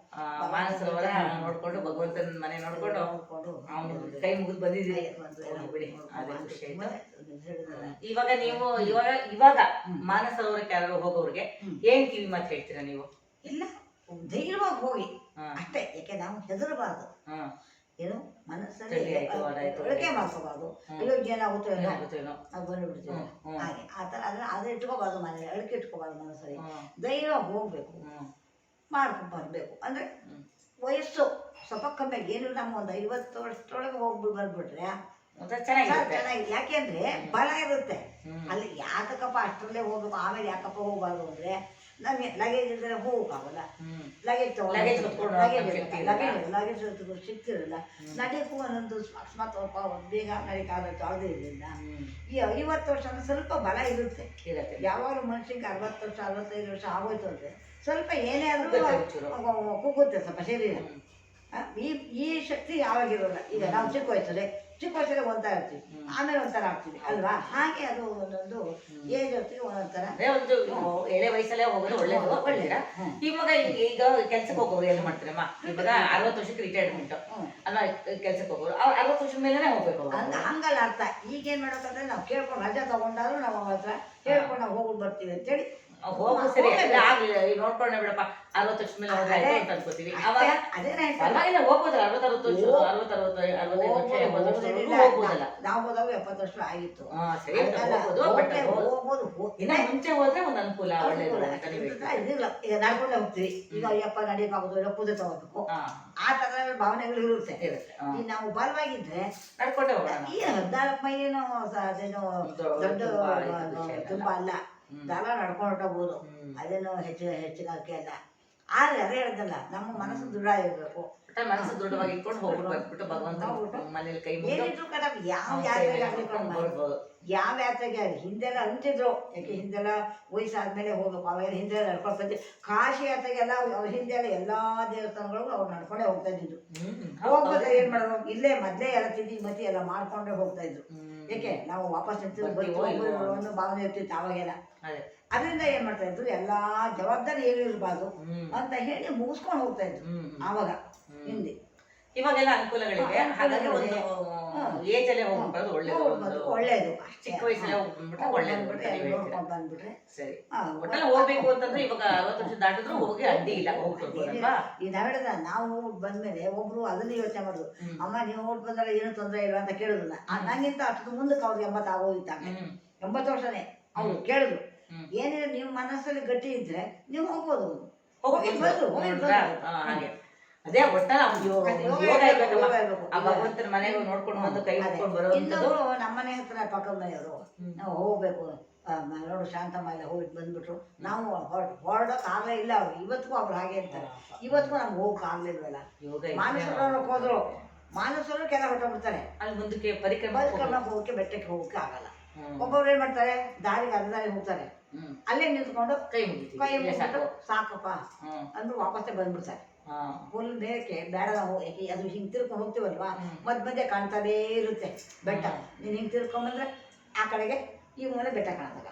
ಮಾನಸರೋವರ ನೋಡ್ಕೊಂಡು ಭಗವಂತನ ಮನೆ ನೋಡ್ಕೊಂಡು ಅವ್ನು ಕೈ ಮುಗಿದು ಬಂದಿದ್ದೀರಿ ಬಿಡಿ ಅದೇ ಖುಷಿ ಆಯ್ತು ಇವಾಗ ನೀವು ಇವಾಗ ಮಾನಸರೋವರಕ್ಕೆ ಯಾರು ಹೋಗೋರಿಗೆ ಏನ್ ಕಿವಿ ಮಾತು ಹೇಳ್ತೀರಾ ನೀವು ಇಲ್ಲ ಧೈರ್ಯವಾಗಿ ಹೋಗಿ ಅಷ್ಟೇ ಯಾಕೆ ನಾವು ಹೆದರಬಾರ್ದು ಏನು ಮನಸ್ಸಲ್ಲಿ ಅಳಿಕೆ ಮಾಡ್ಕೋಬಾರ್ದು ಅಯೋಗ್ಯ ಏನಾಗುತ್ತೋ ಏನೋ ನಾವು ಬಂದ್ಬಿಡ್ತೀವಿ ಹಾಗೆ ಆ ಥರ ಅದನ್ನ ಇಟ್ಕೋಬಾರ್ದು ಮನೇಲಿ ಅಳಿಕೆ ಇಟ್ಕೋಬಾರ್ದು ಮನಸ್ಸಲ್ಲಿ ಧೈರ್ಯ ಹೋಗ್ಬೇಕು ಮಾಡ್ಕೊಂಡು ಬರಬೇಕು ಅಂದರೆ ವಯಸ್ಸು ಸ್ವಲ್ಪ ಕಮ್ಮಿ ಏನು ನಮ್ಮ ಒಂದು 50 ವರ್ಷದೊಳಗೆ ಹೋಗ್ಬಿಟ್ಟು ಬಂದ್ಬಿಟ್ರೆ ಚೆನ್ನಾಗಿದೆ ಯಾಕೆಂದ್ರೆ ಬಲ ಇರುತ್ತೆ ಅಲ್ಲಿ ಯಾತಕಪ್ಪ ಅಷ್ಟರಲ್ಲೇ ಹೋಗ್ಬೇಕು ಆಮೇಲೆ ಯಾಕಪ್ಪ ಹೋಗ್ಬಾರ್ದು ಅಂದ್ರೆ ನಮಗೆ ಲಗೇಜ್ ಇದ್ರೆ ಹೋಗಕ್ಕಾಗಲ್ಲ ಲಗೇಜ್ ಲಗೇಜ್ ಸಿಗ್ತಿರಲ್ಲ ನಡೆಯಕ್ಕೂ ಒಂದೊಂದು ಅಕಸ್ಮಾತ್ ಬೇಗ ನಡೀಕಾಗತ್ತೆ ಯಾವುದೇ ಇರಲಿಲ್ಲ ಈ 50 ವರ್ಷ ಅಂದ್ರೆ ಸ್ವಲ್ಪ ಬಲ ಇರುತ್ತೆ ಯಾವಾಗ ಮನುಷ್ಯನಿಗೆ 60 ವರ್ಷ 65 ವರ್ಷ ಆಗೋಯ್ತು ಅಂದ್ರೆ ಸ್ವಲ್ಪ ಏನೇ ಆದ್ರೂ ಕುಗ್ಗುತ್ತೆ ಸ್ವಲ್ಪ ಶರೀರ ಈ ಶಕ್ತಿ ಯಾವಾಗಿರೋಲ್ಲ ಈಗ ನಾವು ಚಿಕ್ಕ ವಯಸ್ಸಲ್ಲಿ ಒಂಥರ ಇರ್ತೀವಿ ಆಮೇಲೆ ಒಂಥರ ಆಗ್ತೀವಿ ಅಲ್ವಾ ಹಾಗೆ ಅದು ಒಂದೊಂದು ಏಜ್ ಹೊತ್ತಿಗೆ ಒಂದೊಂಥರ ಒಂದು ಎಳೆ ವಯಸ್ಸಲ್ಲೇ ಹೋಗೋದು ಒಳ್ಳೇದು ಒಳ್ಳೇದ ಇವಾಗ ಈಗ ಕೆಲ್ಸಕ್ಕೆ ಹೋಗೋರು ಏನ್ ಮಾಡ್ತೀರಮ್ಮ ಇವಾಗ 60 ವರ್ಷಕ್ಕೆ ರಿಟೈರ್ಮೆಂಟ್ ಅಲ್ವಾ ಕೆಲ್ಸಕ್ಕೆ ಹೋಗೋರು 60 ವರ್ಷದ ಮೇಲೆ ಹೋಗ್ಬೇಕು ಹಂಗಲ್ಲ ಅರ್ಥ ಈಗೇನ್ ಮಾಡ್ಬೇಕಂದ್ರೆ ನಾವು ಕೇಳ್ಕೊಂಡು ರಜಾ ತಗೊಂಡಾದ್ರು ನಾವು ಅವ್ರ ಹತ್ರ ಹೇಳ್ಕೊಂಡು ನಾವು ಹೋಗಿ ಬರ್ತೀವಿ ಅಂತೇಳಿ ಹೋಗು ಸರಿ ಆಗ್ಲಿಲ್ಲ ನೋಡ್ಕೊಂಡೆ ಬಿಡಪ್ಪ 60 ವರ್ಷ ಮೇಲೆ ಹೋದ್ರೆ ಅಂತ ಅನ್ಕೋತೀವಿ ಅವಾಗ ಪರವಾಗಿಲ್ಲ ಹೋಗ್ಬೋದಲ್ಲ 60 ಹೋಗ್ಬೋದಲ್ಲ ನಾವು ಹೋದಾಗ 70 ವರ್ಷ ಆಗಿತ್ತು ಇನ್ನ ಮುಂಚೆ ಹೋದ್ರೆ ಒಂದು ಅನುಕೂಲ ಇದಿಲ್ಲ ಈಗ ನಡ್ಕೊಂಡೆ ಹೋಗ್ತೀವಿ ಈಗ ಅಯ್ಯಪ್ಪ ನಡಿಯೋಕ್ಕಾಗೋದು ಇಲ್ಲ ಪೂಜೆ ತಗೋಬೇಕು ಆ ತರ ಭಾವನೆಗಳು ಇರುತ್ತೆ ಈಗ ನಾವು ಬಲವಾಗಿದ್ರೆ ನಡ್ಕೊಂಡೆ ಹೋಗೋಣ ಈ 14 ಮೈಲೇನೋ ಅದೇನೋ ದೊಡ್ಡ ತುಂಬಾ ಅಲ್ಲ ದಳ ನಡ್ಕೊಂಡೋಗ್ಬೋದು ಅದೇನೋ ಹೆಚ್ಚಿಗಾಕೆ ಅಲ್ಲ ಆದ್ರೆ ಅದೇ ಹೇಳ್ದಲ್ಲ ನಮ್ಮ ಮನಸ್ಸು ದೃಢ ಇರಬೇಕು ಮನಸ್ಸು ದೃಢವಾಗಿ ಇಟ್ಕೊಂಡು ಹೋಗ್ಬಿಟ್ಟು ಭಗವಂತ ಮನೇಲಿ ಕೈ ಏನಿದ್ರು ಕಡ ಯಾವ ಯಾತ್ರೆಗೆ ಯಾವ ಯಾತ್ರೆಗೆ ಆಗಲಿ ಹಿಂದೆಲ್ಲ ಅಂತಿದ್ರು ಯಾಕೆ ಹಿಂದೆಲ್ಲ ವಯಸ್ಸಾದ್ಮೇಲೆ ಹೋಗ್ಬೇಕು ಅವಾಗ ಹಿಂದೆಲ್ಲ ನಡ್ಕೊಂಡು ಬಂದು ಕಾಶಿ ಯಾತ್ರೆಗೆಲ್ಲ ಅವ್ರ ಹಿಂದೆಲ್ಲ ಎಲ್ಲಾ ದೇವಸ್ಥಾನಗಳು ಅವ್ರು ನಡ್ಕೊಂಡೇ ಹೋಗ್ತಾ ಇದ್ದಿದ್ರು ಹೋಗ್ಬೇಕಾದ್ರೆ ಏನ್ ಮಾಡೋದು ಇಲ್ಲೇ ಮೊದ್ಲೇ ಎಲ್ಲ ತಿಂಡಿ ಮತಿ ಎಲ್ಲ ಮಾಡ್ಕೊಂಡೇ ಹೋಗ್ತಾ ಇದ್ರು ಯಾಕೆ ನಾವು ವಾಪಸ್ ಅನ್ನೋ ಭಾವನೆ ಇರ್ತಿತ್ತು ಅವಾಗೆಲ್ಲ ಅದರಿಂದ ಏನ್ ಮಾಡ್ತಾ ಇದ್ರು ಎಲ್ಲಾ ಜವಾಬ್ದಾರಿ ಏನು ಇರಬಾರ್ದು ಅಂತ ಹೇಳಿ ಮುಗಿಸ್ಕೊಂಡು ಹೋಗ್ತಾ ಇದ್ರು ಆವಾಗ ಹಿಂದೆ ಇವಾಗೆಲ್ಲ ಅನುಕೂಲಗಳಿವೆ ಹಾಗಾಗಿ ಒಂದು ಏಜ್ ಅಲ್ಲೇ ಹೋಗ್ಬಿಟ್ಟು ಒಳ್ಳೇದು ಚಿಕ್ಕ ವಯಸ್ಸಲ್ಲೇ ಹೋಗ್ಬಿಟ್ರೆ ಒಳ್ಳೇದು ನೋಡ್ಕೊಂಡು ಬಂದ್ಬಿಟ್ರೆ ಸರಿ ಒಟ್ಟಲ್ಲಿ ಹೋಗ್ಬೇಕು ಅಂತಂದ್ರೆ ಇವಾಗ 60 ವರ್ಷ ದಾಟಿದ್ರು ಹೋಗಿ ಅಡ್ಡಿ ಇಲ್ಲ ಹೋಗ್ಬೋದಲ್ವಾ ಈ ನಾವಿಡದ ನಾವು ಬಂದ್ಮೇಲೆ ಒಬ್ರು ಅದನ್ನ ಯೋಚನೆ ಮಾಡುದು ಅಮ್ಮ ನೀವು ಹೋಗಿ ಬಂದ್ರೆ ಏನು ತೊಂದರೆ ಇಲ್ಲ ಅಂತ ಕೇಳುದಿಲ್ಲ ನಂಗಿಂತ ಅಷ್ಟು ಮುಂದಕ್ಕೆ ಅವ್ರಿಗೆ 80 ಆಗೋಗಿತ್ತಾಗ 80 ವರ್ಷನೇ ಅವ್ರು ಕೇಳಿದ್ರು ಏನಿದೆ ನೀವು ಮನಸ್ಸಲ್ಲಿ ಗಟ್ಟಿ ಇದ್ರೆ ನೀವು ಹೋಗ್ಬೋದು ಹಾಗೆ ಅದೇ ಒಟ್ಟಲ್ಲಿ ಯೋಗ ಇರ್ಬೇಕಮ್ಮ ಆ ಭಗವಂತನ ಮನೆಗೆ ನೋಡ್ಕೊಂಡು ಬಂದು ಕೈ ಮುಟ್ಕೊಂಡು ಬರೋದು ನಮ್ಮನೆ ಹತ್ರ ಪಕ್ಕದ ಮನೆಯವರು ನಾವು ಹೋಗ್ಬೇಕು ನೋಡು ಶಾಂತಮ್ಮ ಎಲ್ಲ ಹೋಗಿ ಬಂದ್ಬಿಟ್ರು ನಾವು ಹೊರಡೋಕ್ ಆಗ್ಲೇ ಇಲ್ಲ ಅವ್ರು ಇವತ್ತಿಗೂ ಅವ್ರು ಹಾಗೆ ಅಂತಾರೆ ಇವತ್ತಿಗೂ ನಮ್ಗೆ ಹೋಗಕ್ ಆಗ್ಲಿಲ್ವಲ್ಲ ಮಾನಸರೋವರಕ್ಕೆ ಹೋದ್ರು ಮಾನಸರು ಕೆಲ ಹೊಟ್ಟೋಗ್ಬಿಡ್ತಾರೆ ಅಲ್ಲಿ ಮುಂದಕ್ಕೆ ಪರಿಕ್ರಮ ಹೋಗಕ್ಕೆ ಬೆಟ್ಟಕ್ಕೆ ಹೋಗಕ್ಕೆ ಆಗಲ್ಲ ಒಬ್ಬೊಬ್ರು ಏನ್ ಮಾಡ್ತಾರೆ ದಾರಿಗೆ ಅರ್ಧದಾರಿ ಹೋಗ್ತಾರೆ ಅಲ್ಲೇ ನಿಂತ್ಕೊಂಡು ಕೈ ಮುಗಿತು ಸಾಕಪ್ಪ ಅಂದ್ರು ವಾಪಸ್ಸೇ ಬಂದ್ಬಿಡ್ತಾರೆ ಫುಲ್ ಮೇಲಕ್ಕೆ ಬೇಡ ನಾವು ಅದು ಹಿಂಗೆ ತಿರ್ಕೊಂಡು ಹೋಗ್ತೀವಲ್ವಾ ಮಧ್ಯೆ ಕಾಣ್ತಾನೇ ಇರುತ್ತೆ ಬೆಟ್ಟ. ನೀನು ಹಿಂಗೆ ತಿರ್ಕೊಂಬಂದ್ರೆ ಆ ಕಡೆಗೆ ಈ ಮೂಲೆ ಬೆಟ್ಟ ಕಾಣ್ತಲ್ಲ,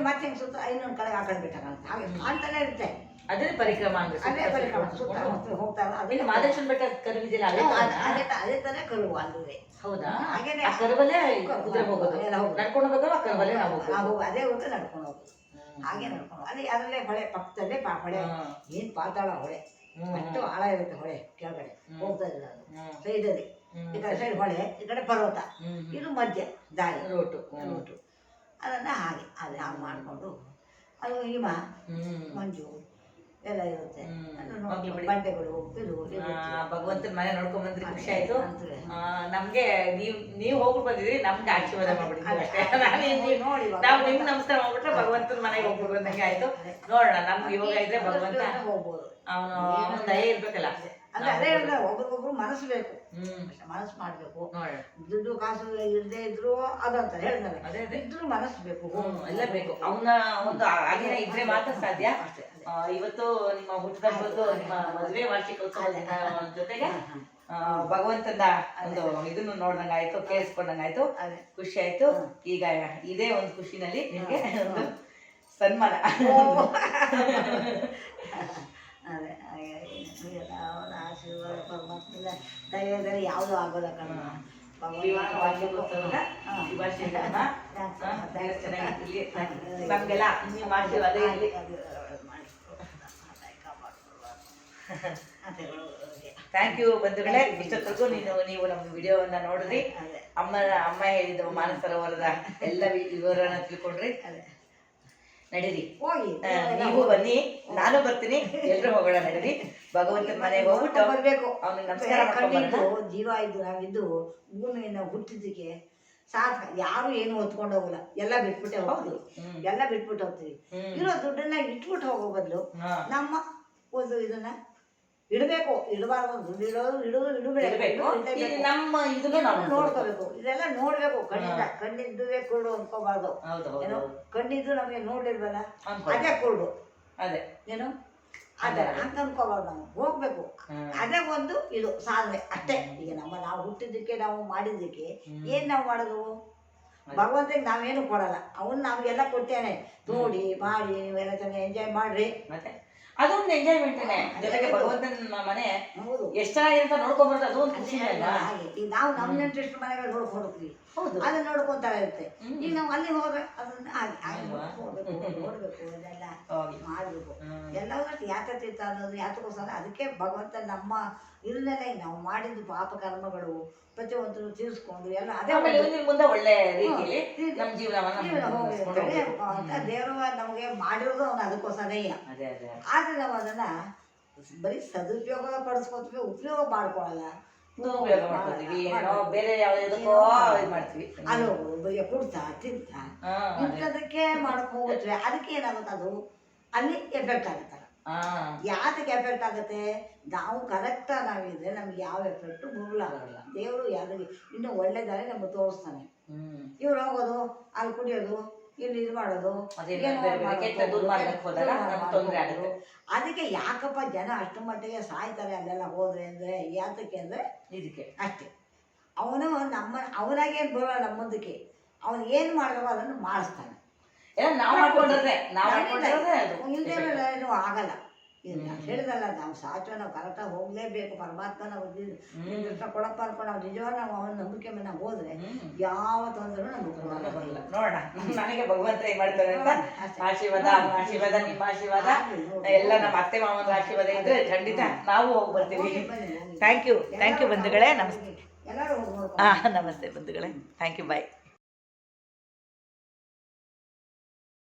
ಮತ್ತೆ ಹಿಂಗೆ ಸುತ್ತ ಇನ್ನೊಂದು ಕಡೆಗೆ ಆ ಕಡೆ ಬೆಟ್ಟ ಕಾಣುತ್ತೆ, ಹಾಗೆ ಕಾಣ್ತಾನೆ ಇರುತ್ತೆ. ಅದೇ ಪರಿಕ್ರಮ ಅಂದ್ರೆ ಅದೇ ಪರಿಕ್ರಮ ಸುತ್ತ ಹೋಗ್ತಾ ಇನ್ನು ಮಾದೇಶ್ವರ ಬೆಟ್ಟ ಕರುವಿದಿಲ್ಲ ಅದೇ ತರ ಕರುವು ಅಲ್ಲದೆ. ಹೌದಾ? ಹಾಗೇನೆ ಆ ಕರುವಲ್ಲೇ ಕುದುರೆ ಹೋಗೋದು, ನಡ್ಕೊಂಡು ಹೋಗೋದು, ಆ ಕರುವಲ್ಲೇ ನಾವು ಹೋಗೋದು, ಅದೇ ಹೋಗಿ ನಡ್ಕೊಂಡು ಹೋಗೋದು, ಹಾಗೆ ನಡ್ಕೊಂಡು ಅದೇ ಅದರಲ್ಲೇ ಹೊಳೆ ಪಕ್ಕದಲ್ಲೇ ಹೊಳೆ, ಏನ್ ಪಾತಾಳ ಹೊಳೆ, ಅಷ್ಟು ಆಳ ಇರುತ್ತೆ ಹೊಳೆ ಕೆಳಗಡೆ ಹೋಗ್ತಾ ಇಲ್ಲ ಅದು ಸೈಡಲ್ಲಿ, ಈ ಕಡೆ ಸೈಡ್ ಹೊಳೆ, ಈ ಕಡೆ ಪರ್ವತ, ಇದು ಮಧ್ಯ ದಾರಿ ರೋಟು. ಅದನ್ನ ಹಾಗೆ ಅದೇ ಹಾಗೆ ಮಾಡಿಕೊಂಡು ಅದು ಹಿಮ ಮಂಜು ಎಲ್ಲ ಇರುತ್ತೆ, ಬಂಡೆಗಳು ಇದು ಭಗವಂತನ ಮನೆ ನೋಡ್ಕೊಂಡ್ ಬಂದ್ರಿ, ಖುಷಿ ಆಯ್ತು ನಮ್ಗೆ. ನೀವ್ ಹೋಗ್ಬಿಟ್ಟು ಬಂದಿದ್ರಿ, ನಮ್ಗೆ ಆಶೀರ್ವಾದ ಮಾಡ್ಬಿಟ್ಟಿದ್ವಿ ಅಷ್ಟೇ. ನಾವು ನಿಮ್ಗೆ ನಮಸ್ಕಾರ ಮಾಡ್ಬಿಟ್ರೆ ಭಗವಂತನ ಮನೆಗೆ ಹೋಗ್ಬಿಟ್ಟು ಬಂದಂಗೆ ಆಯ್ತು. ನೋಡೋಣ, ನಮ್ಗೆ ಇವಾಗ ಇದ್ರೆ ಭಗವಂತ ಅವನ ದಯ ಇರ್ಬೇಕಲ್ಲ. ಅಂದ್ರೆ ಅದೇ ಒಬ್ರಿಗೊಬ್ರು ಮನಸ್ಸು ಬೇಕು, ಮನಸ್ಸು ಮಾಡ್ಬೇಕು. ದುಡ್ಡು ಕಾಸು ಇಲ್ಲದೆ ಇದ್ರು ಅದಂತ ಹೇಳಿದ್ರೆ ಇದ್ರು ಮನಸ್ಸು ಬೇಕು, ಎಲ್ಲ ಬೇಕು. ಅವನ ಒಂದು ಆಗಿನ ಇದ್ರೆ ಮಾತ್ರ ಸಾಧ್ಯ. ಇವತ್ತು ನಿಮ್ಮ ಹುಟ್ಟುಹಬ್ಬದ್ದು, ನಿಮ್ಮ ಮದುವೆ ವಾರ್ಷಿಕೋತ್ಸವದ ಜೊತೆಗೆ ಭಗವಂತನ ಒಂದು ಇದನ್ನು ನೋಡ್ದಂಗ ಆಯ್ತು, ಕೇಳಿಸ್ಕೊಂಡಂಗ ಆಯ್ತು, ಖುಷಿ ಆಯ್ತು. ಈಗ ಇದೇ ಒಂದು ಖುಷಿನಲ್ಲಿ ನಿಮ್ಗೆ ಒಂದು ಸನ್ಮಾನ. ಅದೇ ಅವನ ಆಶೀರ್ವಾದ ಪರಮಾತ್ಮನ ದಯದಲ್ಲಿ ಯಾವುದು ಆಗೋಲ್ಲ ಕಣ. ನಮ್ಗೆಲ್ಲ ನಿಮ್ಮ ಆಶೀರ್ವಾದ ಇರಲಿ. ಥ್ಯಾಂಕ್ ಯು ಬಂಧುಗಳೇ. ಇಷ್ಟೊತ್ತಿಗೂ ನೀವು ನಮ್ಮ ವಿಡಿಯೋವನ್ನ ನೋಡಿದ್ರಿ. ಅಮ್ಮ ಹೇಳಿದ ಮಾನಸ ಸರೋವರದ ಎಲ್ಲ ವಿವರನ ತಿಳ್ಕೊಂಡ್ರಿ. ನಡೀರಿ, ನೀವು ಬನ್ನಿ, ನಾನು ಬರ್ತೀನಿ, ಎಲ್ರು ಹೋಗೋಣ. ನಡೀರಿ, ಭಗವಂತನ ಮನೆಗೆ ಹೋಗ್ಬಿಟ್ಟು ಬರ್ಬೇಕು. ಅವ್ನಿಗೆ ನಮಸ್ಕಾರ ಮಾಡ್ಕೊಂಡು ಜೀವ ಇದ್ದು ನಾವಿದ್ದು ಭೂಮಿಯಿಂದ ಹುಟ್ಟಿದ್ದಕ್ಕೆ ಸಾಕ. ಯಾರು ಏನು ಹೊತ್ಕೊಂಡು ಹೋಗಲ್ಲ, ಎಲ್ಲ ಬಿಟ್ಬಿಟ್ಟೆ ಹೋಗ್ತೀವಿ, ಎಲ್ಲ ಬಿಟ್ಬಿಟ್ಟು ಹೋಗ್ತೀವಿ. ಇರೋ ದುಡ್ಡನ್ನ ಇಟ್ಬಿಟ್ಟು ಹೋಗೋ ಬದಲು ನಮ್ಮ ಒಂದು ಇದನ್ನ ಇಡಬೇಕು. ಇಡಬಾರ್ದು, ದುಡ್ಡು ಇಡೋದು ಇಡಬೇಕು, ನಮ್ಮ ಇದನ್ನು ನೋಡ್ಕೋಬೇಕು. ಇದೆಲ್ಲ ನೋಡ್ಬೇಕು, ಕಣ್ಣಿದ್ದು ಕುರುಡು ಅನ್ಕೋಬಾರ್ದು. ಏನೋ ಕಣ್ಣಿದ್ದು ನಮಗೆ ನೋಡ್ಲಿಲ್ವಲ್ಲ ಅದೇ ಕುರುಡು, ಅದೇ ಏನು ಅದೇ ಅಂತ ಅನ್ಕೋಬಾರ್ದು. ನಾವು ಹೋಗ್ಬೇಕು, ಅದೇ ಒಂದು ಇದು ಸಾಧನೆ ಅಷ್ಟೇ. ಈಗ ನಾವು ಹುಟ್ಟಿದ್ದಕ್ಕೆ, ನಾವು ಮಾಡಿದ್ದಕ್ಕೆ ಏನ್ ನಾವು ಮಾಡೋದು? ಭಗವಂತಗೆ ನಾವೇನು ಕೊಡಲ್ಲ, ಅವನು ನಮ್ಗೆಲ್ಲ ಕೊಟ್ಟೇನೆ. ನೋಡಿ ಮಾಡಿ ನೀವೆಲ್ಲ ಚೆನ್ನಾಗಿ ಎಂಜಾಯ್ ಮಾಡ್ರಿ. ಮತ್ತೆ ಅದೊಂದು ಎಂಜಾಯ್ಮೆಂಟ್ನೇ, ಜೊತೆಗೆ ಭಗವಂತನ ಮನೆ ಎಷ್ಟು ಚೆನ್ನಾಗಿರುತ್ತೆ ನೋಡ್ಕೊಂಡ್ಬರೋದು, ಅದೊಂದು ಖುಷಿ ಅಲ್ವಾ? ನಾವು ನಮ್ಮ ನೆಂಟರಿಷ್ಟು ಮನೆಗಳು ನೋಡ್ಕೊಂಡು ಹೋಗ್ತೀವಿ, ಅದನ್ನ ನೋಡ್ಕೊಂತಾರ ಇರುತ್ತೆ. ಈಗ ನಾವು ಅಲ್ಲಿ ಹೋದ್ರೆ ಅದನ್ನ ನೋಡ್ಬೇಕು, ಅದೆಲ್ಲ ಮಾಡ್ಬೇಕು. ಎಲ್ಲವೂ ಯಾತಕ್ಕಿರ್ತ ಅನ್ನೋದು ಯಾತಕ್ಕೋಸ್ಕರ ಅದಕ್ಕೆ ಭಗವಂತ ನಮ್ಮ ಇದನ್ನೆಲ್ಲ ನಾವು ಮಾಡಿದ್ದು ಪಾಪ ಕರ್ಮಗಳು ಪ್ರತಿಯೊಂದು ತೀರಿಸ್ಕೊಂಡು ಎಲ್ಲ ಅದೇ ಮುಂದೆ ಒಳ್ಳೆ ರೀತಿಯಲ್ಲಿ ನಮ್ಮ ಜೀವನವನ್ನು ದೇವರು ನಮಗೆ ಮಾಡಿರೋದು ಅವನು ಅದಕ್ಕೋಸ್ಕರನೇ. ಆದ್ರೆ ನಾವು ಅದನ್ನ ಬರೀ ಸದುಪಯೋಗ ಪಡಿಸ್ಕೊತೀವಿ, ಉಪಯೋಗ ಮಾಡ್ಕೊಳಲ್ಲ. ಬೇರೆ ಯಾವುದಕ್ಕೋ ಮಾಡ್ತೀವಿ, ಅದು ಬರೀ ಕುಡ್ತಾ ತಿಂತಾ ಇಂಥದಕ್ಕೆ ಮಾಡಕ್ ಹೋಗುತ್ತೆ. ಅದಕ್ಕೆ ಏನಾಗುತ್ತೆ, ಅದು ಅಲ್ಲಿ ಎಫೆಕ್ಟ್ ಆಗುತ್ತಲ್ಲ. ಯಾತಕ್ಕೆ ಎಫೆಕ್ಟ್ ಆಗುತ್ತೆ? ನಾವು ಕರೆಕ್ಟ್ ನಾವಿದ್ರೆ ನಮ್ಗೆ ಯಾವ ಎಫೆಕ್ಟ್ ಬರಲಾಗಲ್ಲ. ದೇವರು ಯಾರಿಗೆ ಇನ್ನೂ ಒಳ್ಳೆದಾರೆ ನಮ್ಗೆ ತೋರಿಸ್ತಾನೆ. ಇವ್ರು ಹೋಗೋದು, ಅಲ್ಲಿ ಕುಡಿಯೋದು, ಇಲ್ಲಿ ಇದು ಮಾಡೋದು, ಅದಕ್ಕೆ ಯಾಕಪ್ಪ ಜನ ಅಷ್ಟು ಮಟ್ಟಿಗೆ ಸಾಯ್ತಾರೆ ಅಲ್ಲೆಲ್ಲ ಹೋದ್ರೆ ಅಂದ್ರೆ ಯಾತಕ್ಕೆ ಅಂದ್ರೆ ಇದಕ್ಕೆ ಅಷ್ಟೇ. ಅವನು ಅವನಾಗೇನು ಬರೋಲ್ಲ ನಮ್ಮ ಮುಂದಕ್ಕೆ, ಅವನು ಏನು ಮಾಡಬೇಕು ಅದನ್ನು ಮಾಡಿಸ್ತಾನೆ. ಇಲ್ದೇನೂ ಆಗಲ್ಲ. ಹೇಳಿದಲ್ಲ, ನಾವು ಸಾಚೋ ನಾವು ಕರೆಕ್ಟಾಗಿ ಹೋಗ್ಲೇಬೇಕು. ಪರಮಾತ್ಮ ನಾವು ದೃಷ್ಟ ಕೊಡಪ್ಪ ಅನ್ಕೊಂಡು ನಾವು ನಿಜವಾಗ ನಾವು ಅವನ ನಂಬಿಕೆ ಮೇಲೆ ನಾವು ಹೋದ್ರೆ ಯಾವ ತೊಂದರೆ ನಮ್ಗೆ ಬರಲ್ಲ. ನೋಡೋಣ, ನನಗೆ ಭಗವಂತ ಏನ್ ಮಾಡ್ತಾರೆ ಅಂತ ಆಶೀರ್ವಾದ, ನಿಮ್ಮ ಆಶೀರ್ವಾದ ಎಲ್ಲ ನಮ್ಮ ಅತ್ತೆ ಮಾವನ ಆಶೀರ್ವಾದ ಇದ್ರೆ ಖಂಡಿತ ನಾವು ಹೋಗಿ ಬರ್ತೀವಿ. ಥ್ಯಾಂಕ್ ಯು ಬಂಧುಗಳೇ. ನಮಸ್ತೆ. ಎಲ್ಲರೂ ನಮಸ್ತೆ ಬಂಧುಗಳೇ. Thank you, bye.